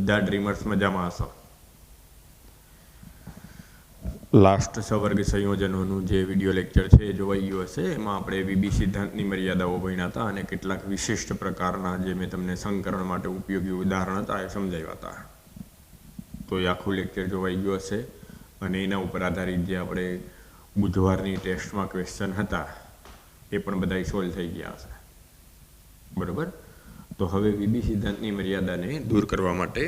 બધા ડ્રીમર્સ મજામાં હશો। લાસ્ટ સવર્ગ સંયોજનોનું જે વિડીયો લેક્ચર છે એ જોવાઈ ગયું હશે। એમાં આપણે વીબી સિદ્ધાંતની મર્યાદાઓ ભણ્યા હતા અને કેટલાક વિશિષ્ટ પ્રકારના જે મેં તમને સંકરણ માટે ઉપયોગી ઉદાહરણ હતા એ સમજાવ્યા હતા। તો એ આખું લેક્ચર જોવાઈ ગયું હશે અને એના ઉપર આધારિત જે આપણે બુધવારની ટેસ્ટમાં ક્વેશ્ચન હતા એ પણ બધા સોલ્વ થઈ ગયા હશે, બરાબર। તો હવે વીબી સિદ્ધાંતની મર્યાદાને દૂર કરવા માટે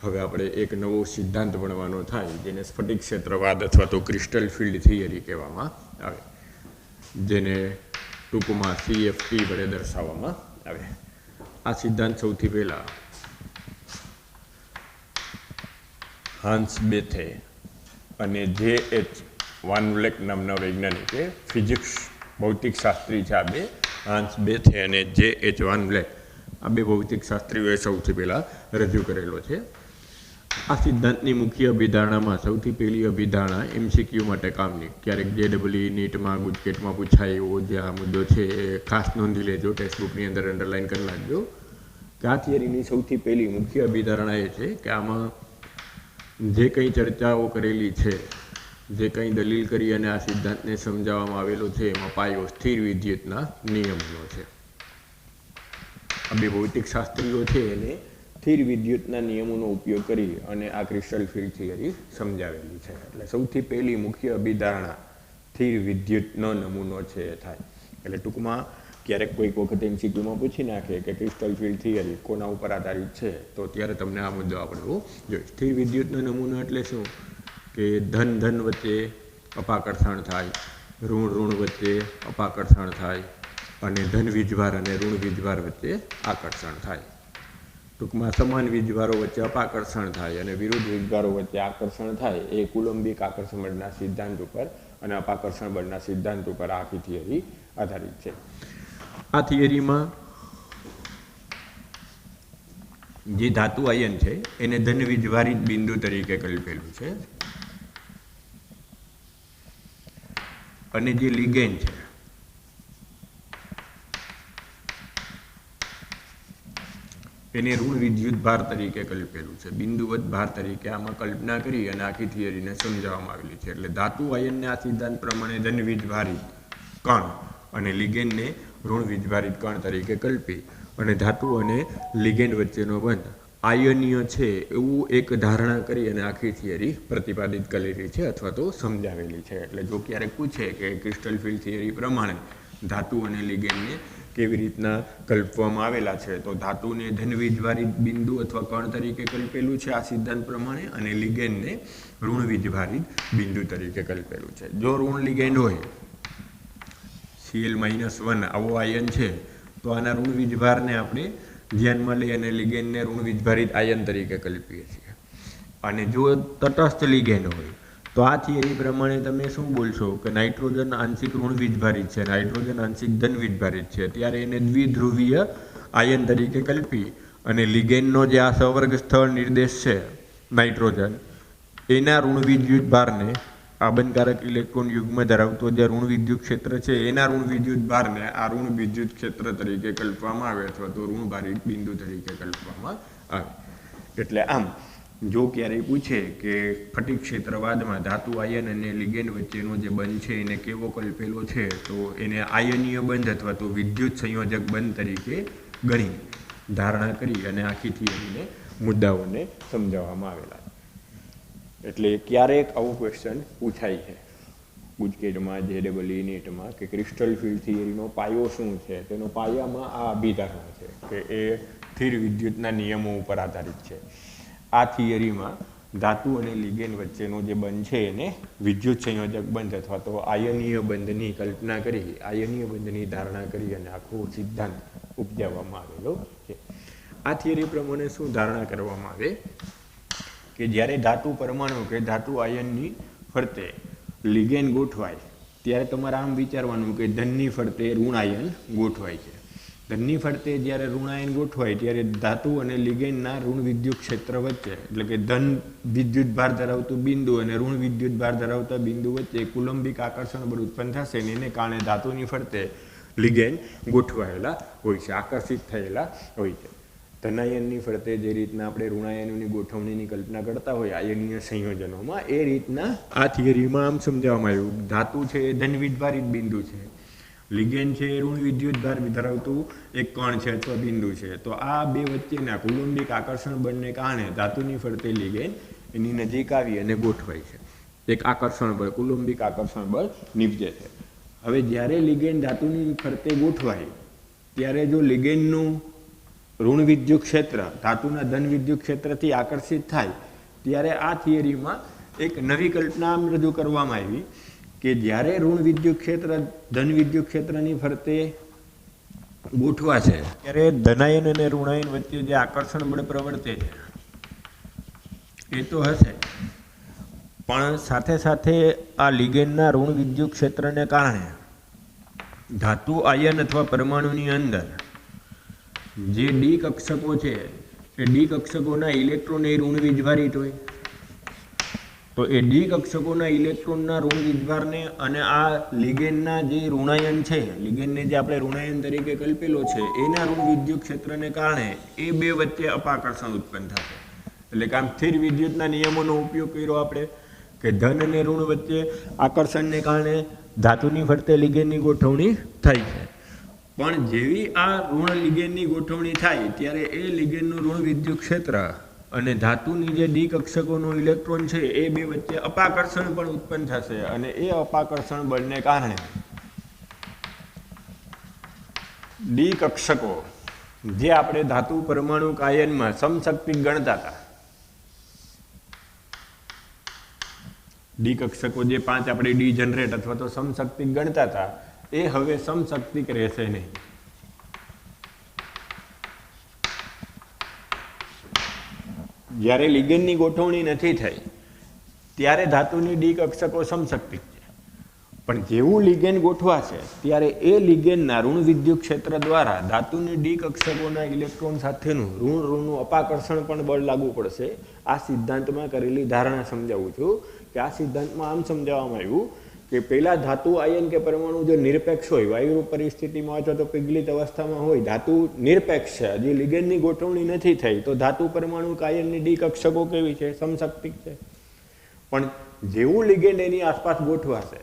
હવે આપણે એક નવો સિદ્ધાંત ભણવાનો થાય જેને સ્ફટિક ક્ષેત્રવાદ અથવા તો ક્રિસ્ટલ ફિલ્ડ થિયરી કહેવામાં આવે, જેને ટૂંકમાં CFT વડે દર્શાવવામાં આવે। આ સિદ્ધાંત સૌથી પહેલાં હાન્સ બેથે અને J.H. વાન વ્લેક નામના વૈજ્ઞાનિકે, ફિઝિક્સ ભૌતિકશાસ્ત્રી છે આ બે, હાન્સ બેથે અને J.H. વાન વ્લેક, આ બે ભૌતિકશાસ્ત્રીઓએ સૌથી પહેલાં રજૂ કરેલો છે। આ સિદ્ધાંતની મુખ્ય અભિધારણામાં સૌથી પહેલી અભિધારણા MCQ માટે કામની, ક્યારેક JEE નીટમાં ગુજકેટમાં પૂછાય એવો જે આ મુદ્દો છે એ ખાસ નોંધી લેજો, ટેક્સ્ટબુકની અંદર અંડરલાઇન કરી નાખજો કે આ થિયરીની સૌથી પહેલી મુખ્ય અભિધારણા એ છે કે આમાં જે કંઈ ચર્ચાઓ કરેલી છે, જે કંઈ દલીલ કરી અને આ સિદ્ધાંતને સમજાવવામાં આવેલો છે એમાં પાયો સ્થિર વિદ્યુતના નિયમનો છે। આ બે ભૌતિકશાસ્ત્રીઓ છે એને સ્થિર વિદ્યુતના નિયમોનો ઉપયોગ કરી અને આ ક્રિસ્ટલ ફિલ્ડ થિયરી સમજાવેલી છે। એટલે સૌથી પહેલી મુખ્ય અભિધારણા સ્થિર વિદ્યુતનો નમૂનો છે એ થાય। એટલે ટૂંકમાં ક્યારેક કોઈક વખત MCQમાં પૂછી નાખે કે ક્રિસ્ટલ ફિલ્ડ થિયરી કોના ઉપર આધારિત છે, તો ત્યારે તમને આ મુદ્દો આપણે જોઈએ। સ્થિર વિદ્યુતનો નમૂનો એટલે શું કે ધન ધન વચ્ચે અપાકર્ષણ થાય, ઋણ ઋણ વચ્ચે અપાકર્ષણ થાય અને ધન વીજભાર અને ઋણ વીજભાર વચ્ચે આકર્ષણ થાય। ટૂંકમાં સમાન વીજભારો વચ્ચે અપાકર્ષણ થાય અને વિરુદ્ધ વીજભારો વચ્ચે આકર્ષણ થાય એ કુલંબિક આકર્ષણ બળના સિદ્ધાંત ઉપર અને અપાકર્ષણ બળના સિદ્ધાંત ઉપર આખી થિયરી આધારિત છે। આ થિયરીમાં જે ધાતુ આયન છે એને ધન વીજભારિત બિંદુ તરીકે કલ્પેલું છે અને જે લિગેન્ડ છે એને ઋણ વિદ્યુત ભાર તરીકે કલ્પેલું છે, બિંદુવત ભાર તરીકે આમાં કલ્પના કરી અને આખી થિયરીને સમજાવવામાં આવેલી છે। એટલે ધાતુ આયનને આ સિદ્ધાંત પ્રમાણે ધન વીજભારિત કણ અને લિગેન્ડને ઋણ વીજભારિત કણ તરીકે કલ્પી અને ધાતુ અને લિગેન્ડ વચ્ચેનો બંધ આયનીય છે એવું એક ધારણા કરી અને આખી થિયરી પ્રતિપાદિત કરેલી છે અથવા તો સમજાવેલી છે। એટલે જો ક્યારેક પૂછે કે ક્રિસ્ટલ ફિલ્ડ થિયરી પ્રમાણે ધાતુ અને લિગેન્ડને કેવી રીતના કલ્પવામાં આવેલા છે, તો ધાતુને ધન વીજભારિત બિંદુ અથવા કણ તરીકે કલ્પેલું છે આ સિદ્ધાંત પ્રમાણે અને લિગેન્ડને ઋણ વીજભારિત બિંદુ તરીકે કલ્પેલું છે। જો ઋણ લિગેન્ડ હોય Cl-1 આવો આયન છે તો આના ઋણ વીજભારને આપણે ધ્યાનમાં લઈ અને લિગેન્ડને ઋણ વીજભારિત આયન તરીકે કલ્પીએ છીએ। અને જો તટસ્થ લિગેન્ડ હોય તો આ થિયરી પ્રમાણે તમે શું બોલશો કે નાઇટ્રોજન આંશિક ઋણ વીજભારિત છે, નાઇટ્રોજન આંશિક ધન વીજભારિત છે, ત્યારે એને દ્વિધ્રુવીય આયન તરીકે કલ્પી અને લિગેન્ડનો જે આ સવર્ગ સ્થળ નિર્દેશ છે નાઇટ્રોજન એના ઋણ વિદ્યુત ભારને આબંધકારક ઇલેક્ટ્રોન યુગ્મ ધરાવતો જે ઋણ વિદ્યુત ક્ષેત્ર છે એના ઋણ વિદ્યુત ભારને આ ઋણ વિદ્યુત ક્ષેત્ર તરીકે કલ્પવામાં આવે અથવા તો ઋણ ભારિત બિંદુ તરીકે કલ્પવામાં આવે। એટલે આમ જો ક્યારેય પૂછે કે સ્ફટિક ક્ષેત્રવાદમાં ધાતુ આયન અને લિગેન્ડ વચ્ચેનો જે બંધ છે એને કેવો કલ્પેલો છે, તો એને આયનીય બંધ અથવા તો વિદ્યુત સંયોજક બંધ તરીકે ગણી ધારણા કરી અને આખી થિયરીને મુદ્દાઓને સમજાવવામાં આવેલા। એટલે ક્યારેક આવો ક્વેશ્ચન પૂછાય છે ગુજકેટમાં, JEE નીટમાં કે ક્રિસ્ટલ ફિલ્ડ થિયરીનો પાયો શું છે, તેનો પાયામાં આ અભિધારણા છે કે એ સ્થિર વિદ્યુતના નિયમો ઉપર આધારિત છે। આ થિયરીમાં ધાતુ અને લિગેન્ડ વચ્ચેનો જે બંધ છે એને વિદ્યુત સંયોજક બંધ અથવા તો આયનીય બંધની કલ્પના કરી, આયનીય બંધની ધારણા કરી અને આખો સિદ્ધાંત ઉપજાવવામાં આવેલો છે। આ થિયરી પ્રમાણે શું ધારણા કરવામાં આવે કે જ્યારે ધાતુ પરમાણુ કે ધાતુ આયનની ફરતે લિગેન્ડ ગોઠવાય ત્યારે તમારે આમ વિચારવાનું કે ધનની ફરતે ઋણ આયન ગોઠવાય છે। ધનની ફરતે જ્યારે ઋણ આયન ગોઠવાય ત્યારે ધાતુ અને લિગેન્ડના ઋણ વિદ્યુત ક્ષેત્ર વચ્ચે, એટલે કે ધન વિદ્યુત ભાર ધરાવતું બિંદુ અને ઋણ વિદ્યુત ભાર ધરાવતા બિંદુ વચ્ચે કુલંબિક આકર્ષણ બળ ઉત્પન્ન થશે અને એને કારણે ધાતુની ફરતે લિગેન્ડ ગોઠવાયેલા હોય છે, આકર્ષિત થયેલા હોય છે। ધનાયનની ફરતે જે રીતના આપણે ઋણાયનોની ગોઠવણીની કલ્પના કરતા હોય આયનીય સંયોજનોમાં, એ રીતના આ થિયરીમાં આમ સમજાવવામાં આવ્યું. ધાતુ છે એ ધનવિદ્ભારિત બિંદુ છે, લિગેન્ડ છે એ ઋણ વિદ્યુતભાર ધરાવતું એક કણ છે અથવા બિંદુ છે. તો આ બે વચ્ચેના કુલંબિક આકર્ષણ બળને કારણે ધાતુની ફરતે લિગેન્ડ એની નજીક આવી અને ગોઠવાય છે. એક આકર્ષણ બળ, કુલંબિક આકર્ષણ બળ નિપજે છે. હવે જ્યારે લિગેન્ડ ધાતુની ફરતે ગોઠવાય ત્યારે જો લિગેન્ડનું ઋણ વિદ્યુત ક્ષેત્ર ધાતુના ધન વિદ્યુત ક્ષેત્રથી આકર્ષિત થાય ત્યારે આ થિયરીમાં એક નવી કલ્પના આમ રજૂ કરવામાં આવી કે જ્યારે ઋણ વિદ્યુત ક્ષેત્ર ધન વિદ્યુત ક્ષેત્રની ફરતે ગોઠવા છે ત્યારે ધનાયન અને ઋણાયન વચ્ચે જે આકર્ષણ બળ પ્રવર્તે છે એ તો હશે, પણ સાથે સાથે આ લિગેન્ડના ઋણ વિદ્યુત ક્ષેત્રને કારણે ધાતુ આયન અથવા પરમાણુની અંદર જે ડી કક્ષકો છે એ ડી કક્ષકોના ઇલેક્ટ્રોન એ ઋણ વીજભારિત હોય. તો એ ડી કક્ષકોના ઇલેક્ટ્રોનના ઋણ વીજભારને અને આ લિગેન્ડના જે ઋણાયન છે, લિગેન્ડને જે આપણે ઋણાયન તરીકે કલ્પેલો છે, એના ઋણ વિદ્યુત ક્ષેત્રને કારણે એ બે વચ્ચે અપાકર્ષણ ઉત્પન્ન થશે. એટલે કે આમ સ્થિર વિદ્યુતના નિયમોનો ઉપયોગ કર્યો આપણે કે ધન અને ઋણ વચ્ચે આકર્ષણને કારણે ધાતુની ફરતે લિગેન્ડની ગોઠવણી થાય છે. પણ જેવી આ ઋણ લિગેન્ડની ગોઠવણી થાય ત્યારે એ લિગેન્ડનું ઋણ વિદ્યુત ક્ષેત્ર અને ધાતુની જે ડી કક્ષકોનો ઇલેક્ટ્રોન છે એ બે વચ્ચે અપાકર્ષણ પણ ઉત્પન્ન થશે અને એ અપાકર્ષણ બળને કારણે ડી કક્ષકો જે આપણે ધાતુ પરમાણુ કાયનમાં સમશક્તિક ગણતા હતા, ડી કક્ષકો જે 5 આપણે ડી જનરેટ અથવા તો સમશક્તિક ગણતા હતા એ હવે સમશક્તિક રહેશે નહીં. જ્યારે લિગેન્ડની ગોઠવણી નથી થઈ ત્યારે ધાતુની ડી કક્ષકો સમશક્તિક છે, પણ જેવું લિગેન્ડ ગોઠવાશે ત્યારે એ લિગેન્ડના ઋણ વિદ્યુત ક્ષેત્ર દ્વારા ધાતુની ડી કક્ષકોના ઇલેક્ટ્રોન સાથેનું ઋણનું અપાકર્ષણ પણ બળ લાગુ પડશે. આ સિદ્ધાંતમાં કરેલી ધારણા સમજાવું છું કે આ સિદ્ધાંતમાં આમ સમજાવવામાં આવ્યું કે પહેલા ધાતુ આયન કે પરમાણુ જો નિરપેક્ષ હોય, વાયુરૂપ પરિસ્થિતિમાં અથવા તો પિઘલિત અવસ્થામાં હોય, ધાતુ નિરપેક્ષ છે, હજી લિગેન્ડની ગોઠવણી નથી થઈ, તો ધાતુ પરમાણુ કાયનની ડી કક્ષકો કેવી છે? સમશક્તિક છે. પણ જેવું લિગેન્ડ એની આસપાસ ગોઠવાશે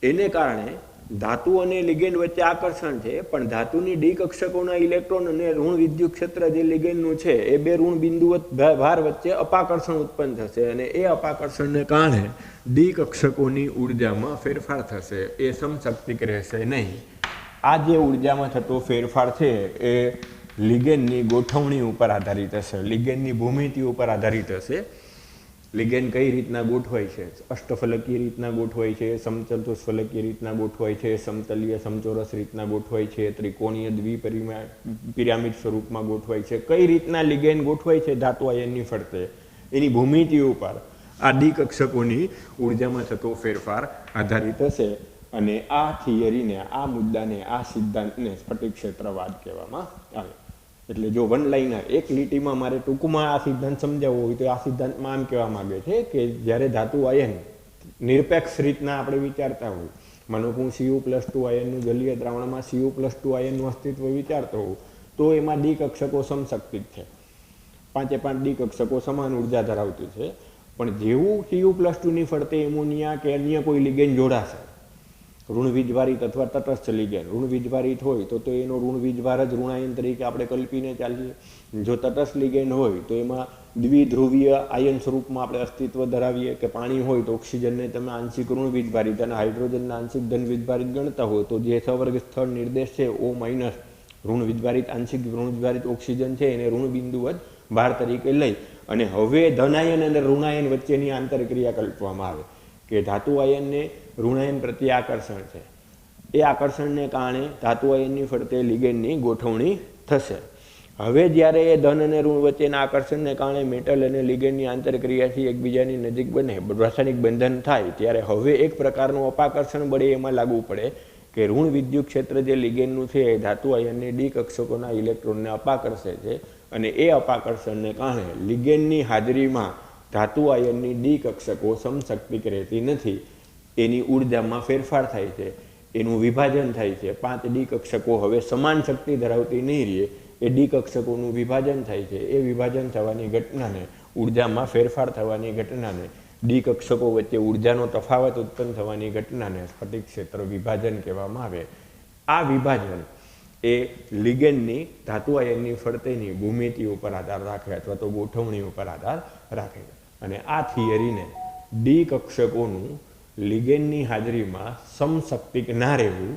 એને કારણે ધાતુ અને લિગેન્ડ વચ્ચે આકર્ષણ છે, પણ ધાતુની ડી કક્ષકોના ઇલેક્ટ્રોન અને ઋણ વિદ્યુત ક્ષેત્ર જે લિગેન્ડનું છે એ બે ઋણ બિંદુવત ભાર વચ્ચે અપાકર્ષણ ઉત્પન્ન થશે અને એ અપાકર્ષણને કારણે ડી કક્ષકોની ઉર્જામાં ફેરફાર થશે, એ સમશક્તિક રહેશે નહીં. આ જે ઉર્જામાં થતો ફેરફાર છે એ લિગેન્ડની ગોઠવણી ઉપર આધારિત હશે, લિગેન્ડની ભૂમિતિ ઉપર આધારિત હશે. લિગેન્ડ કઈ રીતના ગોઠવાય છે, અષ્ટફલકીય રીતના ગોઠવાય છે, સમચતુષ્ફલકીય રીતના ગોઠવાય છે, સમતલીય સમચોરસ રીતના ગોઠવાય છે, ત્રિકોણીય પિરામિડ સ્વરૂપમાં ગોઠવાય છે, કઈ રીતના લિગેન્ડ ગોઠવાય છે ધાતુ આયનની ફરતે, એની ભૂમિતિ ઉપર આ ડી કક્ષકોની ઉર્જામાં થતો ફેરફાર આધારિત હશે. અને આ થિયરીને, આ મુદ્દાને, આ સિદ્ધાંતને સ્ફટિક ક્ષેત્રવાદ કહેવામાં આવે. એટલે જો વન લાઇનર એક લીટીમાં મારે ટૂંકમાં આ સિદ્ધાંત સમજાવવો હોય તો આ સિદ્ધાંતમાં આમ કહેવા માંગે છે કે જ્યારે ધાતુ આયન નિરપેક્ષ રીતના આપણે વિચારતા હોય, માનો હું Cu+2 આયનનું જલીય દ્રાવણમાં Cu+2 આયનનું અસ્તિત્વ વિચારતો હોઉં તો એમાં ડી કક્ષકો સમશક્તિક છે, 5 ડી કક્ષકો સમાન ઉર્જા ધરાવતું છે. પણ જેવું Cu+2ની ફરતે એમોનિયા કે અન્ય કોઈ લિગેન્ડ જોડાશે, ઋણ વીજભારિત અથવા તટસ્થ લિગેન્ડ, ઋણ વીજભારિત હોય તો એનો ઋણ વીજભાર જ ઋણાયન તરીકે આપણે કલ્પીને ચાલીએ. જો તટસ્થ લિગેન્ડ હોય તો એમાં દ્વિધ્રુવીય આયન સ્વરૂપમાં આપણે અસ્તિત્વ ધરાવીએ, કે પાણી હોય તો ઓક્સિજનને તમે આંશિક ઋણ વીજભારિત અને હાઇડ્રોજનના આંશિક ધન વીજભારિત ગણતા હોય તો જે સવર્ગ સ્થળ નિર્દેશ છે O- ઋણ વીજભારિત આંશિક ઋણ વીજભારિત ઓક્સિજન છે એને ઋણ બિંદુવત ભાર તરીકે લઈ અને હવે ધનાયન અને ઋણાયન વચ્ચેની આંતરક્રિયા કલ્પવામાં આવે કે ધાતુ આયનને ઋણાયન પ્રત્યે આકર્ષણ છે, એ આકર્ષણને કારણે ધાતુ આયનની ફરતે લિગેન્ડની ગોઠવણી થશે. હવે જ્યારે એ ધન અને ઋણ વચ્ચેના આકર્ષણને કારણે મેટલ અને લિગેન્ડની આંતરક્રિયાથી એકબીજાની નજીક બને, રાસાયણિક બંધન થાય, ત્યારે હવે એક પ્રકારનું અપાકર્ષણ બળે એમાં લાગુ પડે કે ઋણ વિદ્યુત ક્ષેત્ર જે લિગેન્ડનું છે એ ધાતુ આયનની ડી કક્ષકોના ઇલેક્ટ્રોનને અપાકર્ષે છે અને એ અપાકર્ષણને કારણે લિગેન્ડની હાજરીમાં ધાતુ આયનની ડી કક્ષકો સમશક્તિક રહેતી નથી, એની ઉર્જામાં ફેરફાર થાય છે, એનું વિભાજન થાય છે. 5 ડી કક્ષકો હવે સમાન શક્તિ ધરાવતી નહીં રહે, એ ડી કક્ષકોનું વિભાજન થાય છે. એ વિભાજન થવાની ઘટનાને, ઉર્જામાં ફેરફાર થવાની ઘટનાને, ડી કક્ષકો વચ્ચે ઉર્જાનો તફાવત ઉત્પન્ન થવાની ઘટનાને સ્ફટિક ક્ષેત્ર વિભાજન કહેવામાં આવે. આ વિભાજન એ લિગેન્ડની ધાતુ આયનની ફરતેની ભૂમિતિ ઉપર આધાર રાખે અથવા તો ગોઠવણી ઉપર આધાર રાખે. અને આ થિયરીને ડી કક્ષકોનું લિગેન્ડની હાજરીમાં સમશક્તિક ના રહેવું,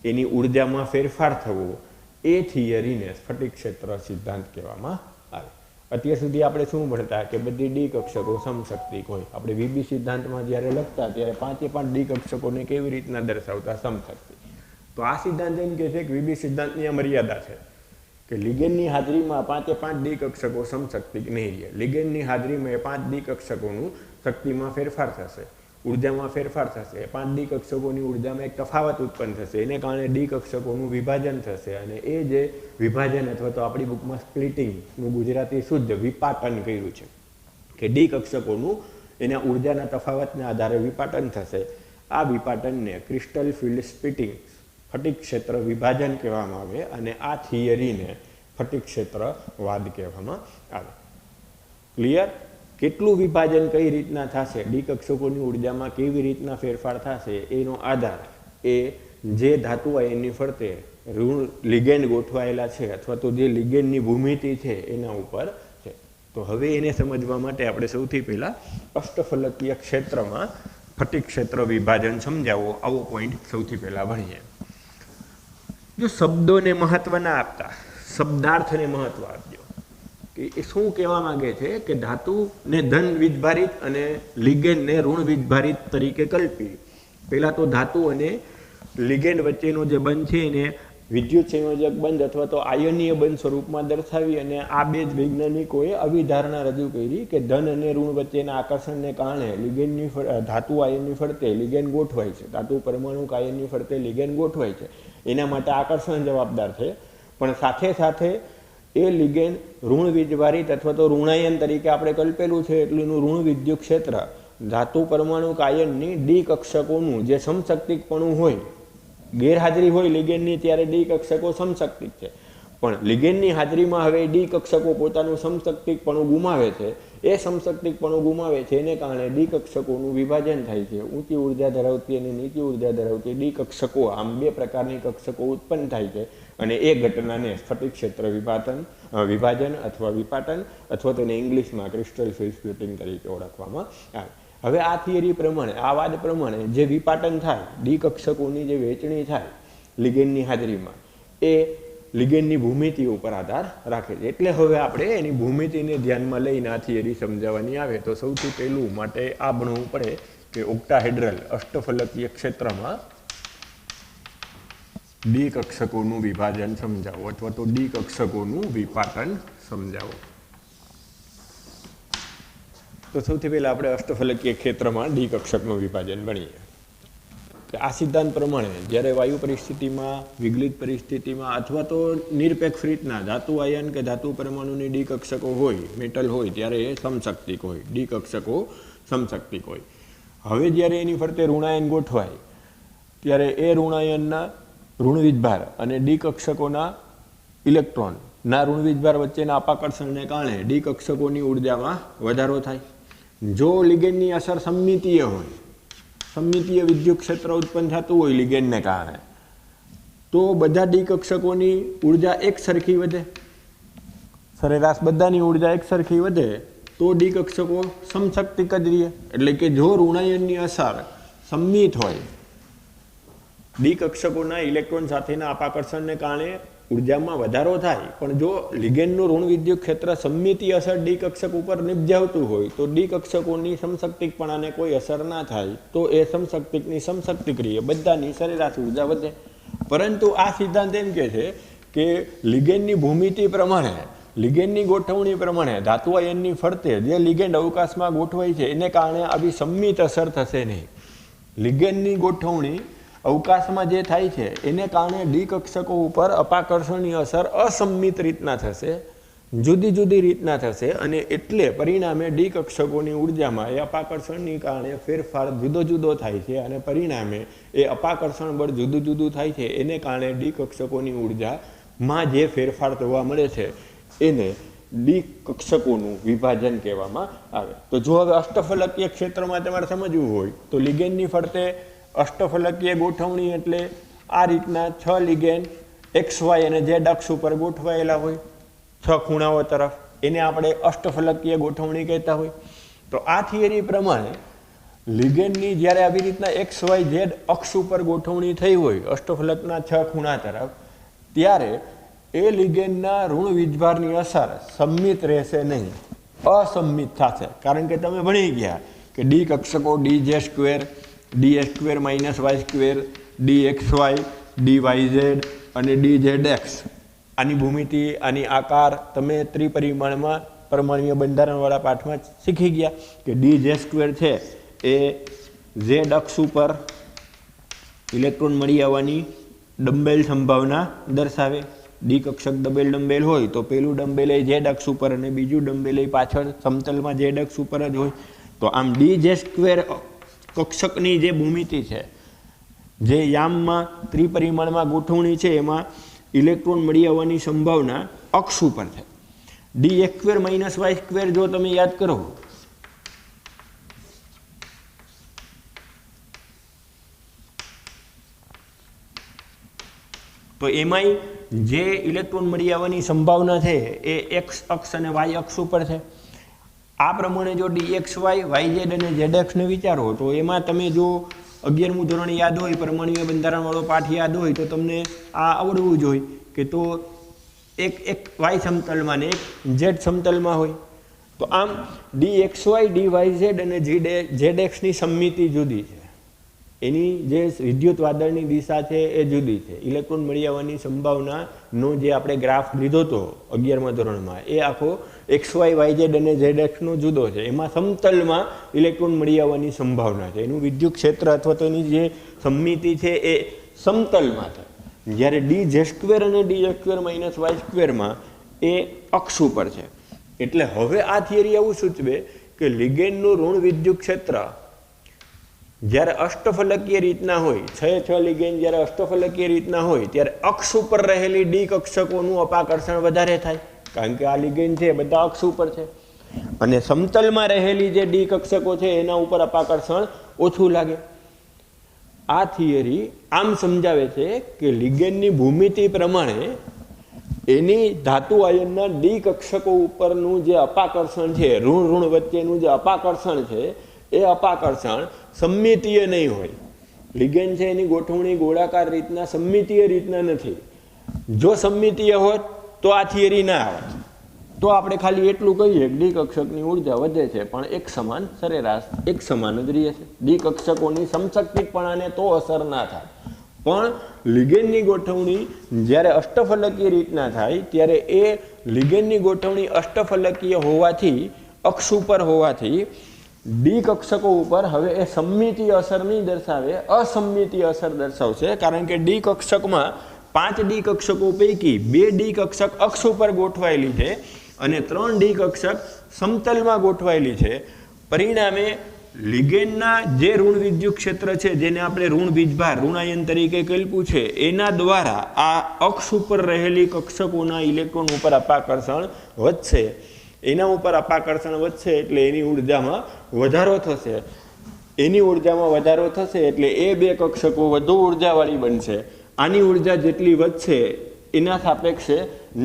એની ઉર્જામાં ફેરફાર થવો, એ થિયરીને સ્ફટિક ક્ષેત્ર સિદ્ધાંત કહેવામાં આવે. અત્યાર સુધી આપણે શું ભણતા કે બધી ડી કક્ષકો સમશક્તિક હોય. આપણે વીબી સિદ્ધાંતમાં જ્યારે લખતા ત્યારે 5 ડી કક્ષકોને કેવી રીતના દર્શાવતા સમશક્તિ. તો આ સિદ્ધાંત એમ કહે છે કે વીબી સિદ્ધાંતની આ મર્યાદા છે કે લિગેન્ડની હાજરીમાં 5 ડી કક્ષકો સમશક્તિક નહીં રહે. લિગેન્ડની હાજરીમાં એ 5 ડી કક્ષકોનું શક્તિમાં ફેરફાર થશે, ઉર્જામાં ફેરફાર થશે. 5 ડી કક્ષકોની ઉર્જામાં એક તફાવત ઉત્પન્ન થશે, એને કારણે ડી કક્ષકોનું વિભાજન થશે. અને એ જે વિભાજન અથવા તો આપણી બુકમાં સ્પ્લિટિંગનું ગુજરાતી શુદ્ધ વિપાટન કર્યું છે કે ડી કક્ષકોનું એના ઉર્જાના તફાવતના આધારે વિપાટન થશે. આ વિપાટનને ક્રિસ્ટલ ફિલ્ડ સ્પ્લિટિંગ સ્ફટિક ક્ષેત્ર વિભાજન કહેવામાં આવે. અને આ થિયરીને સ્ફટિક ક્ષેત્રવાદ કહેવામાં આવે. ક્લિયર? કેટલું વિભાજન કઈ રીતના થશે, ડી કક્ષકોની ઉર્જામાં કેવી રીતના ફેરફાર થશે, એનો આધાર એ જે ધાતુ આયનની ફરતે ઋણ લિગેન્ડ ગોઠવાયેલા છે અથવા તો જે લિગેન્ડની ભૂમિતિ છે એના ઉપર છે. તો હવે એને સમજવા માટે આપણે સૌથી પહેલાં અષ્ટફલકીય ક્ષેત્રમાં સ્ફટિક ક્ષેત્ર વિભાજન સમજાવો, આવો પોઈન્ટ સૌથી પહેલાં ભણીએ. જો શબ્દોને મહત્વ ના આપતા, શબ્દાર્થને મહત્વ આપજો. કે એ શું કહેવા માંગે છે કે ધાતુને ધન વીજભારિત અને લિગેન્ડને ઋણ વીજભારિત તરીકે કલ્પી. પહેલાં તો ધાતુ અને લિગેન્ડ વચ્ચેનો જે બંધ છે એને વિદ્યુત સંયોજક બંધ અથવા તો આયનીય બંધ સ્વરૂપમાં દર્શાવી અને આ બે જ વૈજ્ઞાનિકોએ આવી ધારણા રજૂ કરી કે ધન અને ઋણ વચ્ચેના આકર્ષણને કારણે લિગેન્ડની ધાતુ આયનની ફરતે લિગેન્ડ ગોઠવાય છે, ધાતુ પરમાણુ આયનની ફરતે લિગેન્ડ ગોઠવાય છે. એના માટે આકર્ષણ જવાબદાર છે. પણ સાથે સાથે એ લિગેન્ડ ઋણ વીજભારિત અથવા તો ઋણાયન તરીકે આપણે કલ્પેલું છે એટલું ઋણ વિદ્યુત ક્ષેત્ર ધાતુ પરમાણુ આયનની ડી કક્ષકોનું જે સમશક્તિકપણું હોય, ગેરહાજરી હોય લિગેન્ડની ત્યારે ડી કક્ષકો સમશક્તિક છે. પણ લિગેન્ડની હાજરીમાં હવે ડી કક્ષકો પોતાનું સમશક્તિકપણું ગુમાવે છે. એ સમશક્તિકપણું ગુમાવે છે એને કારણે ડી કક્ષકોનું વિભાજન થાય છે. ઊંચી ઉર્જા ધરાવતી અને નીચી ઉર્જા ધરાવતી ડી કક્ષકો, આમ બે પ્રકારની કક્ષકો ઉત્પન્ન થાય છે. અને એ ઘટનાને સ્ફટિક ક્ષેત્ર વિભાજન અથવા વિપાટન અથવા તેને ઇંગ્લિશમાં ક્રિસ્ટલ ફિલ્ડ સ્પ્લિટિંગ તરીકે ઓળખવામાં આવે. હવે આ થિયરી પ્રમાણે, આ વાદ પ્રમાણે જે વિપાટન થાય, ડી કક્ષકોની જે વહેંચણી થાય લિગેન્ડની હાજરીમાં, એ લિગેન્ડની ભૂમિતિ ઉપર આધાર રાખે છે. એટલે હવે આપણે એની ભૂમિતિને ધ્યાનમાં લઈને આ થિયરી સમજાવવાની આવે તો સૌથી પહેલું માટે આ ભણવું પડે કે ઓક્ટાહેડ્રલ અષ્ટફલકીય ક્ષેત્રમાં ડી કક્ષકોનું વિભાજન સમજાવો અથવા તો ડી કક્ષકોનું વિપાટન સમજાવો. તો સૌથી પહેલા આપણે અષ્ટફલકીય ક્ષેત્રમાં ડી કક્ષકનું વિભાજન ભણીએ. આ સિદ્ધાંત પ્રમાણે જ્યારે વાયુ પરિસ્થિતિમાં, વિગલિત પરિસ્થિતિમાં અથવા તો નિરપેક્ષ રીતના ધાતુ આયન કે ધાતુ પરમાણુની ડી કક્ષકો હોય, મેટલ હોય, ત્યારે એ સમશક્તિક હોય, ડી કક્ષકો સમશક્તિક હોય. હવે જ્યારે એની ફરતે ઋણાયન ગોઠવાય ત્યારે એ ઋણાયનના ઋણવીજભાર અને ડી કક્ષકોના ઇલેક્ટ્રોનના ઋણવીજભાર વચ્ચેના અપાકર્ષણને કારણે ડી કક્ષકોની ઉર્જામાં વધારો થાય. જો લિગેન્ડની અસર સમમિતીય હોય, સમમિતીય વિદ્યુત ક્ષેત્ર ઉત્પન્ન થતું હોય લિગેન્ડને કારણે, તો બધા ડી કક્ષકોની ઉર્જા એક સરખી વધે, સરેરાશ બધાની ઉર્જા એક સરખી વધે તો ડી કક્ષકો સમશક્તિક જ રહે. એટલે કે જો ઋણાયનની અસર સમમિત હોય, ડી કક્ષકોના ઇલેક્ટ્રોન સાથેના અપાકર્ષણને કારણે ઉર્જામાં વધારો થાય, પણ જો લિગેન્ડનું ઋણ વિદ્યુત ક્ષેત્ર સમમિતિ અસર ડી કક્ષક ઉપર નિપજાવતું હોય તો ડી કક્ષકોની સમશક્તિકપણાને કોઈ અસર ના થાય તો એ સમશક્તિકની સમશક્તિક રહે, બધાની સરેરાશ ઉર્જા વધે. પરંતુ આ સિદ્ધાંત એમ કહે છે કે લિગેન્ડની ભૂમિતિ પ્રમાણે, લિગેન્ડની ગોઠવણી પ્રમાણે ધાતુ આયનની ફરતે જે લિગેન્ડ અવકાશમાં ગોઠવાય છે એને કારણે આવી સમમિત અસર થશે નહીં. લિગેન્ડની ગોઠવણી અવકાશમાં જે થાય છે એને કારણે ડી કક્ષકો ઉપર અપાકર્ષણની અસર અસમ્મિત રીતના થશે, જુદી જુદી રીતના થશે. અને એટલે પરિણામે ડી કક્ષકોની ઉર્જામાં એ અપાકર્ષણની કારણે ફેરફાર જુદો જુદો થાય છે. અને પરિણામે એ અપાકર્ષણ બળ જુદું જુદું થાય છે, એને કારણે ડી કક્ષકોની ઉર્જા માં જે ફેરફાર જોવા મળે છે એને ડી કક્ષકોનું વિભાજન કહેવામાં આવે. તો જો હવે અષ્ટફલકીય ક્ષેત્રમાં તમારે સમજવું હોય તો લિગેન્ડની ફરતે અષ્ટફલકીય ગોઠવણી એટલે આ રીતના 6 લિગેન્ડ એક્સ વાય અને ઝેડ અક્ષ ઉપર ગોઠવાયેલા હોય 6 ખૂણાઓ તરફ, એને આપણે અષ્ટફલકીય ગોઠવણી કહેતા હોય. તો આ થિયરી પ્રમાણે લિગેન્ડની જ્યારે આવી રીતના એક્સ વાય ઝેડ અક્ષ ઉપર ગોઠવણી થઈ હોય અષ્ટફલકના 6 ખૂણા તરફ, ત્યારે એ લિગેન્ડના ઋણ વીજભારની અસર સંમિત રહેશે નહીં, અસંમિત થશે. કારણ કે તમે ભણી ગયા કે ડી કક્ષકો ડી જે square, D A square minus Y square, D x Y, D Y Z અને ડી ઝેડ એક્સ, આની ભૂમિતિ, આની આકાર તમે ત્રિપરિમાણમાં પરમાણ્વીય બંધારણવાળા પાઠમાં શીખી ગયા કે ડી જે સ્ક્વેર છે એ ઝેડ અક્ષ ઉપર ઇલેક્ટ્રોન મળી આવવાની ડમ્બેલ સંભાવના દર્શાવે. ડી કક્ષક ડબલ ડમ્બેલ હોય તો પેલું ડમ્બેલ એ ઝેડ અક્ષ ઉપર અને બીજું ડમ્બેલ એ પાછળ સમતલમાં ઝેડ અક્ષ ઉપર જ હોય. તો આમ ડી જે સ્ક્વેર કક્ષકની જે ભૂમિતિ છે, જે યામમાં ત્રિપરિમાણમાં ગોઠવણી છે, એમાં ઇલેક્ટ્રોન મળી આવવાની સંભાવના અક્ષ ઉપર છે. D x square minus Y square જો તમે યાદ કરો તો એમાંય જે ઇલેક્ટ્રોન મળી આવવાની સંભાવના છે એ એક્સ અક્ષ અને વાય અક્ષ ઉપર છે. આ પ્રમાણે જો d x y, y Z અને ઝેડ એક્સને વિચારો તો એમાં તમે જો 11મું ધોરણ યાદ હોય, પરમાણ્વીય બંધારણવાળો પાઠ યાદ હોય તો તમને આ આવડવું જોઈએ કે તો એક વાય સમતલમાં ને એક ઝેડ સમતલમાં હોય. તો આમ d x Y, D Y Z અને ઝેડ એક્સની સંમિતિ જુદી છે, એની જે વિદ્યુત વાદળની દિશા છે એ જુદી છે. ઇલેક્ટ્રોન મળી આવવાની સંભાવનાનો જે આપણે ગ્રાફ લીધો હતો 11મા ધોરણમાં એ આખો એક્સ વાય, વાય ઝેડ અને ઝેડ એક્સનો જુદો છે. એમાં સમતલમાં ઇલેક્ટ્રોન મળી આવવાની સંભાવના છે, એનું વિદ્યુત ક્ષેત્ર અથવા તો એની જે સંમિતિ છે એ સમતલમાં છે. જ્યારે ડી જે સ્ક્વેર અને D x square minus Y સ્ક્વેરમાં એ અક્ષ ઉપર છે. એટલે હવે આ થિયરી એવું સૂચવે કે લિગેન્ડનું ઋણ વિદ્યુત ક્ષેત્ર જ્યારે અષ્ટફલકીય રીતના હોય, 6 લિગેન્ડ જ્યારે અષ્ટફલકીય રીતના હોય ત્યારે અક્ષ ઉપર રહેલી ડી કક્ષકોનું અપાકર્ષણ વધારે થાય, કારણ કે આ લિગેન્ડ છે બધા અક્ષ ઉપર છે, અને સમતલમાં રહેલી જે ડી કક્ષકો છે એના ઉપર અપાકર્ષણ ઓછું લાગે. આ થિયરી આમ સમજાવે છે કે લિગેન્ડની ભૂમિતિ પ્રમાણે એની ધાતુ આયનના ડી કક્ષકો ઉપરનું જે અપાકર્ષણ છે, ઋણ ઋણ વચ્ચેનું જે અપાકર્ષણ છે એ અપાકર્ષણ સમમિતીય નહીં હોય. લિગેન્ડ છે એની ગોઠવણી ગોળાકાર રીતના સમમિતીય રીતના નથી. જો સમમિતીય હોત તો આ થિયરી ના આવત. તો આપણે ખાલી એટલું કહીએ કે ડી કક્ષકની ઉર્જા વધે છે પણ એક સમાન સરેરાશ એક સમાન જ રહે છે. ડી કક્ષકોની સમશક્તિપણાને તો અસર ના થાય, પણ લિગેન્ડની ગોઠવણી જ્યારે અષ્ટફલકીય રીતના થાય ત્યારે એ લિગેન્ડની ગોઠવણી અષ્ટફલકીય હોવાથી, અક્ષ ઉપર હોવાથી ડી કક્ષકો ઉપર હવે એ સમમિતીય અસર નહીં દર્શાવે, અસમમિતીય અસર દર્શાવશે. કારણ કે ડી કક્ષકમાં 5 ડી કક્ષકો પૈકી 2 ડી કક્ષક અક્ષ ઉપર ગોઠવાયેલી છે અને 3 ડી કક્ષક સમતલમાં ગોઠવાયેલી છે. પરિણામે લિગેન્ડના જે ઋણ વિદ્યુત ક્ષેત્ર છે, જેને આપણે ઋણ વીજભાર, ઋણાયન તરીકે કલ્પ્યું છે, એના દ્વારા આ અક્ષ ઉપર રહેલી કક્ષકોના ઇલેક્ટ્રોન ઉપર અપાકર્ષણ વધશે. એના ઉપર અપાકર્ષણ વધશે એટલે એની ઉર્જામાં વધારો થશે. એની ઉર્જામાં વધારો થશે એટલે એ 2 કક્ષકો વધુ ઉર્જાવાળી બનશે. આની ઉર્જા જેટલી વધશે એના સાપેક્ષે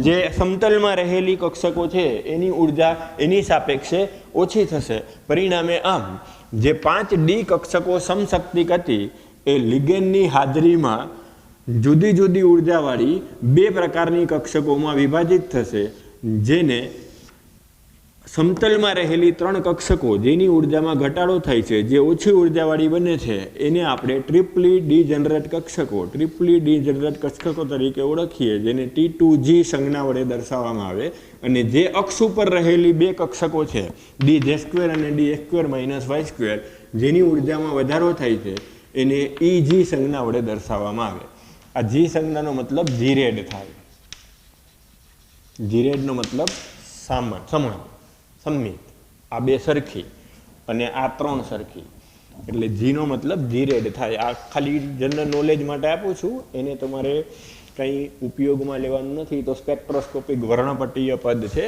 જે સમતલમાં રહેલી કક્ષકો છે એની ઉર્જા એની સાપેક્ષે ઓછી થશે. પરિણામે આમ જે 5 ડી કક્ષકો સમશક્તિક હતી એ લિગેન્ડની હાજરીમાં જુદી જુદી ઉર્જાવાળી 2 પ્રકારની કક્ષકોમાં વિભાજિત થશે, જેને સમતલમાં રહેલી 3 કક્ષકો જેની ઉર્જામાં ઘટાડો થાય છે, જે ઓછી ઉર્જાવાળી બને છે, એને આપણે ટ્રિપલી ડીજનરેટ કક્ષકો, ટ્રિપલી ડીજનરેટ કક્ષકો તરીકે ઓળખીએ, જેને T2G સંજ્ઞા વડે દર્શાવવામાં આવે. અને જે અક્ષ ઉપર રહેલી 2 કક્ષકો છે, ડી જે સ્ક્વેર અને D x square minus Y square, જેની ઉર્જામાં વધારો થાય છે, એને EG સંજ્ઞા વડે દર્શાવવામાં આવે. આ જી સંજ્ઞાનો મતલબ જીરેડ થાય. જીરેડનો મતલબ સમાન, સંમિત. આ 2 સરખી અને આ 3 સરખી, એટલે જીનો મતલબ જીરેડ થાય. આ ખાલી જનરલ નોલેજ માટે આપું છું, એને તમારે કંઈ ઉપયોગમાં લેવાનું નથી. તો સ્પેક્ટ્રોસ્કોપિક વર્ણપટીય પદ છે.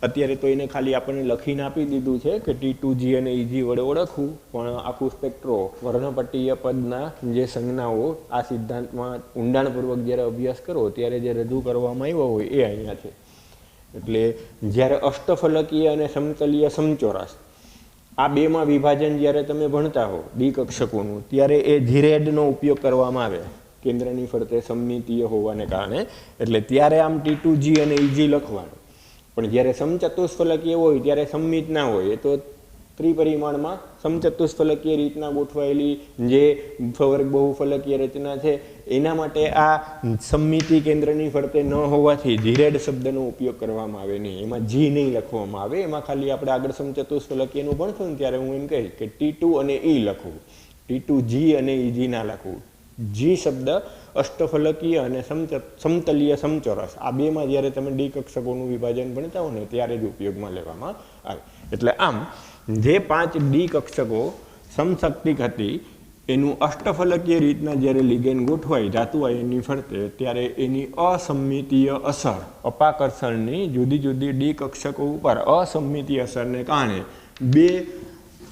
અત્યારે તો એને ખાલી આપણને લખીને આપી દીધું છે કે T2G અને EG વડે ઓળખવું, પણ આખું સ્પેક્ટ્રો વર્ણપટીય પદના જે સંજ્ઞાઓ આ સિદ્ધાંતમાં ઊંડાણપૂર્વક જ્યારે અભ્યાસ કરો ત્યારે જે રજૂ કરવામાં આવ્યો હોય એ અહીંયા છે. એટલે જ્યારે અષ્ટફલકીય અને સમતલીય સમચોરસ આ બેમાં વિભાજન જ્યારે તમે ભણતા હો ડી કક્ષકોનું, ત્યારે એ જીરેડનો ઉપયોગ કરવામાં આવે કેન્દ્રની ફરતે સમમિતીય હોવાને કારણે. એટલે ત્યારે આમ T2G અને EG લખવાનું. પણ જ્યારે સમચતુષ્ફલકીય હોય ત્યારે સમમિત ના હોય, એ તો ત્રિપરિમાણમાં સમચતુષ્ફલકીય રીતના ગોઠવાયેલી જે વર્ગ બહુફલકીય રચના છે એના માટે આ સમમિતિ કેન્દ્રની ફરતે ન હોવાથી જીરેડ શબ્દનો ઉપયોગ કરવામાં આવે નહીં. એમાં જી નહીં લખવામાં આવે. એમાં ખાલી આપણે આગળ સમચતુષ્ફલકીયનું ભણશું ને ત્યારે હું એમ કહીશ કે T2 અને E લખવું, T2G અને EG ના લખવું. જી શબ્દ અષ્ટફલકીય અને સમતલીય સમચોરસ આ બેમાં જ્યારે તમે ડી કક્ષકોનું વિભાજન ભણતા હો ને ત્યારે જ ઉપયોગમાં લેવામાં આવે. એટલે આમ જે 5 ડી કક્ષકો સમશક્તિક હતી એનું અષ્ટફલકીય રીતના જ્યારે લિગેન્ડ ગોઠવાય ધાતુ આયનની ફરતે ત્યારે એની અસમ્મિતીય અસર, અપાકર્ષણની જુદી જુદી ડી કક્ષકો ઉપર અસમ્મિતીય અસરને કારણે બે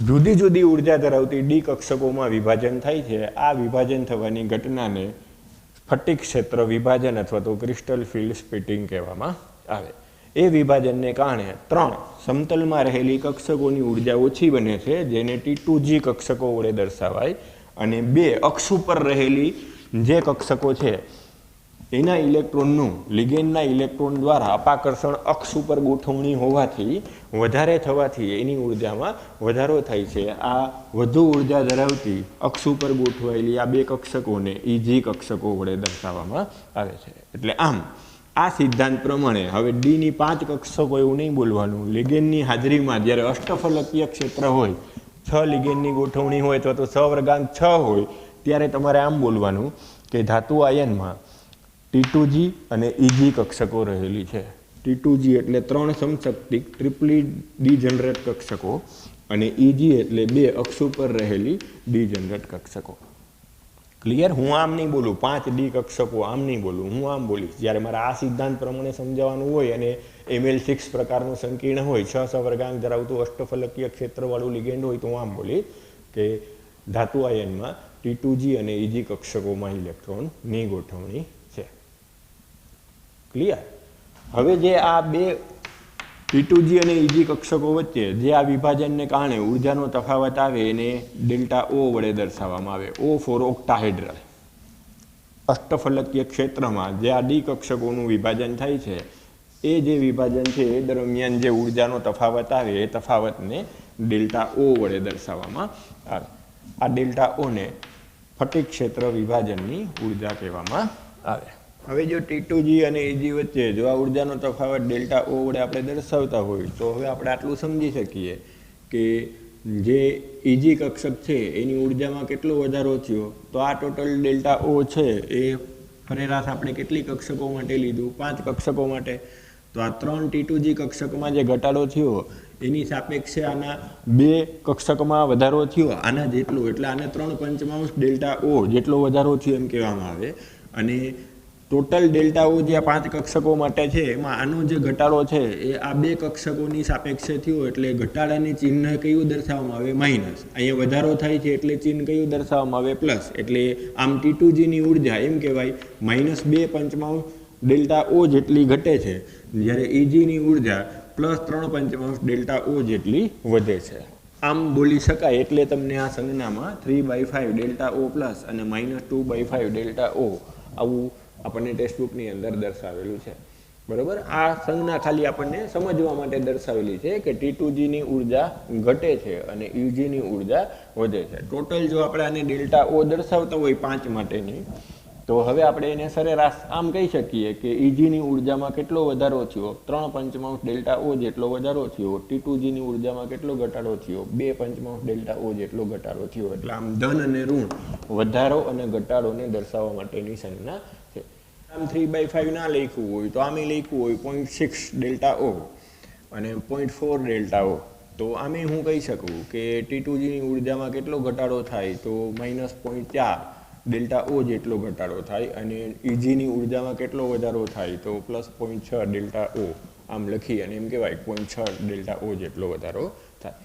જુદી જુદી ઉર્જા ધરાવતી ડી કક્ષકોમાં વિભાજન થાય છે. આ વિભાજન થવાની ઘટનાને સ્ફટિક ક્ષેત્ર વિભાજન અથવા તો ક્રિસ્ટલ ફિલ્ડ સ્પ્લિટિંગ કહેવામાં આવે. એ વિભાજનને કારણે 3 સમતલમાં રહેલી કક્ષકોની ઉર્જા ઓછી બને છે, જેને T2G કક્ષકો વડે દર્શાવાય, અને 2 અક્ષ ઉપર રહેલી જે કક્ષકો છે એના ઇલેક્ટ્રોનનું લિગેન્ડના ઇલેક્ટ્રોન દ્વારા અપાકર્ષણ અક્ષ ઉપર ગોઠવણી હોવાથી વધારે થવાથી એની ઉર્જામાં વધારો થાય છે. આ વધુ ઉર્જા ધરાવતી અક્ષ ઉપર ગોઠવાયેલી આ 2 કક્ષકોને EG કક્ષકો વડે દર્શાવવામાં આવે છે. એટલે આમ આ સિદ્ધાંત પ્રમાણે હવે ડીની 5 કક્ષકો એવું નહીં બોલવાનું. લિગેન્ડની હાજરીમાં જ્યારે અષ્ટફલકીય ક્ષેત્ર હોય, 6 લિગેન્ડની ગોઠવણી હોય અથવા તો સહવર્ગાંક 6 હોય ત્યારે તમારે આમ બોલવાનું કે ધાતુ આયનમાં T2G અને EG કક્ષકો રહેલી છે. T2G એટલે 3 સમશક્તિક ટ્રિપલી ડીજનરેટ કક્ષકો અને EG એટલે 2 અક્ષ ઉપર રહેલી ડીજનરેટ કક્ષકો. ક્લિયર? હું આમ નહીં બોલું 5 ડી કક્ષકો, આમ નહીં બોલું. હું આમ બોલીશ જ્યારે મારે આ સિદ્ધાંત પ્રમાણે સમજાવવાનું હોય અને ML6 પ્રકારનું સંકીર્ણ હોય, 6 સહવર્ગાંક ધરાવતું અષ્ટફલકીય ક્ષેત્રવાળું લિગેન્ડ હોય તો હું આમ બોલીશ કે ધાતુ આયનમાં T2G અને EG કક્ષકોમાં ઇલેક્ટ્રોનની ગોઠવણી છે. ક્લિયર? હવે જે આ 2 T2G અને EG કક્ષકો વચ્ચે જે આ વિભાજનને કારણે ઉર્જાનો તફાવત આવે એને ડેલ્ટા O વડે દર્શાવવામાં આવે. O four octahedral. અષ્ટફલકીય ક્ષેત્રમાં જે આ ડી કક્ષકોનું વિભાજન થાય છે એ જે વિભાજન છે એ દરમિયાન જે ઉર્જાનો તફાવત આવે એ તફાવતને ડેલ્ટા O વડે દર્શાવવામાં આવે. આ ડેલ્ટા ઓને સ્ફટિક ક્ષેત્ર વિભાજનની ઉર્જા કહેવામાં આવે. હવે જો T2G અને EG વચ્ચે જો આ ઉર્જાનો તફાવત ડેલ્ટા O વડે આપણે દર્શાવતા હોય તો હવે આપણે આટલું સમજી શકીએ કે જે EG કક્ષક છે એની ઉર્જામાં કેટલો વધારો થયો. તો આ ટોટલ ડેલ્ટા O છે એ સરેરાશ આપણે કેટલી કક્ષકો માટે લીધું? 5 કક્ષકો માટે. તો આ 3 T2G કક્ષકમાં જે ઘટાડો થયો એની સાપેક્ષે આના 2 કક્ષકમાં વધારો થયો આના જેટલો, એટલે આને 3/5 ડેલ્ટા O જેટલો વધારો થયો એમ કહેવામાં આવે. અને ટોટલ ડેલ્ટા O જે આ 5 કક્ષકો માટે છે એમાં આનો જે ઘટાડો છે એ આ 2 કક્ષકોની સાપેક્ષે થયો, એટલે ઘટાડાની ચિહ્ન કયું દર્શાવવામાં આવે? માઇનસ. અહીંયા વધારો થાય છે એટલે ચિહ્ન કયું દર્શાવવામાં આવે? પ્લસ. એટલે આમ T2Gની ઉર્જા એમ કહેવાય -2/5 ડેલ્ટા O જેટલી ઘટે છે, જ્યારે EGની ઉર્જા +3/5 ડેલ્ટા O જેટલી વધે છે. આમ બોલી શકાય. એટલે તમને આ સંજ્ઞામાં 3/5 ડેલ્ટા O પ્લસ અને -2/5 ડેલ્ટા O આવું આપણને ટેક્સ્ટબુકની અંદર દર્શાવેલું છે. બરાબર? આ સંજ્ઞા ખાલી આપણને સમજવા માટે દર્શાવેલી છે કે T2Gની ઉર્જા ઘટે છે અને EGની ઉર્જા વધે છે. ટોટલ જો આપણે આને ડેલ્ટા O દર્શાવતા હોય 5 માટેની, તો હવે આપણે એને સરેરાશ આમ કહી શકીએ કે EGની ઉર્જામાં કેટલો વધારો થયો? 3/5 ડેલ્ટા O જેટલો વધારો થયો. T2Gની ઉર્જામાં કેટલો ઘટાડો થયો? 2/5 ડેલ્ટા O જેટલો ઘટાડો થયો. એટલે આમ ધન અને ઋણ, વધારો અને ઘટાડોને દર્શાવવા માટેની સંજ્ઞા છે. આમ 3/5 ના લખ્યું હોય તો આમે લખ્યું હોય 0.6 ડેલ્ટા O અને 0.4 ડેલ્ટા O, તો આમે હું કહી શકું કે T2Gની ઉર્જામાં કેટલો ઘટાડો થાય? તો -0.4 ડેલ્ટા ઓ જેટલો ઘટાડો થાય અને ઇજીની ઉર્જામાં કેટલો વધારો થાય તો +0.6 ડેલ્ટા ઓ આમ લખી અને એમ કહેવાય 0.6 ડેલ્ટા ઓ જેટલો વધારો થાય.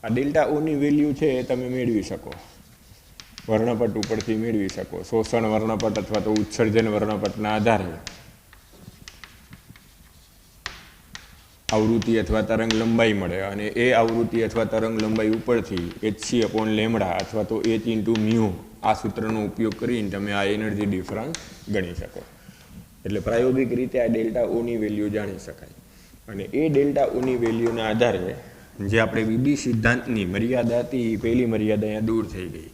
આ ડેલ્ટા ઓની વેલ્યુ છે એ તમે મેળવી શકો, વર્ણપટ ઉપરથી મેળવી શકો. શોષણ વર્ણપટ અથવા તો ઉત્સર્જન વર્ણપટના આધારે આવૃત્તિ અથવા તરંગ લંબાઈ મળે અને એ આવૃત્તિ અથવા તરંગ લંબાઈ ઉપરથી hc/λ અથવા તો h × μ આ સૂત્રનો ઉપયોગ કરીને તમે આ એનર્જી ડિફરન્સ ગણી શકો. એટલે પ્રાયોગિક રીતે આ ડેલ્ટા ઓની વેલ્યુ જાણી શકાય. અને એ ડેલ્ટા ઓની વેલ્યુના આધારે જે આપણે વિબી સિદ્ધાંતની મર્યાદા હતી એ પહેલી મર્યાદા અહીંયા દૂર થઈ ગઈ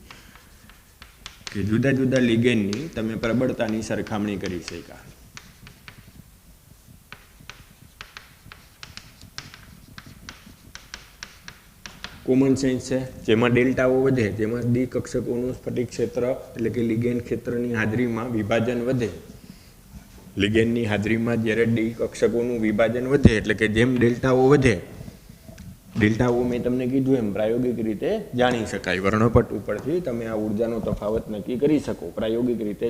કે જુદા જુદા લિગેન્ડની તમે પ્રબળતાની સરખામણી કરી શક્યા. કોમન સેન્સ છે. જેમાં ડેલ્ટાઓ વધે તેમાં ડી કક્ષકોનું સ્ફટિક ક્ષેત્ર એટલે કે લિગેન્ડ ક્ષેત્રની હાજરીમાં વિભાજન વધે. લિગેન્ડની હાજરીમાં જ્યારે ડી કક્ષકોનું વિભાજન વધે એટલે કે જેમ ડેલ્ટાઓ વધે, ડેલ્ટાઓ મેં તમને કીધું એમ પ્રાયોગિક રીતે જાણી શકાય. વર્ણપટ ઉપરથી તમે આ ઉર્જાનો તફાવત નક્કી કરી શકો, પ્રાયોગિક રીતે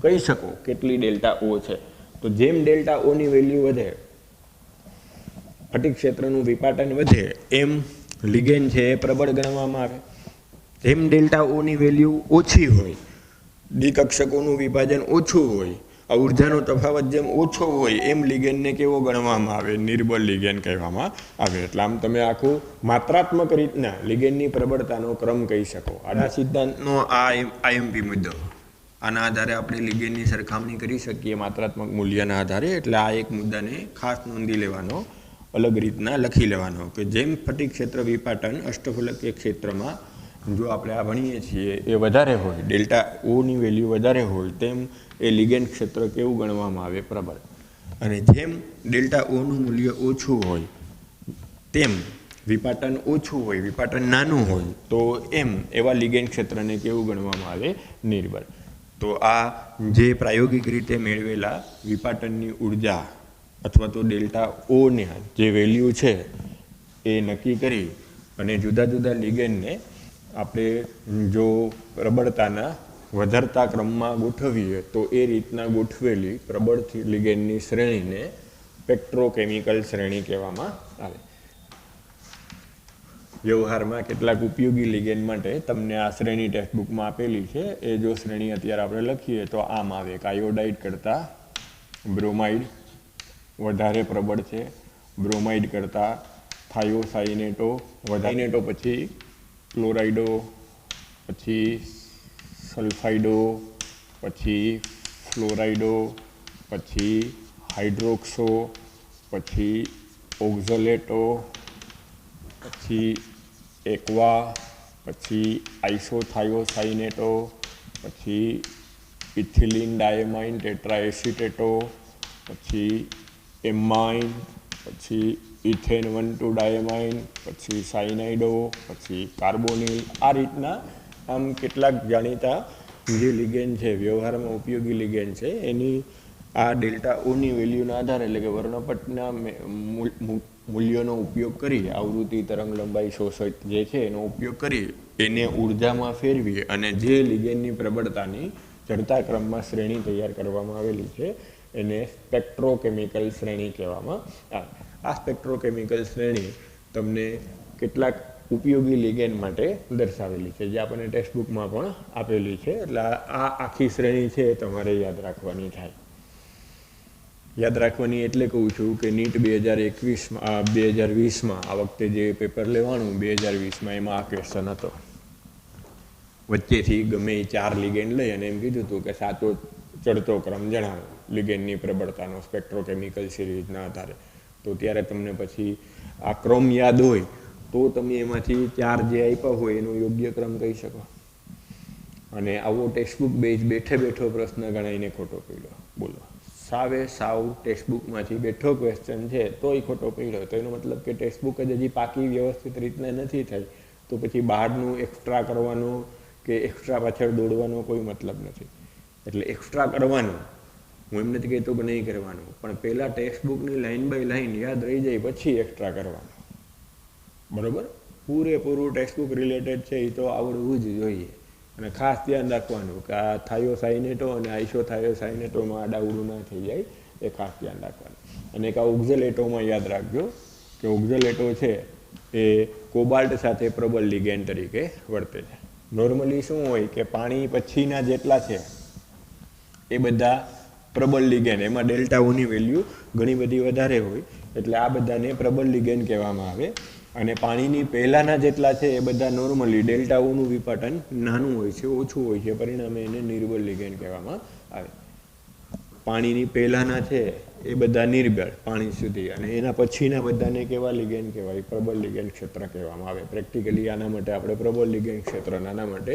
કહી શકો કેટલી ડેલ્ટા ઓ છે. તો જેમ ડેલ્ટા ઓની વેલ્યુ વધે, સ્ફટિક ક્ષેત્રનું વિપાટન વધે, એમ લિગેન્ડ છે એ પ્રબળ ગણવામાં આવે. જેમ ડેલ્ટા ઓની વેલ્યુ ઓછી હોય, ડી કક્ષકોનું વિભાજન ઓછું હોય, આ ઉર્જાનો તફાવત જેમ ઓછો હોય એમ લિગેન્ડને કેવો ગણવામાં આવે? નિર્બળ લિગેન્ડ કહેવામાં આવે. એટલે આમ તમે આખું માત્રાત્મક રીતના લિગેન્ડની પ્રબળતાનો ક્રમ કહી શકો. આના સિદ્ધાંતનો આ આઈએમપી મુદ્દો, આના આધારે આપણે લિગેન્ડની સરખામણી કરી શકીએ માત્રાત્મક મૂલ્યના આધારે. એટલે આ એક મુદ્દાને ખાસ નોંધી લેવાનો, અલગ રીતના લખી લેવાનો કે જેમ સ્ફટિક ક્ષેત્ર વિપાટન અષ્ટફલકીય ક્ષેત્રમાં જો આપણે આ ભણીએ છીએ એ વધારે હોય, ડેલ્ટા ઓની વેલ્યુ વધારે હોય, તેમ એ લિગેન્ડ ક્ષેત્ર કેવું ગણવામાં આવે? પ્રબળ. અને જેમ ડેલ્ટા ઓનું મૂલ્ય ઓછું હોય તેમ વિપાટન ઓછું હોય, વિપાટન નાનું હોય, તો એમ એવા લિગેન્ડ ક્ષેત્રને કેવું ગણવામાં આવે? નિર્બળ. તો આ જે પ્રાયોગિક રીતે મેળવેલા વિપાટનની ઉર્જા અથવા તો ડેલ્ટા ઓની જે વેલ્યુ છે એ નક્કી કરી અને જુદા જુદા લિગેન્ડને આપણે જો પ્રબળતાના વધારતા ક્રમમાં ગોઠવીએ તો એ રીતના ગોઠવેલી પ્રબળ લિગેન્ડની શ્રેણીને સ્પેક્ટ્રોકેમિકલ શ્રેણી કહેવામાં આવે. વ્યવહારમાં કેટલાક ઉપયોગી લિગેન્ડ માટે તમને આ શ્રેણી ટેક્સ્ટબુકમાં આપેલી છે. એ જો શ્રેણી અત્યારે આપણે લખીએ તો આમ આવે કે આયોડાઇડ કરતાં બ્રોમાઇડ વધારે પ્રબળ છે, બ્રોમાઇડ કરતાં થાયોસાઇનેટો વધારે, પછી ક્લોરાઇડો, પછી સલ્ફાઇડો, પછી ફ્લોરાઇડો, પછી હાઇડ્રોક્સો, પછી ઓક્ઝલેટો, પછી એક્વા, પછી આઇસોથાયોસાઇનેટો, પછી ઇથિલિન ડાયમાઇન ટેટ્રાએસિટેટો, પછી એમાઇન, પછી ઇથેન 1,2 ડાયમાઇન, પછી સાયનાઇડો, પછી કાર્બોનિલ. આ રીતના આમ કેટલાક જાણીતા જે લિગેન્ડ છે, વ્યવહારમાં ઉપયોગી લિગેન્ડ છે, એની આ ડેલ્ટા ઓની વેલ્યુના આધારે એટલે કે વર્ણપટના મૂલ્યોનો ઉપયોગ કરી, આવૃત્તિ તરંગ લંબાઈ શોષિત જે છે એનો ઉપયોગ કરી એને ઉર્જામાં ફેરવી અને જે લિગેન્ડની પ્રબળતાની ચડતા ક્રમમાં શ્રેણી તૈયાર કરવામાં આવેલી છે એને સ્પેક્ટ્રોકેમિકલ શ્રેણી કહેવામાં આવે. આ સ્પેક્ટ્રોકેમિકલ શ્રેણી તમને કેટલાક ઉપયોગી લિગેન્ડ માટે દર્શાવેલી છે, જે આપણને ટેક્સ્ટબુકમાં પણ આપેલી છે. એટલે આ આખી શ્રેણી છે તમારે યાદ રાખવાની થાય. યાદ રાખવાની એટલે કહું છું કે નીટ 2020માં આ વખતે જે પેપર લેવાનું 2020માં એમાં આ ક્વેશ્ચન હતો. વચ્ચેથી ગમે એ 4 લિગેન્ડ લઈ અને એમ કીધું હતું કે સાચો ચડતો ક્રમ જણાવો લિગેન્ડની પ્રબળતાનો સ્પેક્ટ્રોકેમિકલ સિરીઝના આધારે. તો ત્યારે તમને પછી આ ક્રમ યાદ હોય તો તમે એમાંથી 4 જે આપ્યા હોય એનો યોગ્ય ક્રમ કહી શકો. અને આવો ટેક્સ્ટબુક બેઝ બેઠે બેઠો પ્રશ્ન ગણાઈને ખોટો પડ્યો. બોલો, સાવ ટેક્સ્ટબુકમાંથી બેઠો ક્વેશ્ચન છે તોય ખોટો પડ્યો, તો એનો મતલબ કે ટેક્સ્ટબુક જ હજી પાકી વ્યવસ્થિત રીતના નથી થઈ. તો પછી બહારનું એક્સ્ટ્રા કરવાનું કે એક્સ્ટ્રા પાછળ દોડવાનો કોઈ મતલબ નથી. એટલે એક્સ્ટ્રા કરવાનું, હું એમ નથી કહેતો કે નહીં કરવાનું, પણ પહેલાં ટેક્સ્ટબુકની લાઇન બાય લાઇન યાદ રહી જાય પછી એક્સ્ટ્રા કરવાનું. બરાબર? પૂરેપૂરું ટેક્સ્ટબુક રિલેટેડ છે એ તો આવડવું જ જોઈએ. અને ખાસ ધ્યાન રાખવાનું કે આ થાયોસાઇનેટો અને આઇસોથાયોસાઇનેટોમાં આડાઉડું ના થઈ જાય, એ ખાસ ધ્યાન રાખવાનું. અને એક આ ઓક્ઝેલેટોમાં યાદ રાખજો કે ઓક્ઝેલેટો છે એ કોબાલ્ટ સાથે પ્રબળ લિગેન્ડ તરીકે વર્તે છે. નોર્મલી શું હોય કે પાણી પછીના જેટલા છે એ બધા પ્રબળ લિગેન્ડ, એમાં ડેલ્ટા ઓની વેલ્યુ ઘણી બધી વધારે હોય, એટલે આ બધાને પ્રબળ લિગેન્ડ કહેવામાં આવે. અને પાણીની પહેલાંના જેટલા છે એ બધા નોર્મલી ડેલ્ટા ઓનું વિપાટન નાનું હોય છે, ઓછું હોય છે, પરિણામે એને નિર્બળ લિગેન્ડ કહેવામાં આવે. પાણીની પહેલાંના છે એ બધા નિર્બળ પાણી સુધી, અને એના પછીના બધાને કેવા લિગેન્ડ કહેવાય? પ્રબળ લિગેન્ડ ક્ષેત્ર કહેવામાં આવે. પ્રેક્ટિકલી આના માટે આપણે પ્રબળ લિગેન્ડ ક્ષેત્ર, આના માટે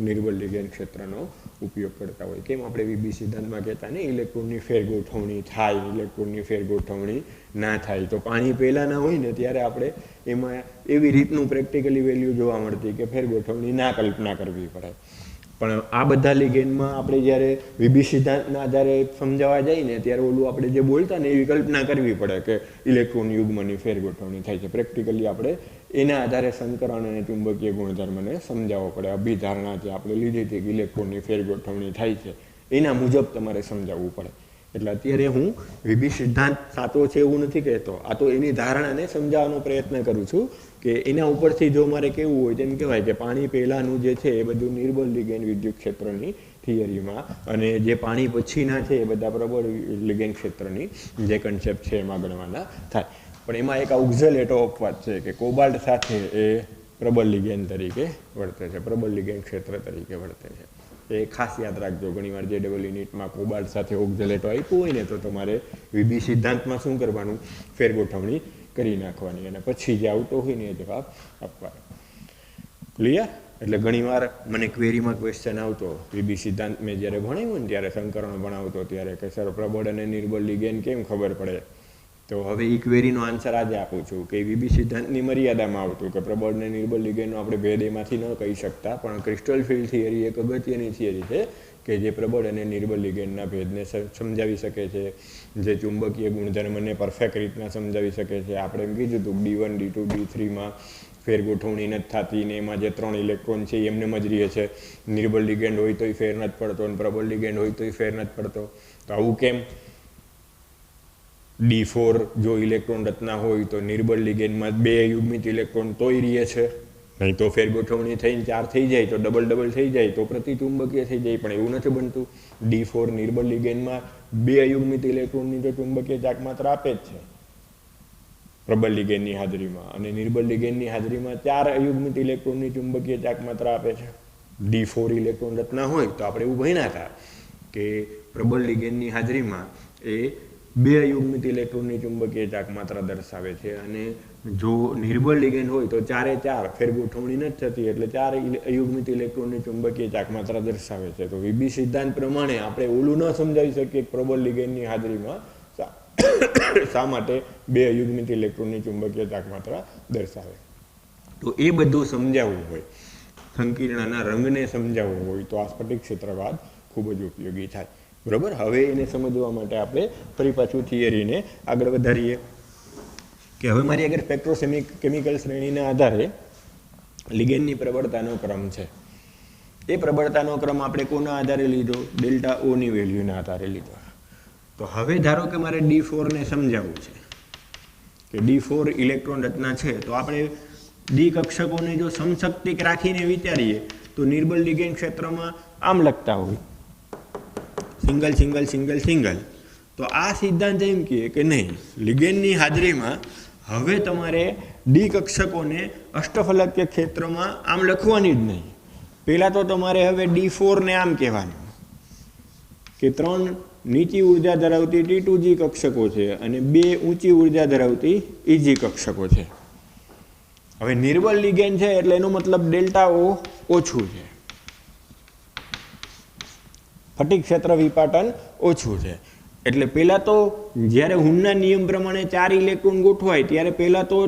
નિર્બળ લિગેન્ડ ક્ષેત્રનો ઉપયોગ કરતા હોય. કેમ આપણે વીબી સિદ્ધાંતમાં કહેતા ને ઇલેક્ટ્રોનની ફેરગોઠવણી થાય, ઇલેક્ટ્રોનની ફેરગોઠવણી ના થાય. તો પાણી પહેલાંના હોય ને ત્યારે આપણે એમાં એવી રીતનું પ્રેક્ટિકલી વેલ્યુ જોવા મળતી કે ફેરગોઠવણી ના કલ્પના કરવી પડે. પણ આ બધા લિગેન્ડમાં આપણે જ્યારે વીબી સિદ્ધાંતના આધારે સમજાવવા જઈએ ને ત્યારે ઓલું આપણે જે બોલતા ને એવી કલ્પના કરવી પડે કે ઇલેક્ટ્રોન યુગ્મની ફેરગોઠવણી થાય છે. પ્રેક્ટિકલી આપણે એના આધારે સંકરણ અને ચુંબકીય ગુણધર્મને સમજાવવો પડે. અભિધારણા જે આપણે લીધી હતી કે ઇલેક્ટ્રોનની ફેરગોઠવણી થાય છે એના મુજબ તમારે સમજાવવું પડે. એટલે અત્યારે હું વીબી સિદ્ધાંત સાચો છે એવું નથી કહેતો, આ તો એની ધારણાને સમજાવવાનો પ્રયત્ન કરું છું કે એના ઉપરથી જો મારે કેવું હોય તેમ કહેવાય કે પાણી પહેલાંનું જે છે એ બધું નિર્બળ લિગેન્ડ વિદ્યુત ક્ષેત્રની થિયરીમાં, અને જે પાણી પછીના છે એ બધા પ્રબળ લિગેન્ડ ક્ષેત્રની જે કન્સેપ્ટ છે એમાં ગણવાના થાય. પણ એમાં એક ઓક્ઝેલેટો અપવાદ છે કે કોબાલ્ટ સાથે એ પ્રબળ લિગેન્ડ તરીકે વર્તે છે, પ્રબળ લિગેન્ડ ક્ષેત્ર તરીકે વર્તે છે. એ ખાસ યાદ રાખજો. ઘણીવાર જે ડબલ નીટમાં કોબાલ્ટ સાથે ઓક્ઝેલેટો આપ્યું હોય ને તો તમારે વીબી સિદ્ધાંતમાં શું કરવાનું? ફેરગોઠવણી કરી નાખવાની, અને પછી જે આવતો હોય ને એ જવાબ આપવાનો. ક્લિયર? એટલે ઘણીવાર મને ક્વેરીમાં ક્વેશ્ચન આવતો વીબી સિદ્ધાંત મેં જ્યારે ભણાવ્યું ને ત્યારે સંકરણ ભણાવતો ત્યારે કે સર પ્રબળ અને નિર્બળ લિગેન્ડ કેમ ખબર પડે? તો હવે એ ક્વેરીનો આન્સર આજે આપું છું કે વીબી સિદ્ધાંતની મર્યાદામાં આવતું કે પ્રબળ અને નિર્બળ લિગેન્ડનો આપણે ભેદ એમાંથી ન કહી શકતા, પણ ક્રિસ્ટલ ફિલ્ડ થિયરી એક અગત્યની થિયરી છે કે જે પ્રબળ અને નિર્બળ લિગેન્ડના ભેદને સમજાવી શકે છે, જે ચુંબકીય ગુણધર્મને પરફેક્ટ રીતના સમજાવી શકે છે. આપણે એમ કીધું હતું D1, D2, D3માં ફેરગોઠવણી નથી થતી ને એમાં જે 3 ઇલેક્ટ્રોન છે એમને જ રહે છે. નિર્બળ લિગેન્ડ હોય તોય ફેર નથી પડતો અને પ્રબળ લિગેન્ડ હોય તોય ફેર નથી પડતો. તો આવું કેમ? D4 જો ઇલેક્ટ્રોન રચના હોય તો નિર્બળ લિગેન્ડમાં 2 યુગ્મિત ઇલેક્ટ્રોન તોય રહે છે, નહીં તો ફેરગોઠવણી થઈને 4 થઈ જાય તો ડબલ થઈ જાય તો પ્રતિચુંબકીય થઈ જાય, પણ એવું નથી બનતું. D4 નિર્બળ લિગેન્ડમાં 2 અયુગ્મિત ઇલેક્ટ્રોનની તો ચુંબકીય ચાક માત્રા આપે જ છે પ્રબળ લિગેન્ડની હાજરીમાં, અને નિર્બળ લિગેન્ડની હાજરીમાં 4 અયુગ્મિત ઇલેક્ટ્રોનની ચુંબકીય ચાક માત્રા આપે છે. D4 ઇલેક્ટ્રોન રચના હોય તો આપણે એવું ભણ્યા હતા કે પ્રબળ લિગેન્ડની હાજરીમાં એ 2 અયુગ્મિત ઇલેક્ટ્રોનની ચુંબકીય ચાક માત્રા દર્શાવે છે, અને જો નિર્બળ લિગેન્ડ હોય તો 4 ફેરગોઠવણી નથી થતી એટલે 4 અયુગ્મિત ઇલેક્ટ્રોનની ચુંબકીય ચાક માત્રા દર્શાવે છે. તો વીબી સિદ્ધાંત પ્રમાણે આપણે ઓલું ન સમજાવી શકીએ પ્રબળ લિગેન્ડની હાજરીમાં શા માટે 2 અયુગ્મિત ઇલેક્ટ્રોનની ચુંબકીય ચાક માત્રા દર્શાવે. તો એ બધું સમજાવવું હોય, સંકીર્ણના રંગને સમજાવવું હોય તો આ સ્ફટિક ક્ષેત્રવાદ ખૂબ જ ઉપયોગી થાય. બરાબર? હવે એને સમજવા માટે આપણે ફરી પાછું થિયરીને આગળ વધારીએ કે હવે મારી આગળ સ્પેક્ટ્રોકેમિકલ શ્રેણીના આધારે લિગેન્ડની પ્રબળતાનો ક્રમ છે. એ પ્રબળતાનો ક્રમ આપણે કોના આધારે લીધો? ડેલ્ટા ઓની વેલ્યુના આધારે લીધો. તો હવે ધારો કે મારે D4ને સમજાવવું છે કે D4 ઇલેક્ટ્રોન રચના છે, તો આપણે ડી કક્ષકોને જો સમશક્તિક રાખીને વિચારીએ તો નિર્બળ લિગેન્ડ ક્ષેત્રમાં આમ લખતા હોય સિંગલ સિંગલ સિંગલ સિંગલ. તો આ સિદ્ધાંત એમ કહે કે નહીં, લિગેન્ડની હાજરીમાં હવે તમારે ડી કક્ષકોને અષ્ટફલકીય ક્ષેત્રમાં આમ લખવાની જ નહીં. પહેલાં તો તમારે હવે D4ને આમ કહેવાનું કે 3 નીચી ઉર્જા ધરાવતી T2G કક્ષકો છે અને 2 ઊંચી ઉર્જા ધરાવતી EG કક્ષકો છે. હવે નિર્બળ લિગેન્ડ છે એટલે એનો મતલબ ડેલ્ટા O ઓછું છે, ફટિક ક્ષેત્ર વિપાટન ઓછું છે. એટલે પહેલાં તો જ્યારે હુનના નિયમ પ્રમાણે 4 ઇલેક્ટ્રોન ગોઠવાય ત્યારે પહેલાં તો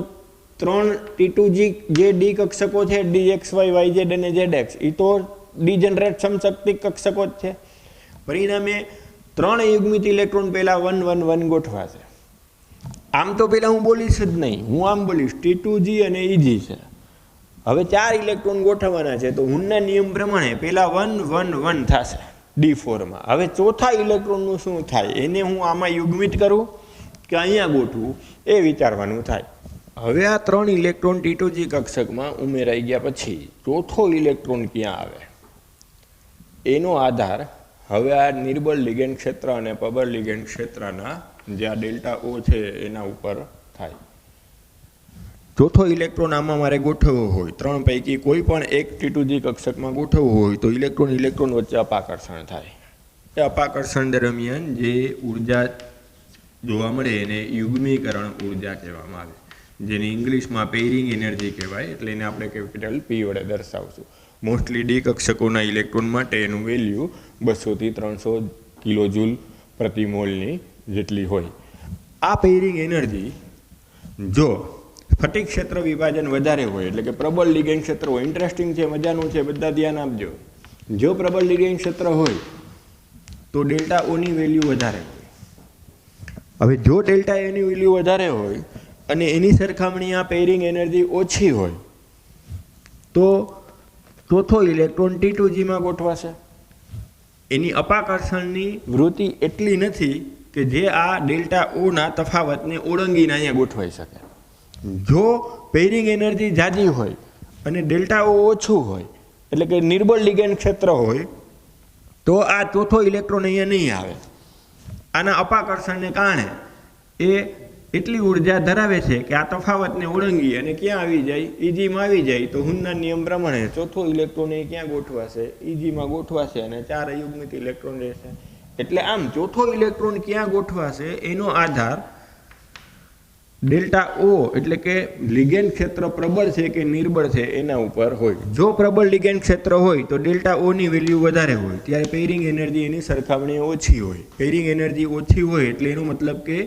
3 T2G જે ડી કક્ષકો છે DXY, YZ અને ZX એ તો ડિજનરેટ સમશક્તિક કક્ષકો જ છે. પરિણામે 3 યુગ્મિત ઇલેક્ટ્રોન પહેલાં 1 1 1 ગોઠવાશે. આમ તો પહેલાં હું બોલીશ જ નહીં, હું આમ બોલીશ T2G અને EG છે. હવે 4 ઇલેક્ટ્રોન ગોઠવવાના છે તો હુનના નિયમ પ્રમાણે પેલા 1 1 1 થશે D4 માં. હવે ચોથા ઇલેક્ટ્રોનનું શું થાય એને હું આમાં યુગ્મિત કરું કે અહીંયા ગોઠવું એ વિચારવાનું થાય. હવે આ 3 ઇલેક્ટ્રોન T2G કક્ષકમાં ઉમેરાઈ ગયા પછી ચોથો ઇલેક્ટ્રોન ક્યાં આવે એનો આધાર હવે આ નિર્બળ લિગેન્ડ ક્ષેત્ર અને પ્રબળ લિગેન્ડ ક્ષેત્રના જે આ ડેલ્ટા O છે એના ઉપર થાય. ચોથો ઇલેક્ટ્રોન આમાં મારે ગોઠવવો હોય, 3 પૈકી કોઈ પણ એક T2G કક્ષકમાં ગોઠવવું હોય તો ઇલેક્ટ્રોન ઇલેક્ટ્રોન વચ્ચે અપાકર્ષણ થાય. એ અપાકર્ષણ દરમિયાન જે ઉર્જા જોવા મળે એને યુગ્મીકરણ ઉર્જા કહેવામાં આવે, જેને ઇંગ્લિશમાં પેરિંગ એનર્જી કહેવાય. એટલે એને આપણે કેપિટલ P વડે દર્શાવશું. મોસ્ટલી ડી કક્ષકોના ઇલેક્ટ્રોન માટે એનું વેલ્યુ 200 થી 300 કિલોજૂલ પ્રતિ મોલની જેટલી હોય. આ પેરિંગ એનર્જી જો સ્ફટિક ક્ષેત્ર વિભાજન વધારે હોય એટલે કે પ્રબળ લિગેન્ડ ક્ષેત્ર હોય, ઇન્ટરેસ્ટિંગ છે, મજાનું છે, બધા ધ્યાન આપજો. જો પ્રબળ લિગેન્ડ ક્ષેત્ર હોય તો ડેલ્ટા ઓની વેલ્યુ વધારે હોય. હવે જો ડેલ્ટા એની વેલ્યુ વધારે હોય અને એની સરખામણી આ પેરિંગ એનર્જી ઓછી હોય તો ચોથો ઇલેક્ટ્રોન T2Gમાં ગોઠવાશે. એની અપાકર્ષણની વૃત્તિ એટલી નથી કે જે આ ડેલ્ટા ઓના તફાવતને ઓળંગીને અહીંયા ગોઠવાઈ શકે. જો પેરિંગ એનર્જી જાજી હોય અને ડેલ્ટા ઓ ઓછું હોય એટલે કે નિર્બળ લિગેન્ડ ક્ષેત્ર હોય તો આ ચોથો ઇલેક્ટ્રોન અહીંયા નહીં આવે. આના અપાકર્ષણને કારણે એ એટલી ઉર્જા ધરાવે છે કે આ તફાવતને ઓળંગી અને ક્યાં આવી જાય, ઈજીમાં આવી જાય. તો હુનના નિયમ પ્રમાણે ચોથો ઇલેક્ટ્રોન એ ક્યાં ગોઠવાશે, ઈજીમાં ગોઠવાશે અને 4 અયુગ્મિત ઇલેક્ટ્રોન રહેશે. એટલે આમ ચોથો ઇલેક્ટ્રોન ક્યાં ગોઠવાશે એનો આધાર ડેલ્ટા ઓ એટલે કે લિગેન્ડ ક્ષેત્ર પ્રબળ છે કે નિર્બળ છે એના ઉપર હોય. જો પ્રબળ લિગેન્ડ ક્ષેત્ર હોય તો ડેલ્ટા ઓની વેલ્યુ વધારે હોય ત્યારે પેરિંગ એનર્જી એની સરખામણીએ ઓછી હોય. પેરિંગ એનર્જી ઓછી હોય એટલે એનો મતલબ કે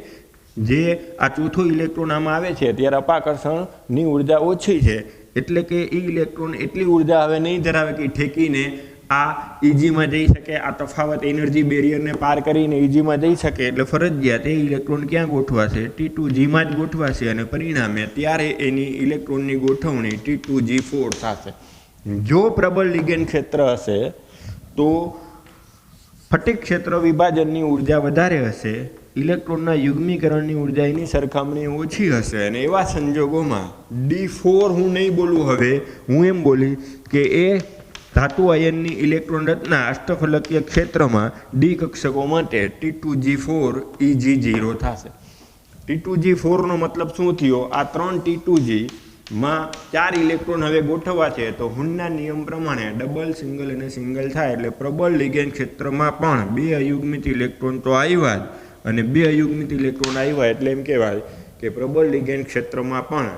જે આ ચોથો ઇલેક્ટ્રોન આમાં આવે છે ત્યારે અપાકર્ષણની ઉર્જા ઓછી છે એટલે કે એ ઇલેક્ટ્રોન એટલી ઉર્જા હવે નહીં ધરાવે કે ઠેકીને આ ઈજીમાં જઈ શકે, આ તફાવત એનર્જી બેરિયરને પાર કરીને ઈજીમાં જઈ શકે. એટલે ફરજિયાત એ ઇલેક્ટ્રોન ક્યાં ગોઠવાશે, T2Gમાં જ ગોઠવાશે અને પરિણામે ત્યારે એની ઇલેક્ટ્રોનની ગોઠવણી T2G4 થશે. જો પ્રબળ લિગેન્ડ ક્ષેત્ર હશે તો સ્ફટિક ક્ષેત્ર વિભાજનની ઉર્જા વધારે હશે, ઇલેક્ટ્રોનના યુગ્મીકરણની ઉર્જા એની સરખામણી ઓછી હશે અને એવા સંજોગોમાં D4 હું નહીં બોલું, હવે હું એમ બોલી કે એ ધાતુ આયનની ઇલેક્ટ્રોન રચના અષ્ટફલકીય ક્ષેત્રમાં ડી કક્ષકો માટે T2G4 EG0 થશે. T2G4 નો મતલબ શું થયો, આ 3 T2Gમાં 4 ઇલેક્ટ્રોન હવે ગોઠવવા છે તો હુનના નિયમ પ્રમાણે ડબલ, સિંગલ અને સિંગલ થાય એટલે પ્રબળ લિગેન્ડ ક્ષેત્રમાં પણ 2 અયુગ્મિત ઇલેક્ટ્રોન તો આવ્યા જ અને 2 અયુગ્મિત ઇલેક્ટ્રોન આવ્યા એટલે એમ કહેવાય કે પ્રબળ લિગેન્ડ ક્ષેત્રમાં પણ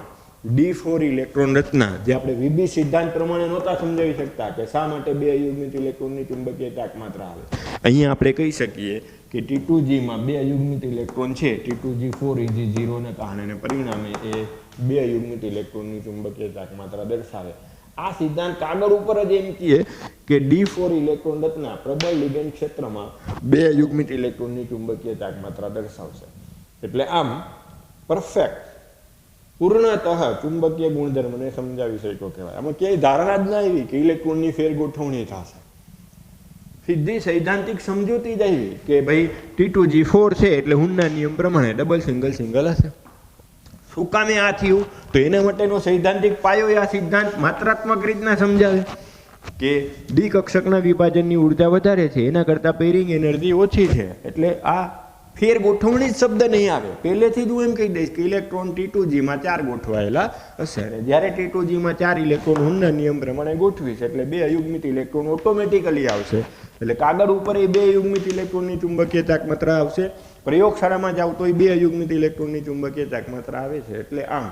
D4 ઇલેક્ટ્રોન રચના, જે આપણે વીબી સિદ્ધાંત પ્રમાણે નહોતા સમજાવી શકતા કે શા માટે 2 અયુગ્મિત ઇલેક્ટ્રોનની ચુંબકીય તાપમાત્રા આવે, અહીંયા આપણે કહી શકીએ કે T2Gમાં 2 અયુગ્મિત ઇલેક્ટ્રોન છે T2G4 EG0 ને કારણે અને પરિણામે એ 2 અયુગ્મિત ઇલેક્ટ્રોનની ચુંબકીય તાપમાત્રા દર્શાવે. આ સિદ્ધાંત કાગળ ઉપર જ એમ કહે કે D4 ઇલેક્ટ્રોન રચના પ્રબળ લિગેન્ડ ક્ષેત્રમાં 2 અયુગ્મિત ઇલેક્ટ્રોનની ચુંબકીય તાપમાત્રા દર્શાવશે. એટલે આમ પરફેક્ટ પૂર્ણતઃ ચુંબકીય ગુણધર્મને સમજાવી શક્યો કહેવાય. આમાં ક્યાંય ધારણા જ ના આવી કે ઇલેક્ટ્રોનની ફેર ગોઠવણી થશે. સીધી સૈદ્ધાંતિક સમજૂતી જ આવી કે ભાઈ T2G4 છે એટલે હુનના નિયમ પ્રમાણે ડબલ, સિંગલ સિંગલ હશે. શું કામે આ થયું તો એના માટેનો સૈદ્ધાંતિક પાયો આ સિદ્ધાંત માત્રાત્મક રીતના સમજાવે કે ડી કક્ષકના વિભાજનની ઉર્જા વધારે છે એના કરતાં પેરિંગ એનર્જી ઓછી છે એટલે આ ફેર ગોઠવણી જ શબ્દ નહીં આવે. પહેલેથી જ હું એમ કહી દઈશ કે ઇલેક્ટ્રોન T2Gમાં 4 ગોઠવાયેલા હશે અને જ્યારે T2Gમાં 4 ઇલેક્ટ્રોન હુનના નિયમ પ્રમાણે ગોઠવીશ એટલે 2 અયુગ્મિત ઇલેક્ટ્રોન ઓટોમેટિકલી આવશે. એટલે કાગળ ઉપર એ 2 અયુગ્મિત ઇલેક્ટ્રોનની ચુંબકીય તાપમાત્રા આવશે, પ્રયોગશાળામાં જાવ તો 2 અયુગ્મિત ઇલેક્ટ્રોનની ચુંબકીય તાપમાત્રા આવે છે. એટલે આમ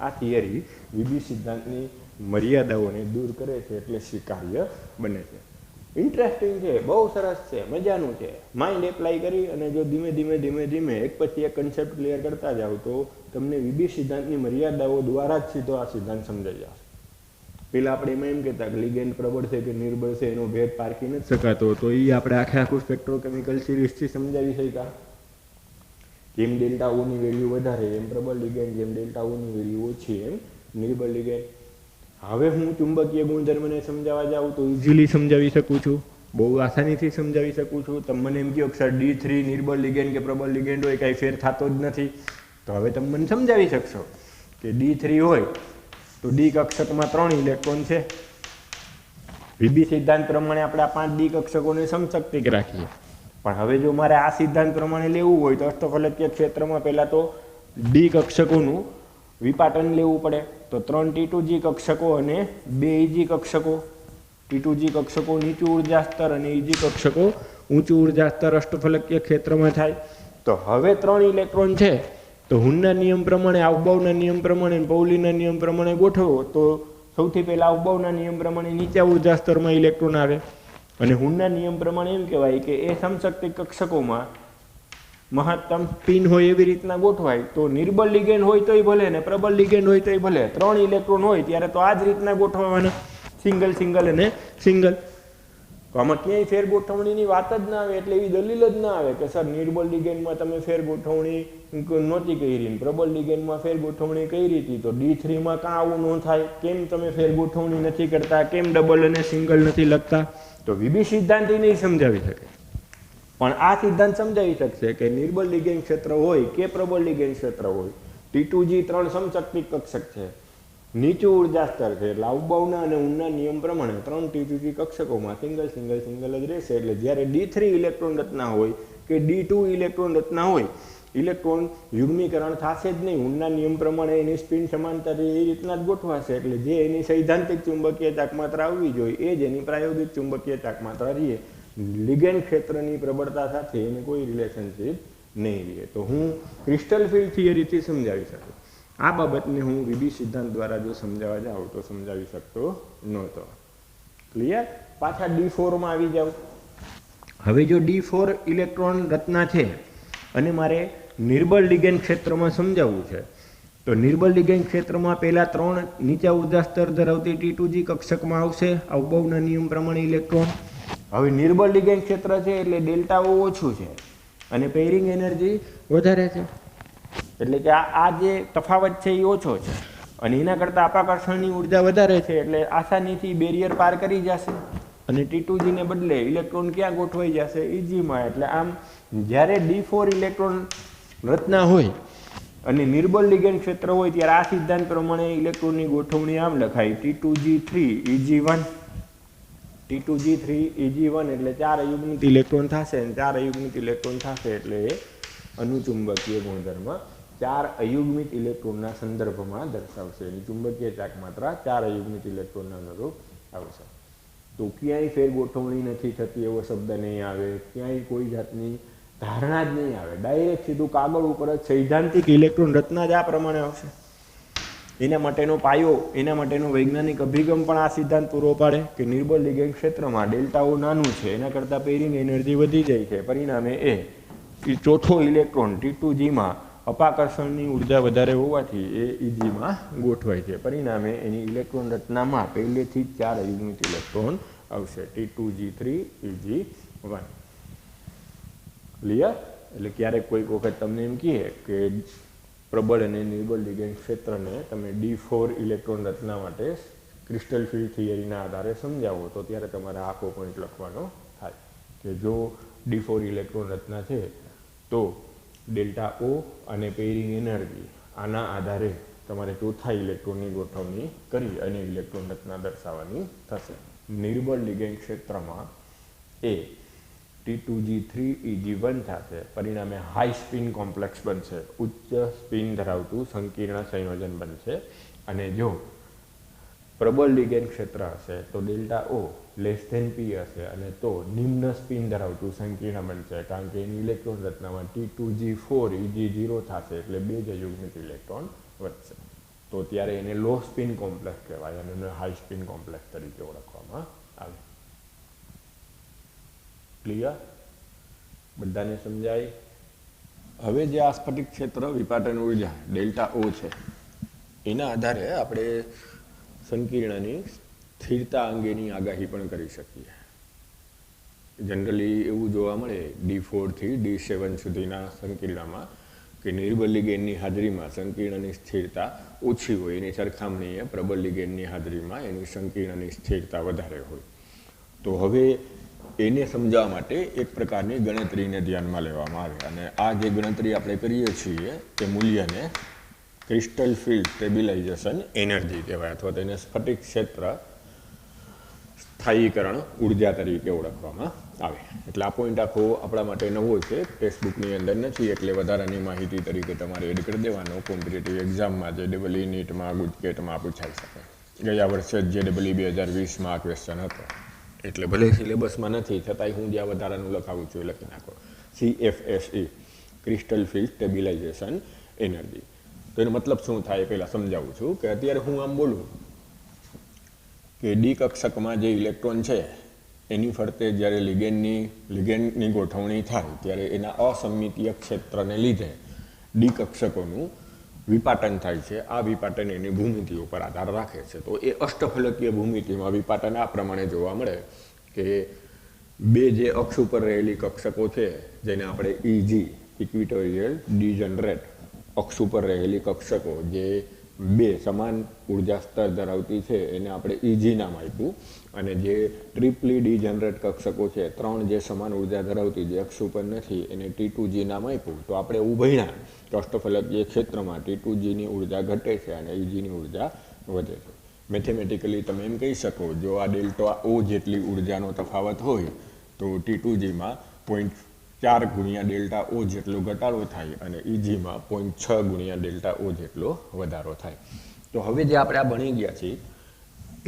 આ થિયરી વીબી સિદ્ધાંતની મર્યાદાઓને દૂર કરે છે એટલે સ્વીકાર્ય બને છે. ઇન્ટરેસ્ટિંગ છે, બહુ સરસ છે, મજાનું છે. માઇન્ડ એપ્લાય કરી અને જો ધીમે ધીમે એક પછી એક કન્સેપ્ટ ક્લિયર કરતા જાવ તો તમને વીબી સિદ્ધાંતની મર્યાદાઓ દ્વારા જ સીધો આ સિદ્ધાંત સમજાઈ જશે. પેલા આપણે એમાં એમ કહેતા કે લિગેન્ડ પ્રબળ છે કે નિર્બળ છે એનો ભેદ પારખી નથી શકાતો, તો એ આપણે આખું સ્પેક્ટ્રોકેમિકલ સિરીઝથી સમજાવી શક્યા. જેમ ડેલ્ટા ઓની વેલ્યુ વધારે એમ પ્રબળ લિગેન્ડ, જેમ ડેલ્ટા ઓની વેલ્યુ ઓછી એમ નિર્બળ લિગેન્ડ. હવે હું ચુંબકીય ગુણધર્મને સમજાવવા જાઉં તો ઇઝીલી સમજાવી શકું છું, બહુ આસાનીથી સમજાવી શકું છું. તમે મને એમ કહો કે સર D3 નિર્બળ લિગેન્ડ કે પ્રબળ લિગેન્ડ હોય કાંઈ ફેર થતો જ નથી, તો હવે તમે મને સમજાવી શકશો કે D3 હોય તો ડી કક્ષકમાં 3 ઇલેક્ટ્રોન છે. વીબી સિદ્ધાંત પ્રમાણે આપણે આ 5 ડી કક્ષકોને સમશક્તિક રાખીએ. પણ હવે જો મારે આ સિદ્ધાંત પ્રમાણે લેવું હોય તો અષ્ટફલકીય ક્ષેત્રમાં પહેલાં તો ડી કક્ષકોનું વિપાટન લેવું પડે. તો 3 T2G કક્ષકો અને 2 EG કક્ષકો. T2G કક્ષકો નીચું ઉર્જા સ્તર અને EG કક્ષકો ઊંચું ઉર્જા સ્તર અષ્ટફલકીય ક્ષેત્રમાં થાય. તો હવે 3 ઇલેક્ટ્રોન છે તો હુનના નિયમ પ્રમાણે, આઉબઉના નિયમ પ્રમાણે, પૌલીના નિયમ પ્રમાણે ગોઠવો તો સૌથી પહેલાં આઉબઉના નિયમ પ્રમાણે નીચા ઉર્જા સ્તરમાં ઇલેક્ટ્રોન આવે અને હુનના નિયમ પ્રમાણે એમ કહેવાય કે એ સમશક્તિક કક્ષકોમાં મહત્તમ સ્પિન હોય એવી રીતના ગોઠવાય. તો નિર્બળ લિગેન્ડ હોય તોય ભલે ને પ્રબળ લિગેન્ડ હોય તોય ભલે, 3 ઇલેક્ટ્રોન હોય ત્યારે તો આ જ રીતના ગોઠવવાના, સિંગલ સિંગલ અને સિંગલ. તો આમાં ક્યાંય ફેર ગોઠવણીની વાત જ ના આવે, એટલે એવી દલીલ જ ના આવે કે સર નિર્બળ લિગેન્ડમાં તમે ફેર ગોઠવણી નહોતી કરી, પ્રબળ લિગેન્ડમાં ફેર ગોઠવણી કરી હતી, તો D3માં કાં આવું ન થાય, કેમ તમે ફેર ગોઠવણી નથી કરતા, કેમ ડબલ અને સિંગલ નથી લખતા? તો વીબી સિદ્ધાંત નહીં સમજાવી શકે, પણ આ સિદ્ધાંત સમજાવી શકશે કે નિર્બળ લિગેન્ડ ક્ષેત્ર હોય કે પ્રબળ લિગેન્ડ ક્ષેત્ર હોય, T2G 3 સમશક્તિક કક્ષક છે, નીચું ઉર્જા સ્તર છે, એટલે આઉબઉના અને ઉનના નિયમ પ્રમાણે 3 T2G કક્ષકોમાં સિંગલ સિંગલ સિંગલ જ રહેશે. એટલે જ્યારે D3 ઇલેક્ટ્રોન રચના હોય કે D2 ઇલેક્ટ્રોન રચના હોય, ઇલેક્ટ્રોન યુગ્મીકરણ થશે જ નહીં. ઉનના નિયમ પ્રમાણે એની સ્પિન સમાંતર એ રીતના જ ગોઠવાશે. એટલે જે એની સૈદ્ધાંતિક ચુંબકીય ચાકમાત્રા આવવી જોઈએ એ જ એની પ્રાયોગિક ચુંબકીય ચાકમાત્રા રહીએ. લિગેન્ડ ક્ષેત્રની પ્રબળતા સાથે એને કોઈ રિલેશનશીપ નહીં રહે. તો હું ક્રિસ્ટલ ફિલ્ડ થિયરીથી સમજાવી શકું. આ બાબતને હું વીબી સિદ્ધાંત દ્વારા જો સમજાવવા જાઉં તો સમજાવી શકતો નહોતો. ક્લિયર? પાછા D4માં આવી જાઉં. હવે જો D4 ઇલેક્ટ્રોન રચના છે અને મારે નિર્બળ લિગેન્ડ ક્ષેત્રમાં સમજાવવું છે, તો નિર્બળ લિગેન્ડ ક્ષેત્રમાં પહેલાં 3 નીચા ઉર્જા સ્તર ધરાવતી T2G કક્ષકમાં આવશે આઉબઉના નિયમ પ્રમાણે ઇલેક્ટ્રોન. હવે નિર્બળ લિગેન્ડ ક્ષેત્ર છે એટલે ડેલ્ટા O ઓછું છે અને પેરિંગ એનર્જી વધારે છે, એટલે કે આ જે તફાવત છે એ ઓછો છે અને એના કરતાં અપાકર્ષણની ઉર્જા વધારે છે, એટલે આસાનીથી બેરિયર પાર કરી જશે અને T2G ને બદલે ઇલેક્ટ્રોન ક્યાં ગોઠવાઈ જશે? EGમાં. એટલે આમ જ્યારે D4 ઇલેક્ટ્રોન રચના હોય અને નિર્બળ લિગેન્ડ ક્ષેત્ર હોય ત્યારે આ સિદ્ધાંત પ્રમાણે ઇલેક્ટ્રોનની ગોઠવણી આમ લખાય: T2G3 EG1, T2G3 EG1 એટલે 4 અયુગ્મિત ઇલેક્ટ્રોન થશે અને 4 અયુગ્મિત ઇલેક્ટ્રોન થશે એટલે એ અનુચુંબકીય ગુણધર્મ 4 અયુગ્મિત ઇલેક્ટ્રોનના સંદર્ભમાં દર્શાવશે. એની ચુંબકીય ચાકમાત્રા 4 અયુગ્મિત ઇલેક્ટ્રોનના અનુરૂપ આવશે. તો ક્યાંય ફેર ગોઠવણી નથી થતી એવો શબ્દ નહીં આવે, ક્યાંય કોઈ જાતની ધારણા જ નહીં આવે, ડાયરેક્ટ સીધું કાગળ ઉપર જ સૈદ્ધાંતિક ઇલેક્ટ્રોન રચના જ આ પ્રમાણે આવશે. એના માટેનો પાયો, એના માટેનો વૈજ્ઞાનિક અભિગમ પણ આ સિદ્ધાંત પૂરો પાડે કે નિર્બળ લિગેન્ડ ક્ષેત્રમાં ડેલ્ટા O નાનું છે, એના કરતાં પેરિંગ એનર્જી વધી જાય છે, પરિણામે એ ચોથો ઇલેક્ટ્રોન T2Gમાં અપાકર્ષણની ઉર્જા વધારે હોવાથી એ EGમાં ગોઠવાય છે, પરિણામે એની ઇલેક્ટ્રોન રચનામાં પહેલેથી જ 4 અયુગ્મિત ઇલેક્ટ્રોન આવશે, T2G3 EG1. ક્લિયર? એટલે ક્યારેક કોઈક વખત તમને એમ કહે કે પ્રબળ અને નિર્બળ લિગેન્ડ ક્ષેત્રને તમે D4 ઇલેક્ટ્રોન રચના માટે ક્રિસ્ટલ ફિલ્ડ થિયરીના આધારે સમજાવો, તો ત્યારે તમારે આખો પોઈન્ટ લખવાનો થાય કે જો D4 ઇલેક્ટ્રોન રચના છે તો ડેલ્ટા O અને પેરિંગ એનર્જી આના આધારે તમારે ચોથા ઇલેક્ટ્રોનની ગોઠવણી કરી અને ઇલેક્ટ્રોન રચના દર્શાવવાની થશે. નિર્બળ લિગેન્ડ ક્ષેત્રમાં એ T2G3 EG1 થશે, પરિણામે હાઈ સ્પિન કોમ્પ્લેક્સ બનશે, ઉચ્ચ સ્પિન ધરાવતું સંકીર્ણ સંયોજન બનશે. અને જો પ્રબળ લિગેન્ડ ક્ષેત્ર હશે તો ડેલ્ટા O P હશે અને તો નિમ્ન સ્પિન ધરાવતું સંકીર્ણ બનશે, કારણ કે એની ઇલેક્ટ્રોન રચનામાં T2G4 EG0 થશે એટલે 2 જ અયુગ્મિત ઇલેક્ટ્રોન વધશે. તો ત્યારે એને લો સ્પિન કોમ્પ્લેક્સ કહેવાય અને એને હાઈ સ્પિન કોમ્પ્લેક્સ તરીકે ઓળખવામાં આવે. ક્લિયર? બધાને સમજાય? હવે જે આ સ્ફટિક ક્ષેત્ર વિપાટન ઉર્જા ડેલ્ટા O છે એના આધારે આપણે સંકીર્ણની સ્થિરતા અંગેની આગાહી પણ કરી શકીએ. જનરલી એવું જોવા મળે D4 થી D7 સુધીના સંકીર્ણમાં કે નિર્બળ લિગેન્ડની હાજરીમાં સંકીર્ણની સ્થિરતા ઓછી હોય, એની સરખામણીએ પ્રબળ લિગેન્ડની હાજરીમાં એની સંકીર્ણની સ્થિરતા વધારે હોય. તો હવે એને સમજાવવા માટે એક પ્રકારની ગણતરીને ધ્યાનમાં લેવામાં આવે, અને આ જે ગણતરી આપણે કરીએ છીએ તે મૂલ્યને ક્રિસ્ટલ ફિલ્ડ સ્ટેબિલાઇઝેશન એનર્જી કહેવાય, અથવા તેને સ્ફટિક ક્ષેત્ર સ્થાયીકરણ ઉર્જા તરીકે ઓળખવામાં આવે. એટલે આ પોઈન્ટ આખો આપણા માટે નવો છે, ટેક્સ્ટબુકની અંદર નથી, એટલે વધારાની માહિતી તરીકે તમારે એડ કરી દેવાનો. કોમ્પિટિટિવ એક્ઝામમાં JEE નીટમાં ગુજકેટમાં પૂછાઈ શકે. ગયા વર્ષે JEE 2020માં આ ક્વેશ્ચન હતો, એટલે ભલે સિલેબસમાં નથી છતાંય હું જ્યાં વધારાનું લખાવું છું એ લખી નાખો. CFSE crystal field stabilisation energy. તો એનો મતલબ શું થાય પહેલાં સમજાવું છું. કે અત્યારે હું આમ બોલું કે ડી કક્ષકમાં જે ઇલેક્ટ્રોન છે એની ફરતે જ્યારે લિગેન્ડની ગોઠવણી થાય ત્યારે એના અસમિતીય ક્ષેત્રને લીધે ડી કક્ષકોનું વિપાટન થાય છે. આ વિપાટન એની ભૂમિતિ ઉપર આધાર રાખે છે. તો એ અષ્ટફલકીય ભૂમિતિમાં વિપાટન આ પ્રમાણે જોવા મળે કે બે જે અક્ષ ઉપર રહેલી કક્ષકો છે જેને આપણે EG ઇક્વિટોરિયલ ડિજનરેટ અક્ષ ઉપર રહેલી કક્ષકો જે બે સમાન ઉર્જા સ્તર ધરાવતી છે એને આપણે EG નામ આપ્યું, અને જે ટ્રિપલી ડિજનરેટ કક્ષકો છે ત્રણ જે સમાન ઉર્જા ધરાવતી જે અક્ષ ઉપર નથી એને T2G નામ આપ્યું. તો આપણે એવું ભણ્યા કે અષ્ટફલકીય ક્ષેત્રમાં T2Gની ઉર્જા ઘટે છે અને EGની ઉર્જા વધે છે. મેથેમેટિકલી તમે એમ કહી શકો જો આ ડેલ્ટા O જેટલી ઉર્જાનો તફાવત હોય તો T2Gમાં 0.4 ગુણ્યા ડેલ્ટા O જેટલો ઘટાડો થાય અને EGમાં 0.6 ગુણ્યા ડેલ્ટા O જેટલો વધારો થાય. તો હવે જે આપણે આ ભણી ગયા છીએ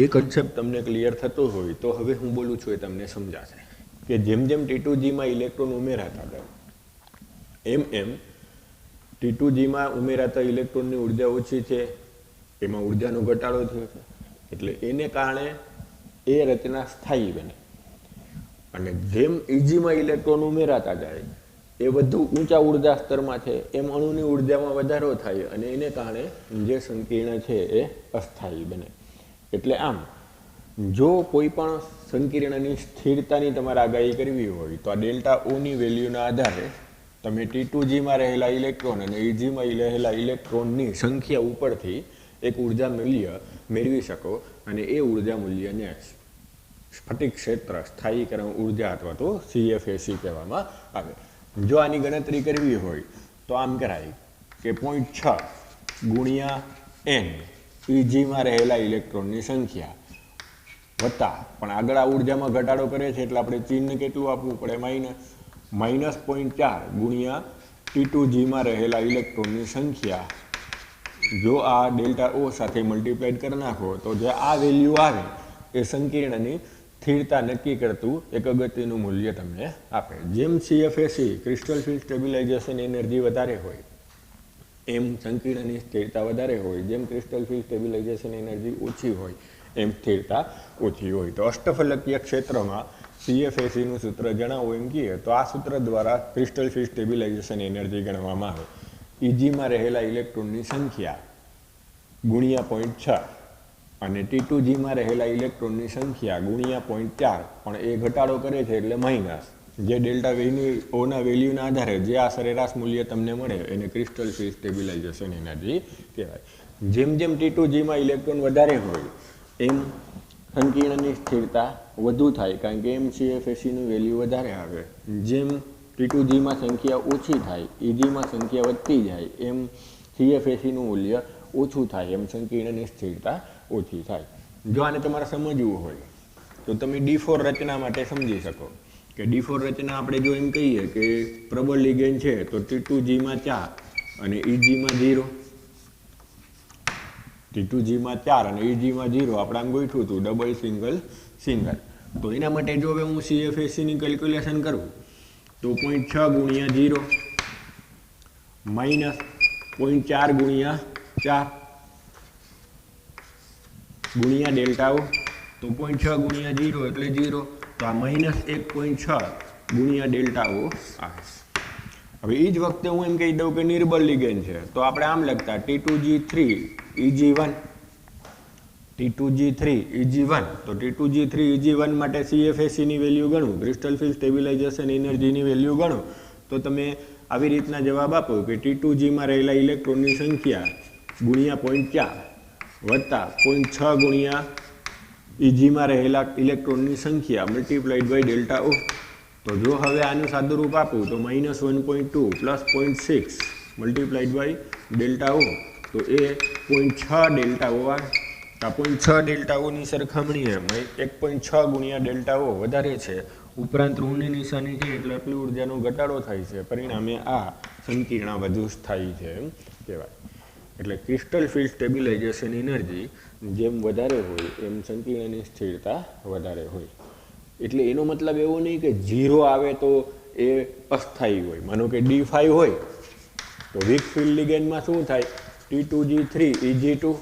એ કન્સેપ્ટ તમને ક્લિયર થતો હોય તો હવે હું બોલું છું એ તમને સમજાશે કે જેમ જેમ T2Gમાં ઇલેક્ટ્રોન ઉમેરાતા જાય એમ T2Gમાં ઉમેરાતા ઇલેક્ટ્રોનની ઉર્જા ઓછી છે, એમાં ઉર્જાનો ઘટાડો થયો છે, એટલે એને કારણે એ રચના સ્થાયી બને. અને જેમ EGમાં ઇલેક્ટ્રોન ઉમેરાતા જાય એ વધુ ઊંચા ઉર્જા સ્તરમાં છે એમ અણુની ઉર્જામાં વધારો થાય અને એને કારણે જે સંકીર્ણ છે એ અસ્થાયી બને. એટલે આમ જો કોઈ પણ સંકીર્ણની સ્થિરતાની તમારે આગાહી કરવી હોય તો આ ડેલ્ટા Oની વેલ્યુના આધારે તમે T2Gમાં રહેલા ઇલેક્ટ્રોન અને EGમાં રહેલા ઇલેક્ટ્રોનની સંખ્યા ઉપરથી એક ઉર્જા મૂલ્ય મેળવી શકો, અને એ ઉર્જા મૂલ્યને સ્ફટિક ક્ષેત્ર સ્થાયીકરણ ઉર્જા અથવા તો CFSE કહેવામાં આવે. જો આની ગણતરી કરવી હોય તો આમ કરાય કે 0.6 ગુણ્યા N EGમાં રહેલા ઇલેક્ટ્રોનની સંખ્યા વત્તા, પણ આગળ આ ઉર્જામાં ઘટાડો કરે છે એટલે આપણે ચિહ્ન કેટલું આપવું પડે -0.4 ગુણ્યા T2Gમાં રહેલા ઇલેક્ટ્રોનની સંખ્યા. જો આ ડેલ્ટા O સાથે મલ્ટીપ્લાઇડ કરી નાખો તો જે આ વેલ્યુ આવે એ સંકીર્ણની સ્થિરતા નક્કી કરતું એક અગત્યનું મૂલ્ય તમને આપે. જેમ CFSE crystal field stabilisation energy વધારે હોય એમ સંકીર્ણની સ્થિરતા વધારે હોય, જેમ ક્રિસ્ટલ ફિલ્ડ સ્ટેબિલાઇઝેશન એનર્જી ઓછી હોય એમ સ્થિરતા ઓછી હોય. તો અષ્ટફલકીય ક્ષેત્રમાં CFSEનું સૂત્ર જણાવો એમ કહીએ તો આ સૂત્ર દ્વારા ક્રિસ્ટલ ફિલ્ડ સ્ટેબિલાઇઝેશન એનર્જી ગણવામાં આવે EGમાં રહેલા ઇલેક્ટ્રોનની સંખ્યા ગુણ્યા 0.6 અને T2Gમાં રહેલા ઇલેક્ટ્રોનની સંખ્યા ગુણ્યા 0.4, પણ એ ઘટાડો કરે છે એટલે માઇનસ જે ડેલ્ટા Oના વેલ્યુના આધારે જે આ સરેરાશ મૂલ્ય તમને મળે એને ક્રિસ્ટલ ફિલ્ડ સ્ટેબિલાઇઝેશન એનર્જી કહેવાય. જેમ જેમ T2Gમાં ઇલેક્ટ્રોન વધારે હોય એમ સંકીર્ણની સ્થિરતા વધુ થાય, કારણ કે એમ CFSEનું વેલ્યુ વધારે આવે. જેમ T2Gમાં સંખ્યા ઓછી થાય, EGમાં સંખ્યા વધતી જાય, એમ CFSEનું મૂલ્ય ઓછું થાય, એમ સંકીર્ણની સ્થિરતા ઓછી થાય. જો આને તમારે સમજવું હોય તો તમે D4 રચના માટે સમજી શકો કે D4 રચના આપણે જો એમ કહીએ કે પ્રબળ લિગેન્ડ છે તો T2Gમાં 4 અને EGમાં 0, T2Gમાં 4 અને EGમાં 0 આપણે આમ ગોઠવું હતું ડબલ સિંગલ. તો એના માટે જો હવે હું CFSEની કેલ્ક્યુલેશન કરું તો 0.6 ગુણ્યા 0 માઇનસ 0.4 ગુણ્યા 4 ગુણ્યા ડેલ્ટા O, તો 0.6 ગુણ્યા 0 એટલે 0, તો આ -1.6 ગુણ્યા ડેલ્ટા O આવે. હવે એ જ વખતે હું એમ કહી દઉં કે નિર્બળ લિગેન્ડ છે તો આપણે આમ લખતા T2G3 EG1, T2G3 EG1. તો T2G3 EG1 માટે CFSEની વેલ્યુ ગણું, ક્રિસ્ટલ ફિલ્ડ સ્ટેબિલાઇઝેશન એનર્જીની વેલ્યુ ગણો તો તમે આવી રીતના જવાબ આપો કે T2G માં રહેલા ઇલેક્ટ્રોનની સંખ્યા ગુણ્યા 0.4 વત્તા 0.6 ગુણ્યા EG માં રહેલા ઇલેક્ટ્રોનની સંખ્યા મલ્ટીપ્લાઈડ બાય ડેલ્ટા O. તો જો હવે આનું સાદુરૂપ આપું તો -1.2 plus 0.6 multiplied by delta O, તો એ 0.6 ડેલ્ટા O આ 0.6 ડેલ્ટા O ની સરખામણીએ 1.6 ગુણ્યા ડેલ્ટા O વધારે છે, ઉપરાંત ઋણની નિશાની છે એટલે આટલી ઉર્જાનો ઘટાડો થાય છે, પરિણામે આ સંકીર્ણ વધુ સ્થાયી છે એમ કહેવાય. એટલે ક્રિસ્ટલ ફિલ્ડ સ્ટેબિલાઇઝેશન એનર્જી જેમ વધારે હોય એમ સંકીર્ણની સ્થિરતા વધારે હોય. એટલે એનો મતલબ એવો નહીં કે 0 આવે તો એ અસ્થાયી હોય. માનો કે D5 હોય તો વીક ફિલ્ડ લિગેન્ડમાં શું થાય, T2G3 EG2.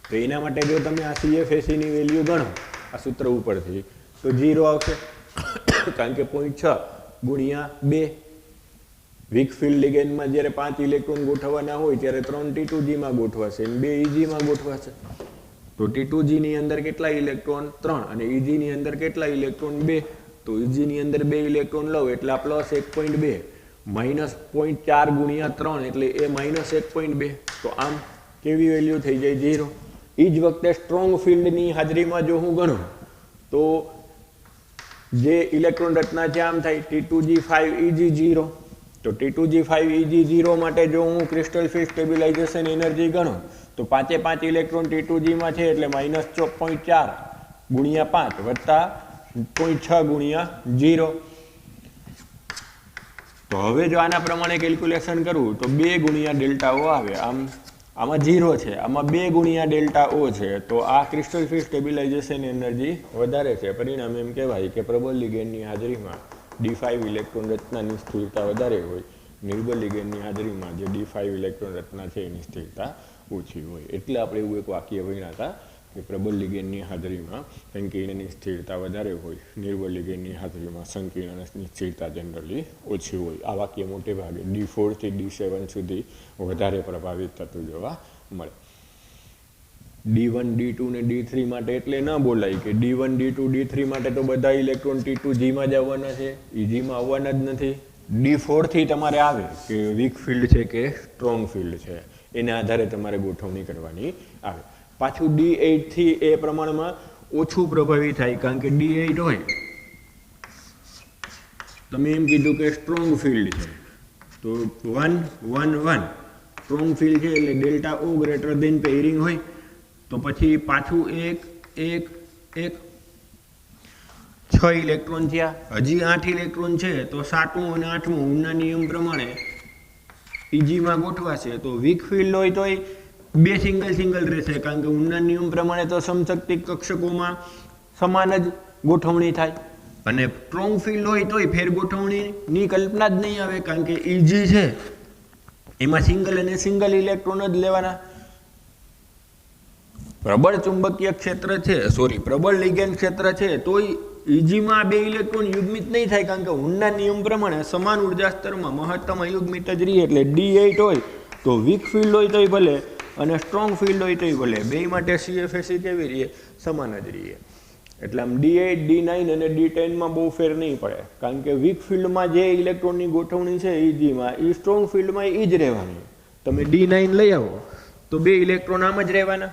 તો એના માટે જો તમે આ CFSE ની વેલ્યુ ગણો આ સૂત્ર ઉપરથી તો 0 આવશે, કારણ કે 0.6 ગુણ્યા 2. વીક ફિલ્ડ લિગેન્ડમાં જ્યારે 5 ઇલેક્ટ્રોન ગોઠવવાના હોય ત્યારે 3 T2G માં ગોઠવાશે અને 2 EG માં ગોઠવાશે. તો T2G ની અંદર કેટલા ઇલેક્ટ્રોન 3 અને EG ની અંદર કેટલા ઇલેક્ટ્રોન 2. તો EG ની અંદર 2 ઇલેક્ટ્રોન લો એટલે આ પ્લસ 1.2 માઇનસ 0.4 ગુણ્યા 3 એટલે એ માઇનસ 1.2. તો આમ કેવી વેલ્યુ થઈ જાય 0. એ જ વખતે સ્ટ્રોંગ ફિલ્ડની હાજરીમાં જો હું ગણું તો જે ઇલેક્ટ્રોન રચના છે આમ થાય T2G5 EG0. તો T2G5 EG0 માટે જો હું ક્રિસ્ટલ ફિલ્ડ સ્ટેબિલાઇઝેશન એનર્જી ગણું તો 5 ઇલેક્ટ્રોન T2G માં છે એટલે -4.4 ગુણ્યા 5 વત્તા 0.6 ગુણ્યા 0. તો હવે જો આના પ્રમાણે કેલ્ક્યુલેશન કરું તો 2 ગુણ્યા ડેલ્ટા O આવે. આમાં 0 છે, આમાં 2 ગુણ્યા ડેલ્ટા O છે, તો આ ક્રિસ્ટલ ફિલ્ડ સ્ટેબિલાઇઝેશન એનર્જી વધારે છે. પરિણામે એમ કહેવાય કે પ્રબળ લિગેન્ડની હાજરીમાં D5 ઇલેક્ટ્રોન રચનાની સ્થિરતા વધારે હોય, નિર્બળ લિગેન્ડની હાજરીમાં જે D5 ઇલેક્ટ્રોન રચના છે એની સ્થિરતા ઓછી હોય. એટલે આપણે એવું એક વાક્ય ભણ્યા હતા કે પ્રબળ લિગેન્ડની હાજરીમાં સંકીર્ણની સ્થિરતા વધારે હોય, નિર્બળ લિગેન્ડની હાજરીમાં સંકીર્ણની સ્થિરતા જનરલી ઓછી હોય. આ વાક્ય મોટે ભાગે D4 થી D7 સુધી વધારે પ્રભાવિત થતું જોવા મળે. D1 D2 ને D3 માટે એટલે ન બોલાય કે D1 D2 D3 માટે તો બધા ઇલેક્ટ્રોન T2G માં જ આવવાના છે, EG માં આવવાના જ નથી. D4 થી તમારે આવે કે વીક ફિલ્ડ છે કે સ્ટ્રોંગ ફિલ્ડ છે, એના આધારે તમારે ગોઠવણી કરવાની આવે. પાછું D8 થી એ પ્રમાણમાં ઓછું પ્રભાવિત થાય, કારણ કે D8 હોય તમે એમ કીધું કે સ્ટ્રોંગ ફિલ્ડ છે તો 1 1 1 સ્ટ્રોંગ ફિલ્ડ છે એટલે delta O greater than pairing હોય. તો પછી પાછું 1 1 1 6 ઇલેક્ટ્રોન થયા, હજી 8 ઇલેક્ટ્રોન છે તો 7મું અને 8મું ઊંડના નિયમ પ્રમાણે EG માં ગોઠવાશે. તો વીક ફિલ્ડ હોય તોય 2 સિંગલ રહેશે, કારણ કે ઊંડના નિયમ પ્રમાણે તો સમશક્તિ કક્ષકોમાં સમાન જ ગોઠવણી થાય. અને સ્ટ્રોંગ ફિલ્ડ હોય તોય ફેર ગોઠવણીની કલ્પના જ નહીં આવે, કારણ કે EG છે એમાં સિંગલ ઇલેક્ટ્રોન જ લેવાના. પ્રબળ ચુંબકીય ક્ષેત્ર છે, પ્રબળ લિગેન્ડ ક્ષેત્ર છે તોય EG માં 2 ઇલેક્ટ્રોન યુગ્મિત નહીં થાય, કારણ કે ઊંડના નિયમ પ્રમાણે સમાન ઉર્જા સ્તરમાં મહત્તમ અયુગ્મિત જ રહે. એટલે D8 હોય તો વીક ફિલ્ડ હોય તોય ભલે અને સ્ટ્રોંગ ફિલ્ડ હોય તોય ભલે, બે માટે CFSE કેવી રહે, સમાન જ રહે. એટલે આમ D8 D9 અને D10 માં બહુ ફેર નહીં પડે, કારણ કે વીક ફિલ્ડમાં જે ઇલેક્ટ્રોનની ગોઠવણી છે EG માં એ સ્ટ્રોંગ ફિલ્ડમાં એ જ રહેવાની. તમે D9 લઈ આવો તો 2 ઇલેક્ટ્રોન આમ જ રહેવાના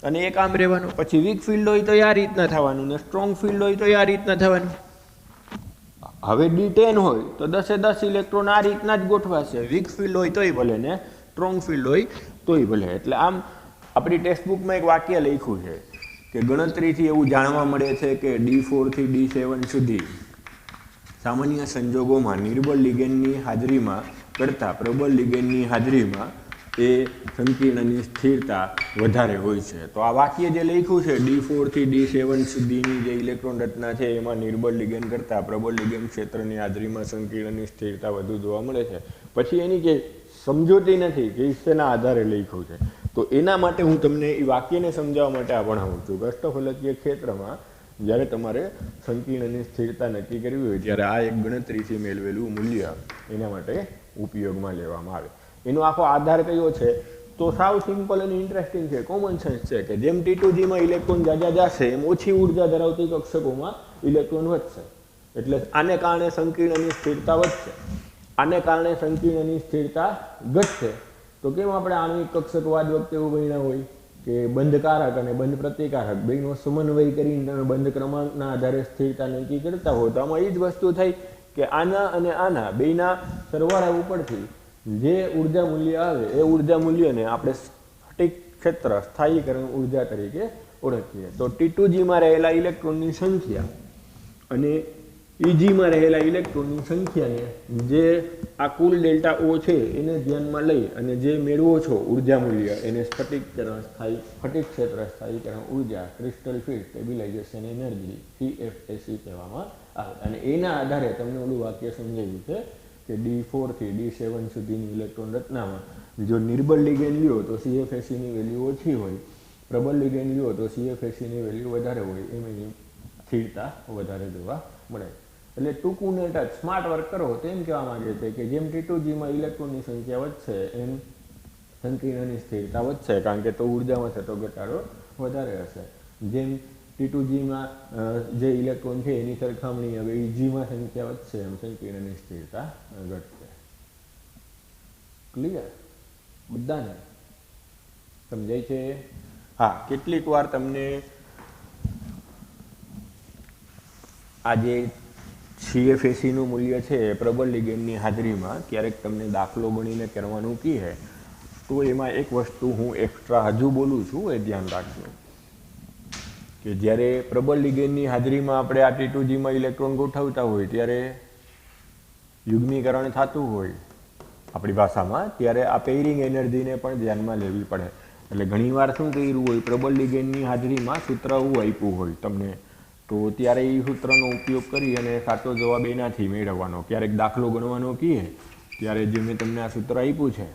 અને એક આમ રહેવાનું. પછી વીક ફિલ્ડ હોય તો આ રીતના થવાનું ને સ્ટ્રોંગ ફિલ્ડ હોય તો આ રીતના થવાનું. હવે D10 હોય તો 10 ઇલેક્ટ્રોન આ રીતના જ ગોઠવાશે, વીક ફિલ્ડ હોય તોય ભલે ને સ્ટ્રોંગ ફિલ્ડ હોય તોય ભલે. એટલે આમ આપણી ટેક્સ્ટબુકમાં એક વાક્ય લખ્યું છે કે ગણતરીથી એવું જાણવા મળે છે કે D4 થી D7 સુધી સામાન્ય સંજોગોમાં નિર્બળ લિગેન્ડની હાજરીમાં કરતાં પ્રબળ લિગેન્ડની હાજરીમાં એ સંકીર્ણની સ્થિરતા વધારે હોય છે. તો આ વાક્ય જે લખ્યું છે D4 થી D7 સુધીની જે ઇલેક્ટ્રોન રચના છે એમાં નિર્બળ લિગેન્ડ કરતાં પ્રબળ લિગેન્ડ ક્ષેત્રની હાજરીમાં સંકીર્ણની સ્થિરતા વધુ જોવા મળે છે. પછી એની જે સમજૂતી નથી કે શેના આધારે લખ્યું છે, તો એના માટે હું તમને એ વાક્યને સમજાવવા માટે આ ભણાવું છું. અષ્ટફલકીય ક્ષેત્રમાં જ્યારે તમારે સંકીર્ણની સ્થિરતા નક્કી કરવી હોય ત્યારે આ એક ગણતરીથી મેળવેલું મૂલ્ય એના માટે ઉપયોગમાં લેવામાં આવે. એનો આખો આધાર કયો છે તો સાવ સિમ્પલ અને ઇન્ટરેસ્ટિંગ છે, કોમન સેન્સ છે કે જેમ T2G માં ઇલેક્ટ્રોન જાજા જશે એમ ઓછી ઉર્જા ધરાવતી કક્ષકોમાં ઇલેક્ટ્રોન વધશે, એટલે આને કારણે સંકીર્ણની સ્થિરતા વધશે. આને કારણે સંકીર્ણની સ્થિરતા ઘટશે. તો કેમ આપણે આણ્વિક કક્ષકવાદ વખતે એવું ભણ્યા હોય કે બંધકારક અને બંધ પ્રતિકારક બેનો સમન્વય કરીને તમે બંધ ક્રમાંકના આધારે સ્થિરતા નક્કી કરતા હો. તો આમાં એ જ વસ્તુ થઈ કે આના અને આના બેના સરવાળા ઉપરથી જે ઉર્જા મૂલ્ય આવે એ ઉર્જા મૂલ્યને આપણે સ્ફટિક ક્ષેત્ર સ્થાયીકરણ ઉર્જા તરીકે ઓળખીએ. તો T2Gમાં રહેલા ઇલેક્ટ્રોનની સંખ્યા અને EGમાં રહેલા ઇલેક્ટ્રોનની સંખ્યાને જે આ કુલ ડેલ્ટા O છે એને ધ્યાનમાં લઈ અને જે મેળવો છો ઉર્જા મૂલ્ય એને સ્ફટિક ક્ષેત્ર સ્થાયીકરણ ઉર્જા crystal field stabilisation energy CFSE કહેવામાં આવે. અને એના આધારે તમને ઓલું વાક્ય સમજાવ્યું છે કે D4 થી D7 સુધીની ઇલેક્ટ્રોન રચનામાં જો નિર્બળ લિગેન્ડ લ્યો તો CFSE ની વેલ્યુ ઓછી હોય, પ્રબળ લિગેન્ડ લ્યો તો CFSE ની વેલ્યુ વધારે હોય. એમાં સ્થિરતા વધારે જોવા મળે. એટલે ટૂંકું ને ટચ સ્માર્ટ વર્ક કરો તો એમ કહેવા માંગે છે કે જેમ T2Gમાં ઇલેક્ટ્રોનની સંખ્યા વધશે એમ સંકીર્ણની સ્થિરતા વધશે, કારણ કે તો ઉર્જામાં થતો ઘટાડો વધારે હશે. જેમ T2Gમાં જે ઇલેક્ટ્રોન છે એની સરખામણી હવે EGમાં સંખ્યા વધશે એમ સંકીર્ણની સ્થિરતા ઘટશે. ક્લિયર બધાને સમજાય છે? હા, કેટલીક વાર તમને આ જે CFSE નું મૂલ્ય છે પ્રબળ લિગેન્ડની હાજરીમાં ક્યારેક તમને દાખલો ગણીને કરવાનું કહે તો એમાં એક વસ્તુ હું એક્સ્ટ્રા હજુ બોલું છું, એ ધ્યાન રાખજો કે જ્યારે પ્રબળ લિગેન્ડની હાજરીમાં આપણે આ T2Gમાં ઇલેક્ટ્રોન ગોઠવતા હોય ત્યારે યુગ્મીકરણ થતું હોય આપણી ભાષામાં, ત્યારે આ પેયરિંગ એનર્જીને પણ ધ્યાનમાં લેવી પડે. એટલે ઘણીવાર શું કર્યું હોય, પ્રબળ લિગેન્ડની હાજરીમાં સૂત્ર એવું આપ્યું હોય તમને, તો ત્યારે એ સૂત્રનો ઉપયોગ કરી અને સાચો જવાબ એનાથી મેળવવાનો. ક્યારેક દાખલો ગણવાનો કહીએ ત્યારે જે મેં તમને આ સૂત્ર આપ્યું છે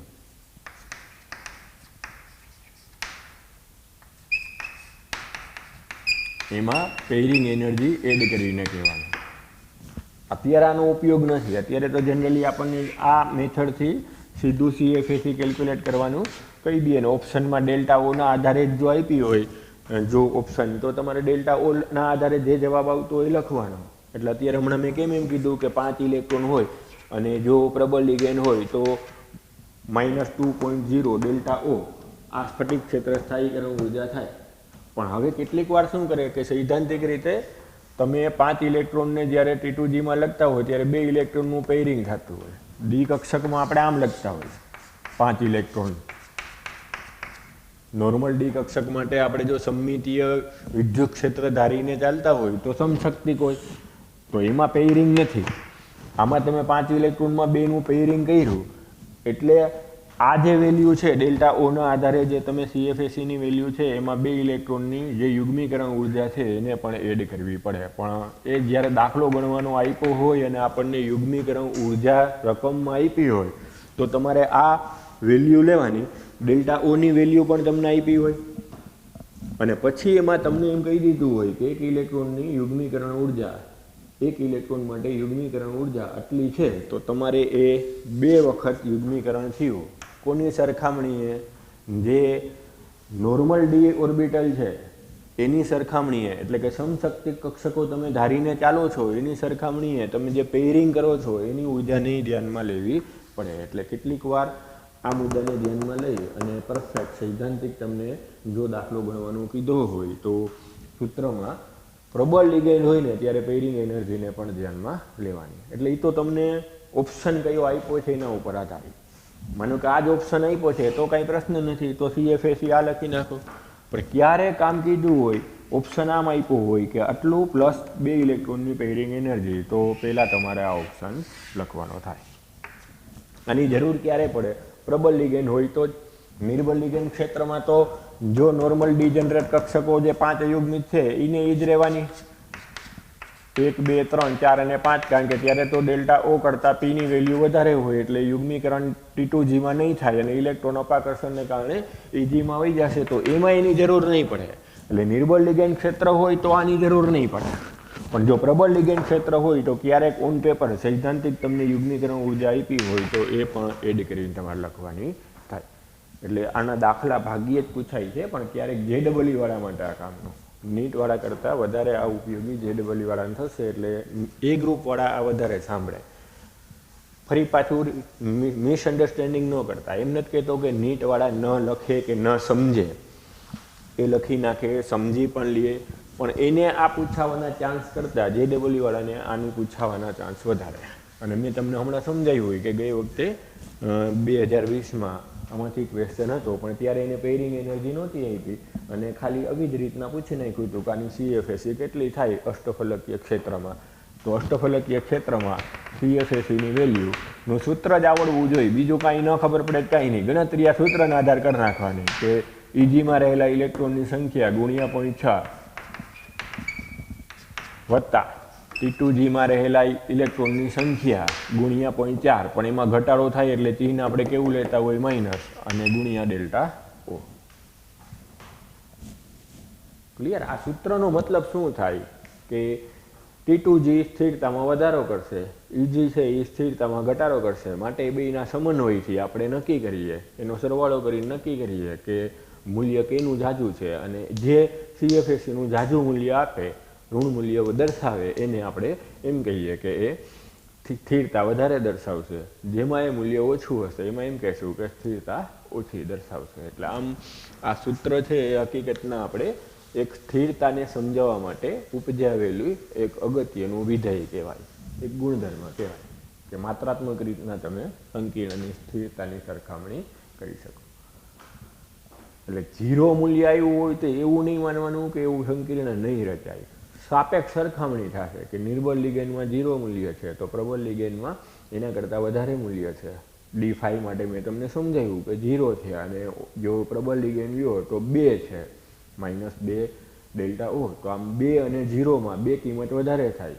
એમાં પેયરિંગ એનર્જી એડ કરીને કહેવાનું. અત્યારે આનો ઉપયોગ નથી. અત્યારે તો જનરલી આપણને આ મેથડથી સીધું CFSE કેલ્ક્યુલેટ કરવાનું કહી દઈએ ને ઓપ્શનમાં ડેલ્ટા ઓના આધારે જ જો આપી હોય જો ઓપ્શન, તો તમારે ડેલ્ટા ઓના આધારે જે જવાબ આવતો હોય લખવાનો. એટલે અત્યારે હમણાં મેં કેમ એમ કીધું કે 5 ઇલેક્ટ્રોન હોય અને જો પ્રબળ લિગેન્ડ હોય તો -2.0 ડેલ્ટા O આ સ્ફટિક ક્ષેત્ર સ્થાયીકરણ ઉર્જા થાય. પણ હવે કેટલીક વાર શું કરે કે સૈદ્ધાંતિક રીતે તમે 5 ઇલેક્ટ્રોનને જ્યારે T2Gમાં લખતા હોય ત્યારે 2 ઇલેક્ટ્રોનનું પેયરિંગ થતું હોય. ડી કક્ષકમાં આપણે આમ લખતા હોય 5 ઇલેક્ટ્રોન. નોર્મલ ડી કક્ષક માટે આપણે જો સમમિતીય વિદ્યુત ક્ષેત્ર ધારીને ચાલતા હોય તો સમશક્તિક હોય, તો એમાં પેયરિંગ નથી. આમાં તમે 5 ઇલેક્ટ્રોનમાં 2નું પેયરિંગ કર્યું એટલે આ જે વેલ્યુ છે ડેલ્ટા ઓના આધારે જે તમે CFSE ની વેલ્યુ છે એમાં 2 ઇલેક્ટ્રોનની જે યુગ્મીકરણ ઉર્જા છે એને પણ એડ કરવી પડે. પણ એ જ્યારે દાખલો ગણવાનો આપ્યો હોય અને આપણને યુગ્મીકરણ ઉર્જા રકમમાં આપી હોય તો તમારે આ વેલ્યુ લેવાની. ડેલ્ટા ઓની વેલ્યુ પણ તમને આપી હોય અને પછી એમાં તમને એમ કહી દીધું હોય કે 1 ઇલેક્ટ્રોનની યુગ્મીકરણ ઉર્જા, 1 ઇલેક્ટ્રોન માટે યુગ્મીકરણ ઉર્જા આટલી છે, તો તમારે એ 2 વખત યુગ્મીકરણ થયું. કોની સરખામણીએ? જે નોર્મલ ડી ઓર્બિટલ છે એની સરખામણીએ, એટલે કે સમશક્તિક કક્ષકો તમે ધારીને ચાલો છો એની સરખામણીએ તમે જે પેયરિંગ કરો છો એની ઉર્જાને ધ્યાનમાં લેવી પડે. એટલે કેટલીક વાર આ મુદ્દાને ધ્યાનમાં લઈ અને પરફેક્ટ સૈદ્ધાંતિક તમને જો દાખલો ગણવાનો કીધો હોય તો સૂત્રમાં પ્રબળ લિગેન્ડ હોય ને ત્યારે પેયરિંગ એનર્જીને પણ ધ્યાનમાં લેવાની. એટલે એ તો તમને ઓપ્શન કયો આપ્યો છે એના ઉપર આધારિત. માનો કે આ જ ઓપ્શન આપ્યો છે તો કાંઈ પ્રશ્ન નથી, તો CFSE આ લખી નાખો. પણ ક્યારે કામ કીધું હોય, ઓપ્શન આમ આપ્યો હોય કે આટલું પ્લસ 2 ઇલેક્ટ્રોનની પેયરિંગ એનર્જી, તો પહેલાં તમારે આ ઓપ્શન લખવાનો થાય. આની જરૂર ક્યારે પડે? પ્રબળ લિગેન્ડ હોય તો જ. નિર્બળ લિગેન્ડ ક્ષેત્રમાં તો જો નોર્મલ ડિજનરેટ કક્ષકો જે 5 યુગ્મિત છે એને એ જ રહેવાની 1, 2, 3, 4 અને 5, કારણ કે ત્યારે તો ડેલ્ટા O કરતાં Pની વેલ્યુ વધારે હોય એટલે યુગ્મીકરણ T2Gમાં નહીં થાય અને ઇલેક્ટ્રોન અપાકર્ષણને કારણે EGમાં વહી જશે, તો એમાં એની જરૂર નહીં પડે. એટલે નિર્બળ લિગેન્ડ ક્ષેત્ર હોય તો આની જરૂર નહીં પડે. પણ જો પ્રબળ લિગેન્ડ ક્ષેત્ર હોય તો ક્યારેક ઓન પેપર સૈદ્ધાંતિક તમને યુગ્મીકરણ ઉર્જા આપી હોય તો એ પણ એડ કરીને તમારે લખવાની થાય. એટલે આના દાખલા ભાગ્યે જ પૂછાય છે, પણ ક્યારેક JEE વાળા માટે આ કામનું, નીટ વાળા કરતાં વધારે આ ઉપયોગી JEE વાળાને થશે. એટલે એ ગ્રુપ વાળા આ વધારે સાંભળે. ફરી પાછું મિસઅન્ડરસ્ટેન્ડિંગ ન કરતા. એમ નથી કહેતો કે નીટવાળા ન લખે કે ન સમજે, એ લખી નાખે, સમજી પણ લે, પણ એને આ પૂછાવાના ચાન્સ કરતાં JEE વાળાને આનું પૂછાવાના ચાન્સ વધારે. અને મેં તમને હમણાં સમજાવ્યું હોય કે ગઈ વખતે 2020માં આમાંથી ક્વેશ્ચન હતો, પણ ત્યારે એને પેરિંગ એનર્જી નહોતી આપી અને ખાલી આવી જ રીતના પૂછી નાખ્યું હતું કે આની CFSE કેટલી થાય અષ્ટફલકીય ક્ષેત્રમાં. તો અષ્ટફલકીય ક્ષેત્રમાં CFSEની વેલ્યુનું સૂત્ર જ આવડવું જોઈએ, બીજું કાંઈ ન ખબર પડે કાંઈ નહીં. ગણતરી આ સૂત્રના આધાર કરી નાખવાની કે EGમાં રહેલા ઇલેક્ટ્રોનની સંખ્યા ગુણ્યા 0.6 વત્તા T2Gમાં રહેલા ઇલેક્ટ્રોનની સંખ્યા ગુણ્યા 0.4, પણ એમાં ઘટાડો થાય એટલે ચિહ્ન આપણે કેવું લેતા હોય માઇનસ, અને ગુણ્યા ડેલ્ટા O. ક્લિયર? આ સૂત્રનો મતલબ શું થાય કે T2G સ્થિરતામાં વધારો કરશે, EG છે એ સ્થિરતામાં ઘટાડો કરશે, માટે એ બેના સમન્વયથી આપણે નક્કી કરીએ, એનો સરવાળો કરીને નક્કી કરીએ કે મૂલ્ય કેનું જાજુ છે, અને જે CFSEનું જાજુ મૂલ્ય આપે, ઋણ મૂલ્ય દર્શાવે, એને આપણે એમ કહીએ કે એ સ્થિરતા વધારે દર્શાવશે. જેમાં એ મૂલ્ય ઓછું હશે એમાં એમ કહેશું કે સ્થિરતા ઓછી દર્શાવશે. એટલે આમ આ સૂત્ર છે એ હકીકતના આપણે એક સ્થિરતાને સમજાવવા માટે ઉપજાવેલું એક અગત્યનું વિધેય કહેવાય, એક ગુણધર્મ કહેવાય કે માત્રાત્મક રીતના તમે સંકીર્ણની સ્થિરતાની સરખામણી કરી શકો. એટલે 0 મૂલ્ય આવ્યું હોય તો એવું નહીં માનવાનું કે એવું સંકીર્ણ નહીં રચાય. સાપેક્ષ સરખામણી થશે કે નિર્બળ લિગેન્ડમાં 0 મૂલ્ય છે તો પ્રબળ લિગેન્ડમાં એના કરતાં વધારે મૂલ્ય છે. D5 માટે મેં તમને સમજાવ્યું કે 0 છે, અને જો પ્રબળ લિગેન્ડ લ્યો તો 2 છે, -2 ડેલ્ટા O. તો આમ 2 અને 0માં 2 કિંમત વધારે થાય.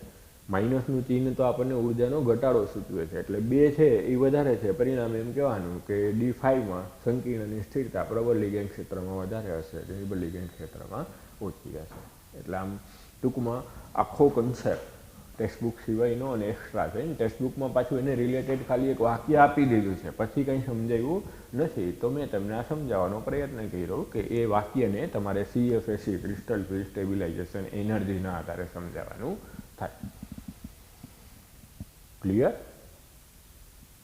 માઇનસનું ચિહ્ન તો આપણને ઉર્જાનો ઘટાડો સૂચવે છે, એટલે 2 છે એ વધારે છે. પરિણામે એમ કહેવાનું કે D5માં સંકીર્ણની સ્થિરતા પ્રબળ લિગેન્ડ ક્ષેત્રમાં વધારે હશે, નિર્બળ લિગેન્ડ ક્ષેત્રમાં ઓછી હશે. એટલે આમ ટૂંકમાં આખો કન્સેપ્ટ ટેક્સ્ટબુક સિવાયનો અને એક્સ્ટ્રા છે. ટેક્સ્ટબુકમાં પાછું એને રિલેટેડ ખાલી એક વાક્ય આપી દીધું છે, પછી કંઈ સમજાવ્યું નથી. તો મેં તમને આ સમજાવવાનો પ્રયત્ન કર્યો કે એ વાક્યને તમારે CFSE ક્રિસ્ટલ ફિલ્ડ સ્ટેબિલાઇઝેશન એનર્જીના આધારે સમજાવવાનું થાય. ક્લિયર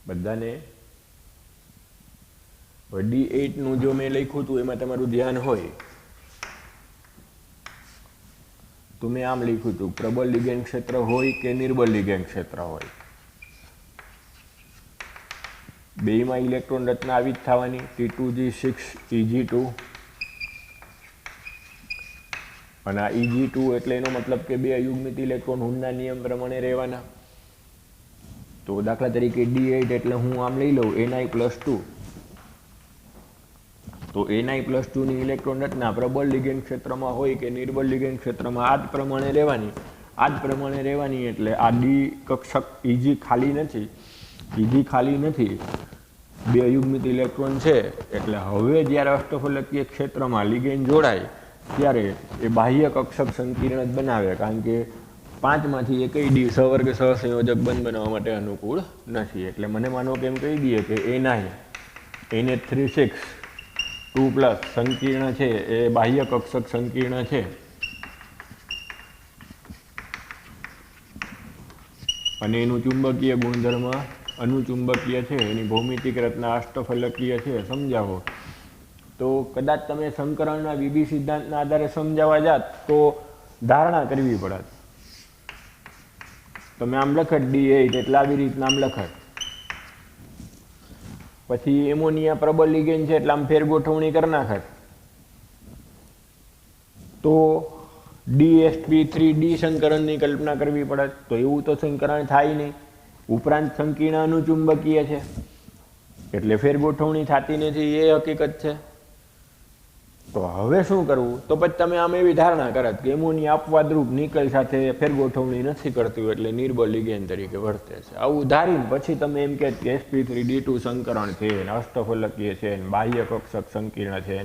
બધાને? D8નું જો મેં લખ્યું હતું એમાં તમારું ધ્યાન હોય તો મેં આમ લખ્યું હતું, પ્રબળ લિગેન્ડ ક્ષેત્ર હોય કે નિર્બળ લિગેન્ડ ક્ષેત્ર હોય, બેમાં ઇલેક્ટ્રોન રચના આવી જ થવાની, T2G6 EG2, અને આ EG2 એટલે એનો મતલબ કે 2 અયુગ્મિત ઇલેક્ટ્રોન હુનના નિયમ પ્રમાણે રહેવાના. તો દાખલા તરીકે D8 એટલે હું આમ લઈ લઉં Ni+2, તો Ni+2 ની ઇલેક્ટ્રોન રચના પ્રબળ લિગેન્ડ ક્ષેત્રમાં હોય કે નિર્બળ લિગેન્ડ ક્ષેત્રમાં આ જ પ્રમાણે રહેવાની. એટલે આ D કક્ષક EG ખાલી નથી, 2 અયુગ્મિત ઇલેક્ટ્રોન છે. એટલે હવે જ્યારે અષ્ટફલકીય ક્ષેત્રમાં લિગેન્ડ જોડાય ત્યારે એ બાહ્ય કક્ષક સંકીર્ણ જ બનાવે, કારણ કે 5માંથી એકય D સવર્ગ સહસંયોજક બંધ બનાવવા માટે અનુકૂળ નથી. એટલે મને માનો કે એમ કહી દઈએ કે Na3 2+ સંકીર્ણ છે એ બાહ્ય કક્ષક સંકીર્ણ છે, અને એનું ચુંબકીય ગુણધર્મ અનુચુંબકીય છે, એની ભૌમિતિક રચના અષ્ટફલકીય છે. સમજાવો તો કદાચ તમે સંકરણના વિધિ સિદ્ધાંતના આધારે સમજાવવા જાત તો ધારણા કરવી પડે. તમે આમ લખત D8 એટલે આવી રીતના આમ લખત, પછી એમોનિયા પ્રબળ લિગેન્ડ છે એટલે આમ ફેરગોઠવણી કરી નાખત, તો DsP3D સંકરણની કલ્પના કરવી પડે. તો એવું તો સંકરણ થાય નહીં. ઉપરાંત સંકીર્ણ અનુચુંબકીય છે એટલે ફેરગોઠવણી થતી નથી, એ હકીકત છે. તો હવે શું કરવું? તો પછી તમે આમ એવી ધારણા કરત કે એમોનિયા અપવાદરૂપ નિકલ સાથે ફેરગોઠવણી નથી કરતી એટલે નિર્બળ લિગેન્ડ તરીકે વર્તે છે. આવું ધારીને પછી તમે એમ કહે કે sp3d2 સંકરણ છે, અષ્ટફલકીય છે, બાહ્ય કક્ષક સંકીર્ણ છે,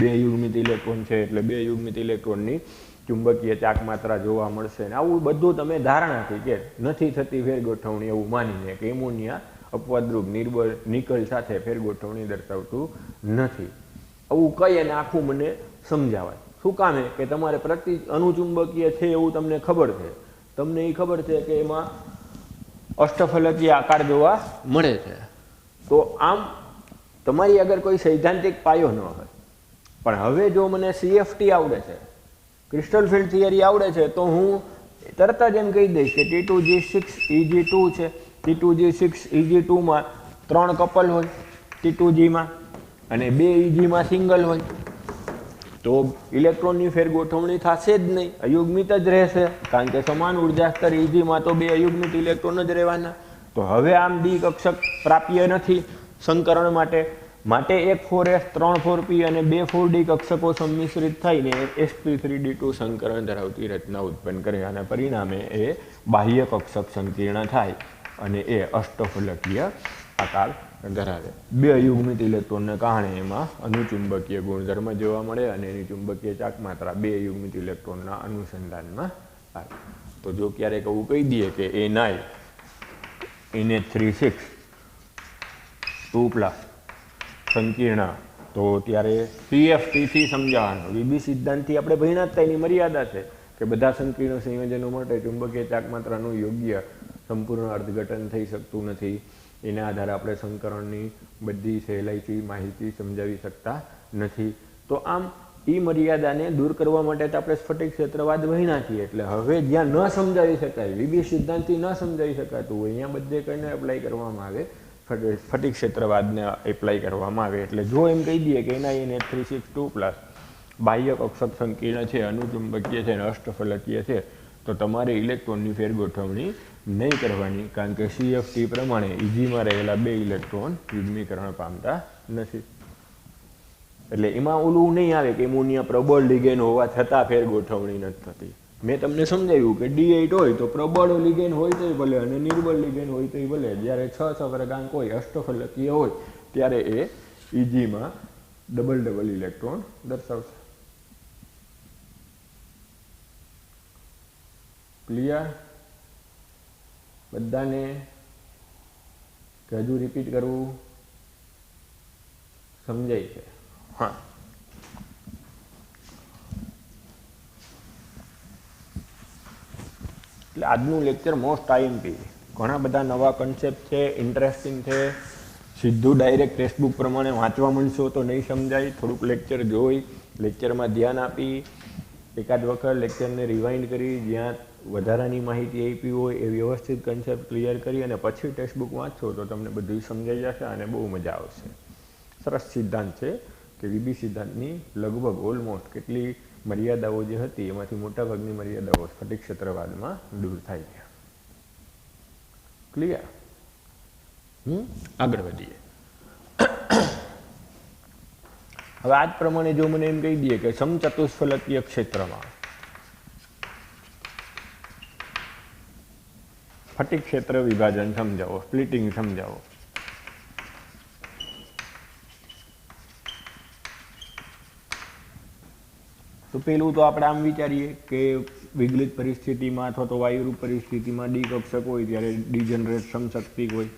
2 યુગ્મિત ઇલેક્ટ્રોન છે એટલે 2 યુગ્મિત ઇલેક્ટ્રોનની ચુંબકીય ચાક માત્રા જોવા મળશે. આવું બધું તમે ધારણાથી કે નથી થતી ફેરગોઠવણી એવું માનીને કે એમોનિયા અપવાદરૂપ નિર્બળ નિકલ સાથે ફેરગોઠવણી દર્શાવતું નથી, આવું કહી અને આખું મને સમજાવાય. શું કામે કે તમારે પ્રતિ અનુચુંબકીય છે એવું તમને ખબર છે, તમને એ ખબર છે કે એમાં અષ્ટફલકીય આકાર જોવા મળે છે. તો આમ તમારી આગળ કોઈ સૈદ્ધાંતિક પાયો ન હોય, પણ હવે જો મને CFT આવડે છે, ક્રિસ્ટલ ફિલ્ડ થિયરી આવડે છે, તો હું તરત જ એમ કહી દઈશ કે T2G6 Eg2 છે. T2G6 Eg2માં 3 કપલ હોય T2Gમાં અને 2 Egમાં સિંગલ હોય, તો ઇલેક્ટ્રોનની ફેરગોઠવણી થશે જ નહીં, અયુગ્મિત જ રહેશે, કારણ કે સમાન ઉર્જા સ્તર Egમાં તો 2 અયુગ્મિત ઇલેક્ટ્રોન જ રહેવાના. તો હવે આમ ડી કક્ષક પ્રાપ્ય નથી સંકરણ માટે એક 4s 3 4p અને 2 4d કક્ષકો સંમિશ્રિત થઈને sp3d2 સંકરણ ધરાવતી રચના ઉત્પન્ન કરે અને પરિણામે એ બાહ્ય કક્ષક સંકીર્ણ થાય અને એ અષ્ટફલકીય આકાર ધરાવે. 2 અયુગ્મિત ઇલેક્ટ્રોનને કારણે એમાં અનુચુંબકીય ગુણધર્મ જોવા મળે અને એની ચુંબકીય ચાકમાત્રા 2 અયુગ્મિત ઇલેક્ટ્રોનના અનુસંધાનમાં આવે. તો જો ક્યારેક એવું કહી દઈએ કે ni NH3 6 2+ સંકીર્ણ, તો ત્યારે CFT થી સમજાવવાનું. વીબી સિદ્ધાંતથી આપણે ભણ્યા જ એની મર્યાદા છે કે બધા સંકીર્ણ સંયોજનો માટે ચુંબકીય ચાકમાત્રાનું યોગ્ય સંપૂર્ણ અર્થઘટન થઈ શકતું નથી. એના આધારે આપણે સંકરણની બધી સહેલાઈથી માહિતી સમજાવી શકતા નથી. તો આમ એ મર્યાદાને દૂર કરવા માટે આપણે સ્ફટિક ક્ષેત્રવાદ ભણ્યા છીએ. એટલે હવે જ્યાં ન સમજાવી શકાય, વીબી સિદ્ધાંતથી ન સમજાવી શકાતું હોય, અહીંયા બધે કઈને એપ્લાય કરવામાં આવે, સ્ફટિક ક્ષેત્રવાદને એપ્લાય કરવામાં આવે. એટલે જો એમ કહી દઈએ કે એના NH362+ બાહ્ય કક્ષક સંકીર્ણ છે, અનુચુંબકીય છે અને અષ્ટફલકીય છે, તો તમારે ઇલેક્ટ્રોનની ફેરગોઠવણી નહીં કરવાની, કારણ કે CFT પ્રમાણે Egમાં રહેલા 2 ઇલેક્ટ્રોન યુગ્મીકરણ પામતા નથી. એટલે એમાં ઓલું નહીં આવે કે એમોનિયા પ્રબળ લિગેન હોવા છતાં ફેરગોઠવણી નથી થતી. મેં તમને સમજાવ્યું કે D8 હોય તો પ્રબળ લિગેન હોય તોય ભલે અને નિર્બળ લિગેન હોય તોય ભલે, જ્યારે 6 સપ્રગાંક હોય, અષ્ટફલકીય હોય, ત્યારે એ Egમાં ડબલ ઇલેક્ટ્રોન દર્શાવશે. ક્લિયર બધાને? કે હજુ રિપીટ કરવું? સમજાય છે? હા. એટલે આજનું લેક્ચર મોસ્ટ IMP. ઘણા બધા નવા કન્સેપ્ટ છે, ઇન્ટરેસ્ટિંગ છે. સીધું ડાયરેક્ટ ટેક્સ્ટબુક પ્રમાણે વાંચવા માંડશો તો નહીં સમજાય. થોડુંક લેક્ચર જોઈ, લેક્ચરમાં ધ્યાન આપી, એકાદ વખત લેક્ચરને રિવાઇન્ડ કરી, જ્યાં વધારાની માહિતી આપી હોય એ વ્યવસ્થિત કન્સેપ્ટ ક્લિયર કરી અને પછી ટેક્સ્ટબુક વાંચશો તો તમને બધું સમજાઈ જશે અને બહુ મજા આવશે. સરસ સિદ્ધાંત છે કે વીબી સિદ્ધાંતની લગભગ ઓલમોસ્ટ કેટલી મર્યાદાઓ જે હતી એમાંથી મોટાભાગની મર્યાદાઓ સ્ફટિક ક્ષેત્રવાદમાં દૂર થાય છે. ક્લિયર? આગળ વધીએ. હવે આજ પ્રમાણે જો મને એમ કહી દઈએ કે સમચતુષ્ફલકીય ક્ષેત્રમાં સ્ફટિક ક્ષેત્ર વિભાજન સમજાવો, સ્પ્લિટિંગ સમજાવો. તો પેલું તો આપણે આમ વિચારીએ કે વિગલિત પરિસ્થિતિમાં અથવા તો વાયુરૂપ પરિસ્થિતિમાં ડી કક્ષક હોય ત્યારે ડિજનરેટ સમશક્તિક હોય.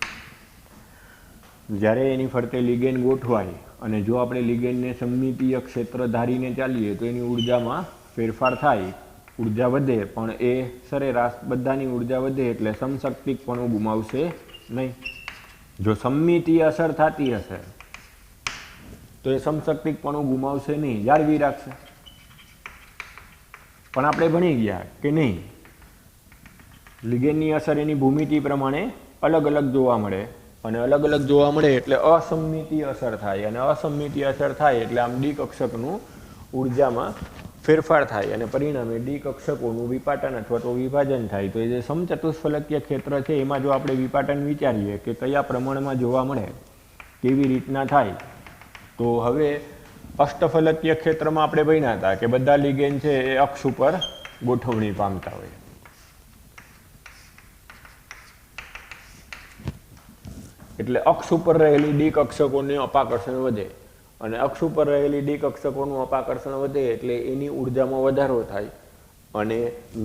જ્યારે એની ફરતે લિગેન ગોઠવાય અને જો આપણે લિગેનને સમમિતીય ક્ષેત્ર ધારીને ચાલીએ તો એની ઉર્જામાં ફેરફાર થાય, ઉર્જા વધે, પણ એ સરેરાશ બધાની ઉર્જા વધે એટલે સમશક્તિકપણું ગુમાવશે નહીં. જો સમમિતીય અસર થતી હશે તો એ સમશક્તિકપણું ગુમાવશે નહીં, જાળવી રાખશે. પણ આપણે ભણી ગયા કે નહીં, લિગેનની અસર એની ભૂમિતિ પ્રમાણે અલગ અલગ જોવા મળે અને અલગ અલગ જોવા મળે એટલે અસમમિતીય અસર થાય અને અસમમિતીય અસર થાય એટલે આમ ડી કક્ષકનું ઉર્જામાં ફેરફાર થાય અને પરિણામે ડી કક્ષકોનું વિપાટન અથવા તો વિભાજન થાય. તો એ જે સમચતુષ્ફલકીય ક્ષેત્ર છે એમાં જો આપણે વિપાટન વિચારીએ કે કયા પ્રમાણમાં જોવા મળે, કેવી રીતના થાય, તો હવે અષ્ટફલકીય ક્ષેત્રમાં આપણે ભણ્યા હતા કે બધા લિગેન છે એ અક્ષ ઉપર ગોઠવણી પામતા હોય. એટલે અક્ષ ઉપર રહેલી ડી કક્ષકોને અપાકર્ષણ વધે અને અક્ષ ઉપર રહેલી ડી કક્ષકોનું અપાકર્ષણ વધે એટલે એની ઉર્જામાં વધારો થાય અને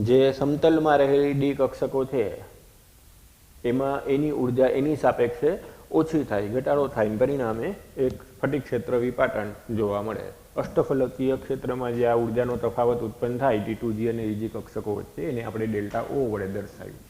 જે સમતલમાં રહેલી ડી કક્ષકો છે એમાં એની ઉર્જા એની સાપેક્ષે ઓછી થાય, ઘટાડો થાય, પરિણામે એક સ્ફટિક ક્ષેત્ર વિપાટન જોવા મળે. અષ્ટફલકીય ક્ષેત્રમાં જે આ ઉર્જાનો તફાવત ઉત્પન્ન થાય T2G અને Eg કક્ષકો વચ્ચે એને આપણે ડેલ્ટા O વડે દર્શાવી.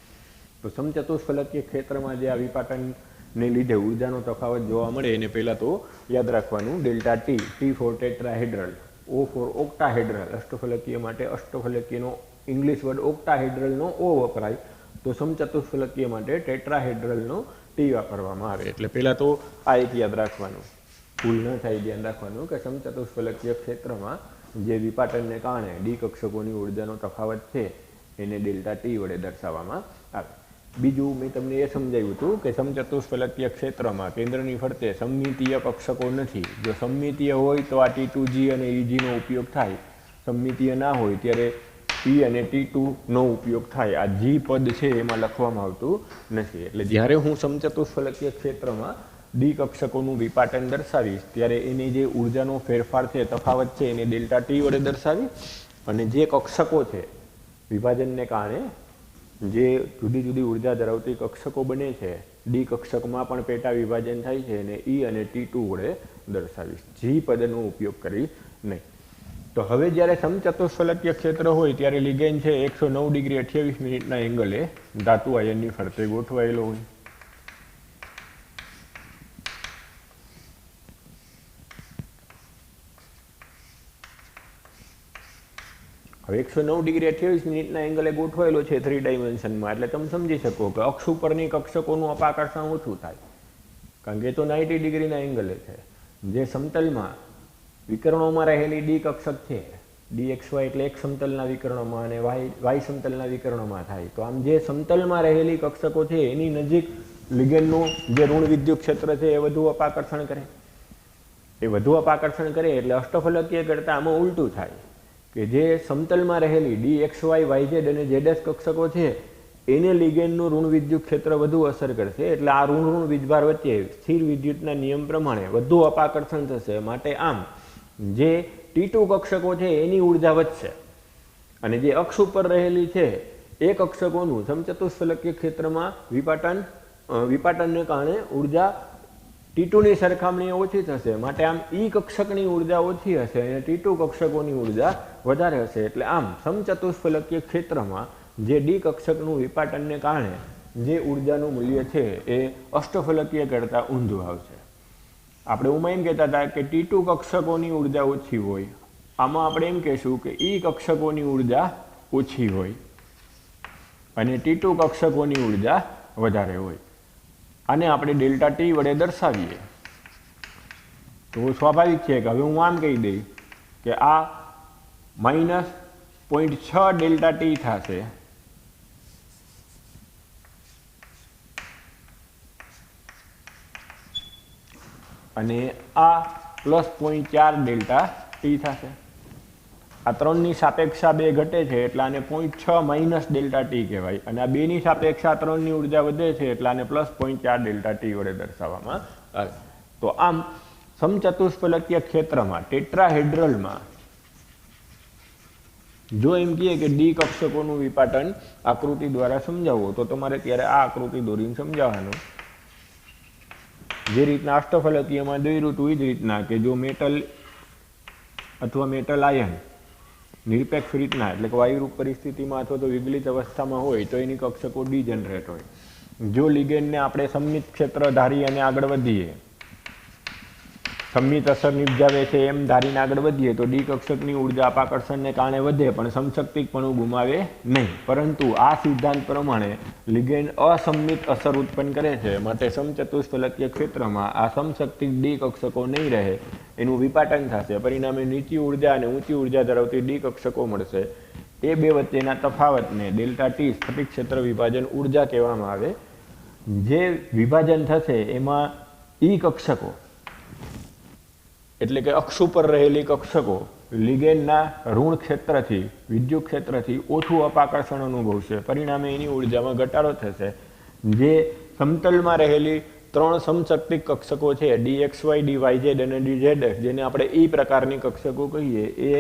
તો સમચતુષ્ફલકીય ક્ષેત્રમાં જે આ વિપાટનને લીધે ઉર્જાનો તફાવત જોવા મળે એને પહેલાં તો યાદ રાખવાનું delta T, T four tetrahedral, O four octahedral, અષ્ટફલકીય માટે અષ્ટફલકીયનો ઇંગ્લિશ વર્ડ ઓક્ટાહેડ્રલનો ઓ વપરાય, તો સમચતુષ્ફલકીય માટે ટેટ્રાહેડ્રલનો ટી વાપરવામાં આવે. એટલે પહેલાં તો આ એક યાદ રાખવાનું, ભૂલ ન થાય ધ્યાન રાખવાનું કે સમચતુષ્ફલકીય ક્ષેત્રમાં જે વિપાટનને કારણે ડી કક્ષકોની ઉર્જાનો તફાવત છે એને ડેલ્ટા ટી વડે દર્શાવવામાં આવે. બીજું મેં તમને એ સમજાવ્યું હતું કે સમચતુષ્ફલકીય ક્ષેત્રમાં કેન્દ્રની ફરતે સમમિતીય કક્ષકો નથી. જો સમમિતીય હોય તો આ T2G અને EGનો ઉપયોગ થાય, સમમિતીય ના હોય ત્યારે E અને T2નો ઉપયોગ થાય. આ G પદ છે એમાં લખવામાં આવતું નથી. એટલે જ્યારે હું સમચતુષ્ફલકીય ક્ષેત્રમાં ડી કક્ષકોનું વિપાટન દર્શાવીશ ત્યારે એની જે ઉર્જાનો ફેરફાર છે, તફાવત છે, એને ડેલ્ટા ટી વડે દર્શાવી, અને જે કક્ષકો છે વિભાજનને કારણે જે જુદી જુદી ઉર્જા ધરાવતી કક્ષકો બને છે, ડી કક્ષકમાં પણ પેટા વિભાજન થાય છે, અને E અને T2 વડે દર્શાવીશ, G પદનો ઉપયોગ કરી નહીં. તો હવે જ્યારે સમચતુષ્ફલકીય ક્ષેત્ર હોય ત્યારે લિગેન્ડ છે 109 ડિગ્રી 28 મિનિટના એંગલે ધાતુ આયનની ફરતે ગોઠવાયેલો હોય. હવે 109 ડિગ્રી 28 મિનિટના એંગલે ગોઠવાયેલો છે 3 ડાયમેન્શનમાં, એટલે તમે સમજી શકો કે અક્ષ ઉપરની કક્ષકોનું અપાકર્ષણ ઓછું થાય, કારણ કે એ તો 90 ડિગ્રીના એંગલે છે. જે સમતલમાં વિકર્ણોમાં રહેલી ડી કક્ષક છે, DXY એટલે એક સમતલના વિકર્ણોમાં અને વાય સમતલના વિકર્ણોમાં થાય, તો આમ જે સમતલમાં રહેલી કક્ષકો છે એની નજીક લિગેન્ડનું જે ઋણ વિદ્યુત ક્ષેત્ર છે એ વધુ અપાકર્ષણ કરે. એ વધુ અપાકર્ષણ કરે એટલે અષ્ટફલકીય કરતાં આમાં ઉલટું થાય કે જે સમતલમાં રહેલી DXY, YZ અને ZS કક્ષકો છે એને લિગેન્ડનું ઋણ વિદ્યુત ક્ષેત્ર વધુ અસર કરશે. એટલે આ ઋણ વીજભાર વચ્ચે સ્થિર વિદ્યુતના નિયમ પ્રમાણે વધુ અપાકર્ષણ થશે. માટે આમ જે T2 કક્ષકો છે એની ઉર્જા વધશે, અને જે અક્ષ ઉપર રહેલી છે એ કક્ષકોનું સમચતુષ્ફલકીય ક્ષેત્રમાં વિપાટનને કારણે ઉર્જા T2ની સરખામણીએ ઓછી થશે. માટે આમ E કક્ષકની ઉર્જા ઓછી હશે અને T2 કક્ષકોની ઉર્જા વધારે હશે. એટલે આમ સમચતુષ્ફલકીય ક્ષેત્રમાં જે ડી કક્ષકનું વિપાટનને કારણે જે ઉર્જાનું મૂલ્ય છે એ અષ્ટફલકીય કરતાં ઊંધું આવશે. આપણે ઉમાં એમ કહેતા હતા કે T2 કક્ષકોની ઉર્જા ઓછી હોય, આમાં આપણે એમ કહેશું કે E કક્ષકોની ઉર્જા ઓછી હોય અને T2 કક્ષકોની ઉર્જા વધારે હોય. આને આપણે ડેલ્ટા ટી વડે દર્શાવીએ તો સ્વાભાવિક છે કે હવે હું આમ કહી દઈ કે આ -0.6 ડેલ્ટા ટી થશે, અને આ +0.4 ડેલ્ટા ટી થશે. આ 3ની સાપેક્ષા 2 ઘટે છે એટલે આને 0.6 માઇનસ ડેલ્ટા ટી કહેવાય, અને આ 2ની સાપેક્ષા 3ની ઉર્જા વધે છે એટલે આને +0.4 ડેલ્ટા ટી વડે દર્શાવવામાં આવે. તો આમ સમચતુષ્ફલકીય ક્ષેત્રમાં ટેટ્રાહેડ્રલમાં જો એમ કહીએ કે ડી કક્ષકોનું વિપાટન આકૃતિ દ્વારા સમજાવો તો તમારે ત્યારે આ આકૃતિ દોરીને સમજાવવાનું. જે રીતના અષ્ટફલકીયમાં દોર્યું હતું એ જ રીતના કે જો મેટલ અથવા મેટલ આયન નિરપેક્ષ રીતના એટલે કે વાયુરૂપ પરિસ્થિતિમાં અથવા તો વિગલિત અવસ્થામાં હોય તો એની કક્ષકો ડીજનરેટ હોય. જો લિગેન્ડને આપણે સંમિત ક્ષેત્ર ધારી અને આગળ વધીએ, સંમિત અસર નિપજાવે છે એમ ધારીને આગળ વધીએ તો ડી કક્ષકની ઉર્જા અપાકર્ષણને કારણે વધે પણ સમશક્તિકપણું ગુમાવે નહીં. પરંતુ આ સિદ્ધાંત પ્રમાણે લિગેન્ડ અસંમિત અસર ઉત્પન્ન કરે છે, માટે સમચતુષ્ફલકીય ક્ષેત્રમાં આ સમશક્તિક ડી કક્ષકો નહીં રહે, એનું વિપાટન થશે. પરિણામે નીચી ઉર્જા અને ઊંચી ઉર્જા ધરાવતી ડી કક્ષકો મળશે. એ બે વચ્ચેના તફાવતને ડેલ્ટા ટી સ્ફટિક ક્ષેત્ર વિભાજન ઉર્જા કહેવામાં આવે. જે વિભાજન થશે એમાં ઈ કક્ષકો એટલે કે અક્ષ ઉપર રહેલી કક્ષકો લિગેન્ડના ઋણ ક્ષેત્રથી વિદ્યુત ક્ષેત્રથી ઓછું અપાકર્ષણ અનુભવશે. પરિણામે એની ઉર્જામાં ઘટાડો થશે. જે સમતલમાં રહેલી 3 સમશક્તિક કક્ષકો છે DXY, DYZ અને DZS, જેને આપણે E પ્રકારની કક્ષકો કહીએ, એ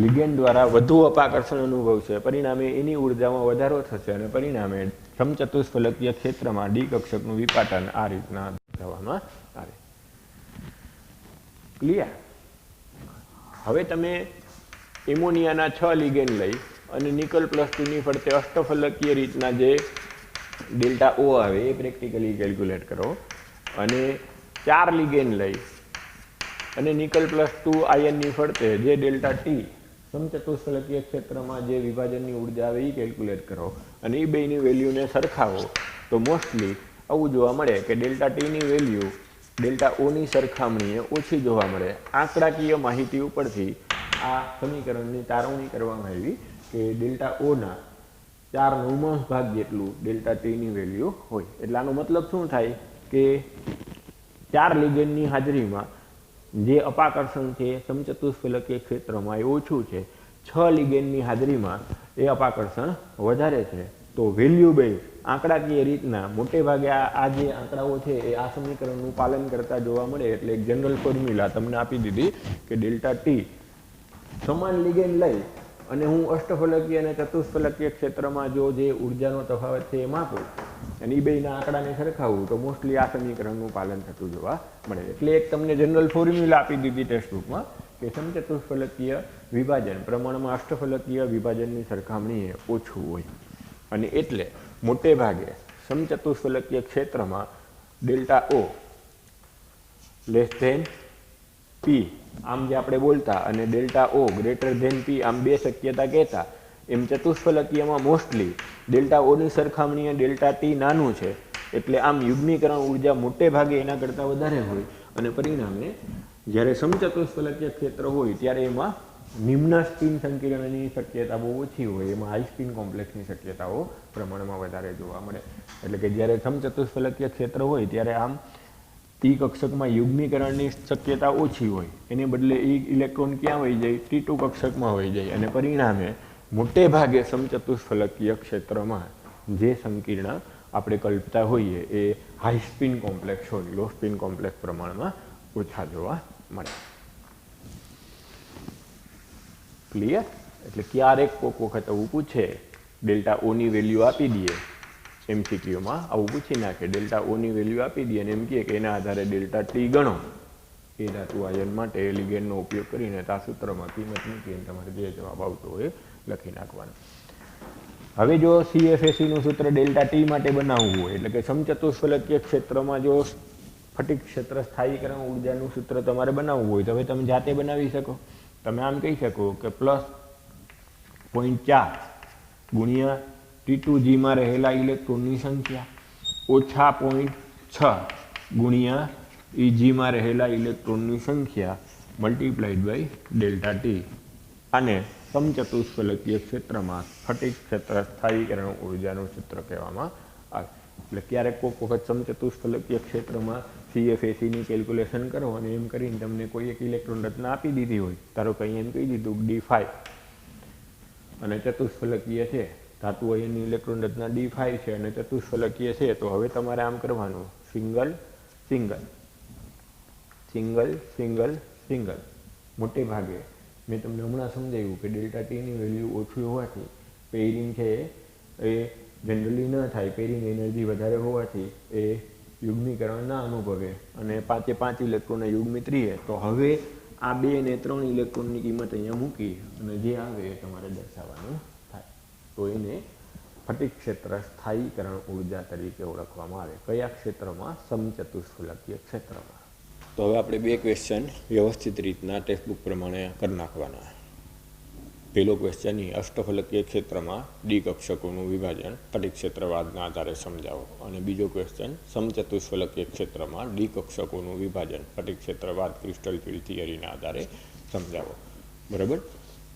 લિગેન્ડ દ્વારા વધુ અપાકર્ષણ અનુભવશે. પરિણામે એની ઉર્જામાં વધારો થશે અને પરિણામે સમચતુષ્ફલકીય ક્ષેત્રમાં ડી કક્ષકનું વિપાટન આ રીતના દર્શાવવામાં આવે. ક્લિયર? હવે તમે એમોનિયાના 6 લિગેન્ડ લઈ અને નિકલ +2ની ફરતે અષ્ટફલકીય રીતના જે ડેલ્ટા ઓ આવે એ પ્રેક્ટિકલી કેલ્ક્યુલેટ કરો અને 4 લિગેન્ડ લઈ અને નિકલ +2 આયનની ફરતે જે ડેલ્ટા ટી સમચતુષ્ફલકીય ક્ષેત્રમાં જે વિભાજનની ઉર્જા આવે એ કેલ્ક્યુલેટ કરો અને એ બેની વેલ્યુને સરખાવો તો મોસ્ટલી આવું જોવા મળે કે ડેલ્ટા ટીની વેલ્યુ ડેલ્ટા ઓની સરખામણીએ ઓછી જોવા મળે. આંકડાકીય માહિતી ઉપરથી આ સમીકરણની તારવણી કરવામાં આવી કે ડેલ્ટા ઓના 4/9 ભાગ જેટલું ડેલ્ટા ટીની વેલ્યુ હોય. એટલે આનો મતલબ શું થાય કે 4 લિગેન્ડની હાજરીમાં જે અપાકર્ષણ છે સમચતુષ્ફલકીય ક્ષેત્રમાં એ ઓછું છે, 6 લિગેન્ડની હાજરીમાં એ અપાકર્ષણ વધારે છે. તો વેલ્યુ બેઝ આંકડાકીય રીતના મોટે ભાગે આ જે આંકડાઓ છે એ આ સમીકરણનું પાલન કરતા જોવા મળે. એટલે એક જનરલ ફોર્મ્યુલા તમને આપી દીધી કે ડેલ્ટા ટી સમાન લિગેન્ડ લઈ અને હું અષ્ટફલકીય અને ચતુષ્ફલકીય ક્ષેત્રમાં જો જે ઉર્જાનો તફાવત છે એ માપું અને એ બેના આંકડાને સરખાવું તો મોસ્ટલી આ સમીકરણનું પાલન થતું જોવા મળે. એટલે એક તમને જનરલ ફોર્મ્યુલા આપી દીધી ટેક્સ્ટબુકમાં કે સમચતુષ્ફલકીય વિભાજન પ્રમાણમાં અષ્ટફલકીય વિભાજનની સરખામણીએ ઓછું હોય અને એટલે મોટે ભાગે સમચતુષ્ફલકીય ક્ષેત્રમાં ડેલ્ટા ઓ લેસ ધેન પી આમ જે આપણે બોલતા અને ડેલ્ટા ઓ ગ્રેટર ધેન પી આમ બે શક્યતા કહેતા, એમ ચતુષ્ફલકીયમાં મોસ્ટલી ડેલ્ટા ઓની સરખામણીએ ડેલ્ટા ટી નાનું છે એટલે આમ યુગ્મીકરણ ઉર્જા મોટે ભાગે એના કરતાં વધારે હોય અને પરિણામે જ્યારે સમચતુષ્ફલકીય ક્ષેત્ર હોય ત્યારે એમાં નિમ્ન સ્પિન સંકીર્ણની શક્યતા બહુ ઓછી હોય, એમાં હાઈ સ્પિન કોમ્પ્લેક્સની શક્યતાઓ પ્રમાણમાં વધારે જોવા મળે. એટલે કે જ્યારે સમચતુષ્ફલકીય ક્ષેત્ર હોય ત્યારે આમ ટી કક્ષકમાં યુગ્મીકરણની શક્યતા ઓછી હોય, એને બદલે એ ઇલેક્ટ્રોન ક્યાં વહી જાય? T2 કક્ષકમાં વહી જાય અને પરિણામે મોટે ભાગે સમચતુષ્ફલકીય ક્ષેત્રમાં જે સંકીર્ણ આપણે કલ્પતા હોઈએ એ હાઈ સ્પિન કોમ્પ્લેક્સ હોય, લો સ્પિન કોમ્પ્લેક્સ પ્રમાણમાં ઓછા જોવા મળે. ક્લિયર? એટલે ક્યારેક કોઈક વખત આવું પૂછે, ડેલ્ટા ઓની વેલ્યુ આપી દઈએ MCQમાં આવું પૂછી નાખે, ડેલ્ટા ઓની વેલ્યુ આપી દઈએ અને એમ કહે કે એના આધારે ડેલ્ટા ટી ગણો એ ધાતુ આયન માટે લિગેન્ડનો ઉપયોગ કરીને આ સૂત્રમાં કિંમત મૂકીને તમારે જે જવાબ આવતો હોય લખી નાખવાનો. હવે જો CFACનું સૂત્ર ડેલ્ટા ટી માટે બનાવવું હોય એટલે કે સમચતુષ્ફલકીય ક્ષેત્રમાં જો સ્ફટિક ક્ષેત્ર સ્થાયીકરણ ઉર્જાનું સૂત્ર તમારે બનાવવું હોય તો હવે તમે જાતે બનાવી શકો. તમે આમ કહી શકો કે +0.4 ગુણ્યા T2Gમાં રહેલા ઇલેક્ટ્રોનની સંખ્યા ઓછા 0.6 ગુણ્યા EGમાં રહેલા ઇલેક્ટ્રોનની સંખ્યા મલ્ટીપ્લાઈડ બાય ડેલ્ટા ટી. આને સમચતુષ્ફલકીય ક્ષેત્રમાં સ્ફટિક ક્ષેત્ર સ્થાયીકરણ ઉર્જાનું સૂત્ર કહેવામાં આવે. એટલે ક્યારેક કોઈક વખત સમચતુષ્ફલકીય ક્ષેત્રમાં CFACની કેલ્ક્યુલેશન કરો અને એમ કરીને તમને કોઈ એક ઇલેક્ટ્રોન રચના આપી દીધી હોય, ધારો કે અહીં એમ કહી દીધું D5 અને ચતુષ્ફલકીય છે, ધાતુ આયનની ઇલેક્ટ્રોન રચના D5 છે અને ચતુષ્ફલકીય છે, તો હવે તમારે આમ કરવાનું single single single single single. મોટે ભાગે મેં તમને હમણાં સમજાવ્યું કે ડેલ્ટા ટીની વેલ્યુ ઓછી હોવાથી પેરિંગ છે એ જનરલી ન થાય, પેરિંગ એનર્જી વધારે હોવાથી એ યુગ્મીકરણ ના અનુભવે અને 5 ઇલેક્ટ્રોનને યુગ્મિત રહીએ. તો હવે આ 2 અને 3 ઇલેક્ટ્રોનની કિંમત અહીંયા મૂકી અને જે આવે એ તમારે દર્શાવવાનું થાય. તો એને સ્ફટિક ક્ષેત્ર સ્થાયીકરણ ઉર્જા તરીકે ઓળખવામાં આવે. કયા ક્ષેત્રમાં? સમચતુષ્ફલકીય ક્ષેત્રમાં. તો હવે આપણે 2 ક્વેશ્ચન વ્યવસ્થિત રીતના ટેક્સ્ટબુક પ્રમાણે કરી નાખવાના. પહેલો ક્વેશ્ચન એ અષ્ટફલકીય ક્ષેત્રમાં ડી કક્ષકોનું વિભાજન સ્ફટિક ક્ષેત્રવાદના આધારે સમજાવો અને બીજો ક્વેશ્ચન સમચતુષ્ફલકીય ક્ષેત્રમાં ડી કક્ષકોનું વિભાજન સ્ફટિક ક્ષેત્રવાદ ક્રિસ્ટલ ફિલ્ડ થિયરીના આધારે સમજાવો. બરાબર?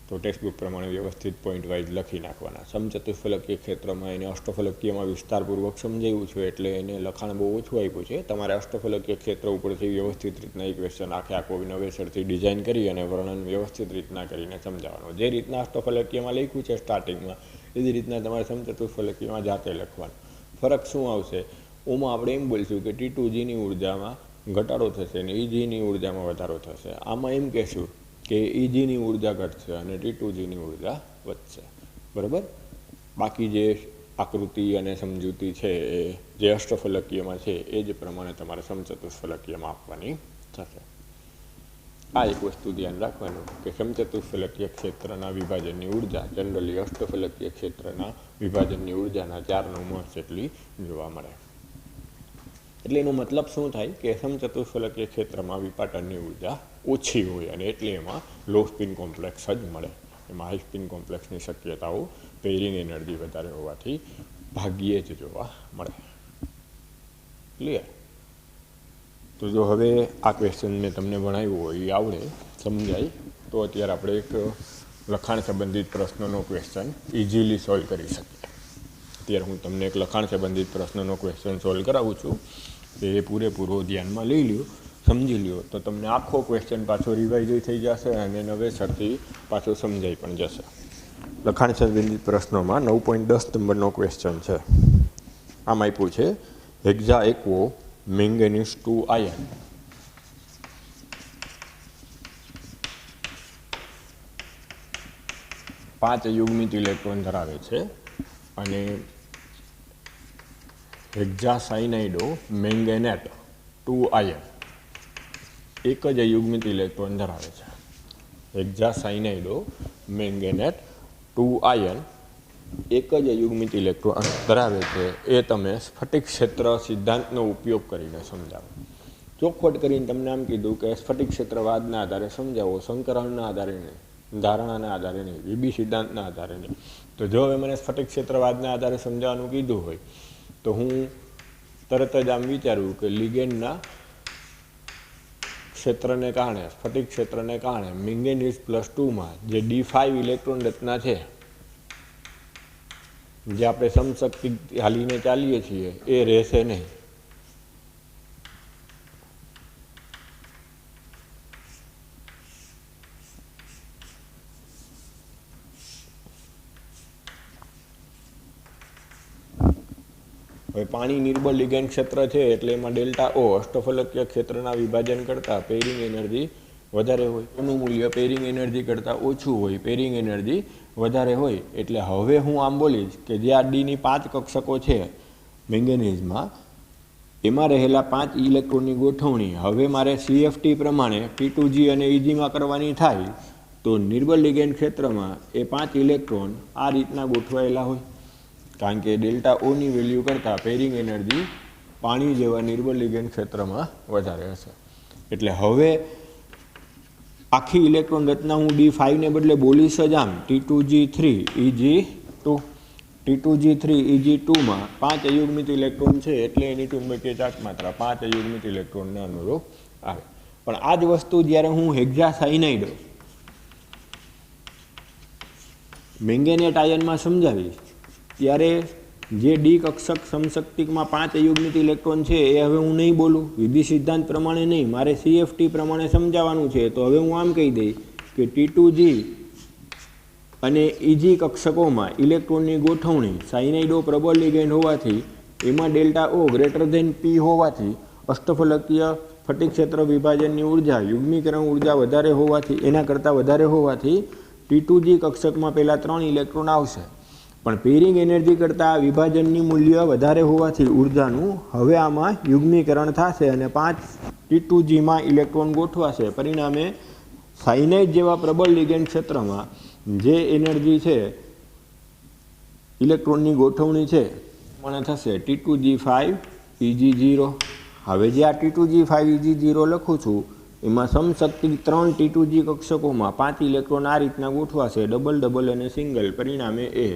તો ટેક્સ્ટબુક પ્રમાણે વ્યવસ્થિત પોઈન્ટ વાઇઝ લખી નાખવાના. સમચતુષ્ફલકીય ક્ષેત્રમાં એને અષ્ટફલકીયમાં વિસ્તારપૂર્વક સમજાવ્યું છે એટલે એને લખાણ બહુ ઓછું આપ્યું છે. તમારે અષ્ટફલકીય ક્ષેત્ર ઉપરથી વ્યવસ્થિત રીતના એ ક્વેશ્ચન આખો નવેસરથી ડિઝાઇન કરી અને વર્ણન વ્યવસ્થિત રીતના કરીને સમજાવવાનું. જે રીતના અષ્ટફલકીયમાં લખ્યું છે સ્ટાર્ટિંગમાં એ જ રીતના તમારે સમચતુષ્ફલકીયમાં જાતે લખવાનું. ફરક શું આવશે? ઓમાં આપણે એમ બોલીશું કે T2Gની ઉર્જામાં ઘટાડો થશે અને EGની ઉર્જામાં વધારો થશે. આમાં એમ કહેશું કે EGની ઉર્જા ઘટશે અને T2Gની ઉર્જા વધશે. બરાબર? બાકી જે આકૃતિ અને સમજૂતી છે એ જે અષ્ટફલકીયમાં છે એ જ પ્રમાણે તમારે સમચતુષ્ફલકીયમાં આપવાની થશે. આ એક વસ્તુ ધ્યાન રાખવાનું કે સમચતુષ્ફલકીય ક્ષેત્રના વિભાજનની ઉર્જા જનરલી અષ્ટફલકીય ક્ષેત્રના વિભાજનની ઉર્જાના 4/9 જેટલી જોવા મળે. એટલે એનો મતલબ શું થાય કે સમચતુષ્ફલકીય ક્ષેત્રમાં વિપાટનની ઉર્જા ઓછી હોય અને એટલે એમાં લો સ્પિન કોમ્પ્લેક્સ જ મળે. એમાં હાઈ સ્પિન કોમ્પ્લેક્સની શક્યતાઓ પેરિંગ એનર્જી વધારે હોવાથી ભાગ્યે જ જોવા મળે. ક્લિયર? તો જો હવે આ ક્વેશ્ચન મેં તમને ભણાવ્યું હોય એ આવડે સમજાય તો અત્યારે આપણે એક લખાણ સંબંધિત પ્રશ્નનો ક્વેશ્ચન ઇઝીલી સોલ્વ કરી શકીએ. અત્યારે હું તમને એક લખાણ સંબંધિત પ્રશ્નનો ક્વેશ્ચન સોલ્વ કરાવું છું. એ પૂરેપૂરો ધ્યાનમાં લઈ લ્યો, સમજી લ્યો તો તમને આખો ક્વેશ્ચન પાછો રિવાઇઝ થઈ જશે અને નવેસરથી પાછો સમજાઈ પણ જશે. લખાણ સંબંધિત પ્રશ્નોમાં 9.10 નંબરનો ક્વેશ્ચન છે. આમ આપ્યું છે હેક્ઝા એક્વો મેંગેનીઝ 2 આયન 5 યુગ્મિત ઇલેક્ટ્રોન ધરાવે છે અને હેક્ઝાસાયનાઇડો મેંગેનેટ 2 આયન એક જ યુગ્મિત ઇલેક્ટ્રોન ધરાવે છે. હેક્ઝાસાયનાઇડો મેંગેનેટ 2 આયન એક જ યુગ્મિત ઇલેક્ટ્રોન ધરાવે છે. એ તમે સ્ફટિક ક્ષેત્ર સિદ્ધાંતનો ઉપયોગ કરીને સમજાવો. ચોખવટ કરીને તમને આમ કીધું કે સ્ફટિક ક્ષેત્રવાદના આધારે સમજાવો, સંકરણના આધારે નહીં, ધારણાના આધારે નહીં, વિબી સિદ્ધાંતના આધારે નહીં. તો જો હવે મને સ્ફટિક ક્ષેત્રવાદના આધારે સમજાવવાનું કીધું હોય તો હું તરત જ આમ વિચારું કે લિગેન્ડના ક્ષેત્રને કારણે, સ્ફટિક ક્ષેત્રને કારણે મેંગેનીઝ +2માં જે D5 ઇલેક્ટ્રોન રચના છે, જે આપણે સમશક્તિ હાલીને ચાલીએ છીએ એ રહેશે નહીં. હવે પાણી નિર્બળ લિગેન્ડ ક્ષેત્ર છે એટલે એમાં ડેલ્ટા ઓ અષ્ટફલકીય ક્ષેત્રના વિભાજન કરતાં પેરિંગ એનર્જી વધારે હોય. એનું મૂલ્ય પેરિંગ એનર્જી કરતાં ઓછું હોય, પેરિંગ એનર્જી વધારે હોય. એટલે હવે હું આમ બોલીશ કે જે આ ડીની 5 કક્ષકો છે મેંગેનીઝમાં, એમાં રહેલા 5 ઇલેક્ટ્રોનની ગોઠવણી હવે મારે CFT પ્રમાણે T2G અને EGમાં કરવાની થાય તો નિર્બળ લિગેન્ડ ક્ષેત્રમાં એ 5 ઇલેક્ટ્રોન આ રીતના ગોઠવાયેલા હોય. કારણ કે ડેલ્ટા ઓની વેલ્યુ કરતાં પેરિંગ એનર્જી પાણી જેવા નિર્બળ લિગેન્ડ ક્ષેત્રમાં વધારે હશે. એટલે હવે આખી ઇલેક્ટ્રોન રચના હું D5ને બદલે બોલીશ જ આમ T2G3 EG2. T2G3 EG2માં 5 અયુગ્મિત ઇલેક્ટ્રોન છે એટલે એની ચુંબકીય ચાર્જ માત્રા 5 અયુગ્મિત ઇલેક્ટ્રોનને અનુરૂપ આવે. પણ આ જ વસ્તુ જ્યારે હું હેક્ઝાસાયનાઇડ મેંગેનેટ આયનમાં સમજાવીશ ત્યારે જે ડી કક્ષક સમશક્તિકમાં 5 અયુગ્મિત ઇલેક્ટ્રોન છે એ હવે હું નહીં બોલું, વિધિ સિદ્ધાંત પ્રમાણે નહીં, મારે CFT પ્રમાણે સમજાવવાનું છે. તો હવે હું આમ કહી દઈશ કે T2G અને EG કક્ષકોમાં ઇલેક્ટ્રોનની ગોઠવણી સાયનાઇડો પ્રબળ લિગેન્ડ હોવાથી એમાં ડેલ્ટા ઓ > P હોવાથી અષ્ટફલકીય સ્ફટિક ક્ષેત્ર વિભાજનની ઉર્જા, યુગ્મીકરણ ઉર્જા વધારે હોવાથી, એના કરતાં વધારે હોવાથી T2G કક્ષકમાં પહેલાં 3 ઇલેક્ટ્રોન આવશે. પણ પેરિંગ એનર્જી કરતાં વિભાજનની મૂલ્ય વધારે હોવાથી ઉર્જાનું હવે આમાં યુગ્મીકરણ થશે અને 5 T2Gમાં ઇલેક્ટ્રોન ગોઠવાશે. પરિણામે સાયનાઇડ જેવા પ્રબળ લિગેન્ડ ક્ષેત્રમાં જે એનર્જી છે ઇલેક્ટ્રોનની ગોઠવણી છે મને થશે T2G5 EG0. હવે જે આ T2G5 EG0 લખું છું એમાં સમશક્તિ 3 T2G કક્ષકોમાં 5 ઇલેક્ટ્રોન આ રીતના ગોઠવાશે, ડબલ ડબલ અને સિંગલ. પરિણામે એ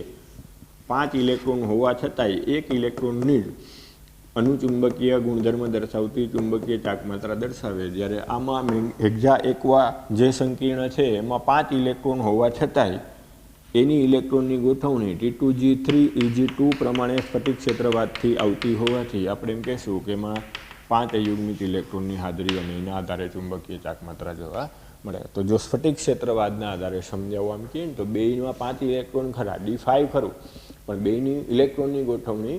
5 ઇલેક્ટ્રોન હોવા છતાંય 1 ઇલેક્ટ્રોનની અનુચુંબકીય ગુણધર્મ દર્શાવતી ચુંબકીય ચાક માત્રા દર્શાવે. જ્યારે આમાં હેક્ઝા એક્વા જે સંકીર્ણ છે એમાં 5 ઇલેક્ટ્રોન હોવા છતાંય એની ઇલેક્ટ્રોનની ગોઠવણી T2G3 EG2 પ્રમાણે સ્ફટિક ક્ષેત્રવાદથી આવતી હોવાથી આપણે એમ કહેશું કે એમાં 5 અયુગ્મિત ઇલેક્ટ્રોનની હાજરી અને એના આધારે ચુંબકીય ચાક માત્રા જોવા મળે. તો જો સ્ફટિક ક્ષેત્રવાદના આધારે સમજાવવા આમ કહીએ તો બેયમાં 5 ઇલેક્ટ્રોન ખરા, D5 ખરું, પણ બેયની ઇલેક્ટ્રોનની ગોઠવણી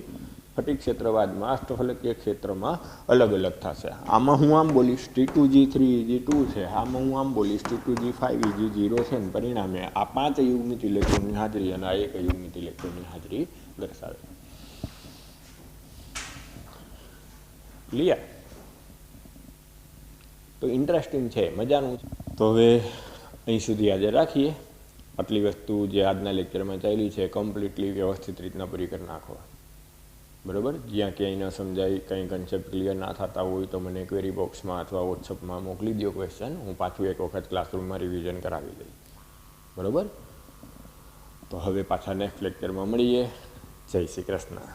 સ્ફટિક ક્ષેત્રવાદમાં અષ્ટફલકીય ક્ષેત્રમાં અલગ અલગ થશે. આમાં હું આમ બોલીશ T2G3 EG2 છે, આમાં હું આમ બોલીશ T2G5 EG0 છે. ને પરિણામે આ 5 અયુગ્મિત ઇલેક્ટ્રોનની હાજરી અને આ 1 અયુગ્મિત ઇલેક્ટ્રોનની હાજરી દર્શાવે. ક્લિયર? તો ઇન્ટરેસ્ટિંગ છે, મજાનું છે. તો હવે અહીં સુધી આજે રાખીએ. આટલી વસ્તુ જે આજના લેક્ચરમાં ચાલી છે કમ્પ્લીટલી વ્યવસ્થિત રીતના પૂરી કરી નાખો. બરાબર. જ્યાં ક્યાંય ન સમજાય, કંઈ કન્સેપ્ટ ક્લિયર ના થતા હોય તો મને ક્વેરી બોક્સમાં અથવા વોટ્સઅપમાં મોકલી દો ક્વેશ્ચન. હું પાછું એક વખત ક્લાસરૂમમાં રિવિઝન કરાવી દઈશ. બરાબર. તો હવે પાછા નેક્સ્ટ લેક્ચરમાં મળીએ. જય શ્રી કૃષ્ણ.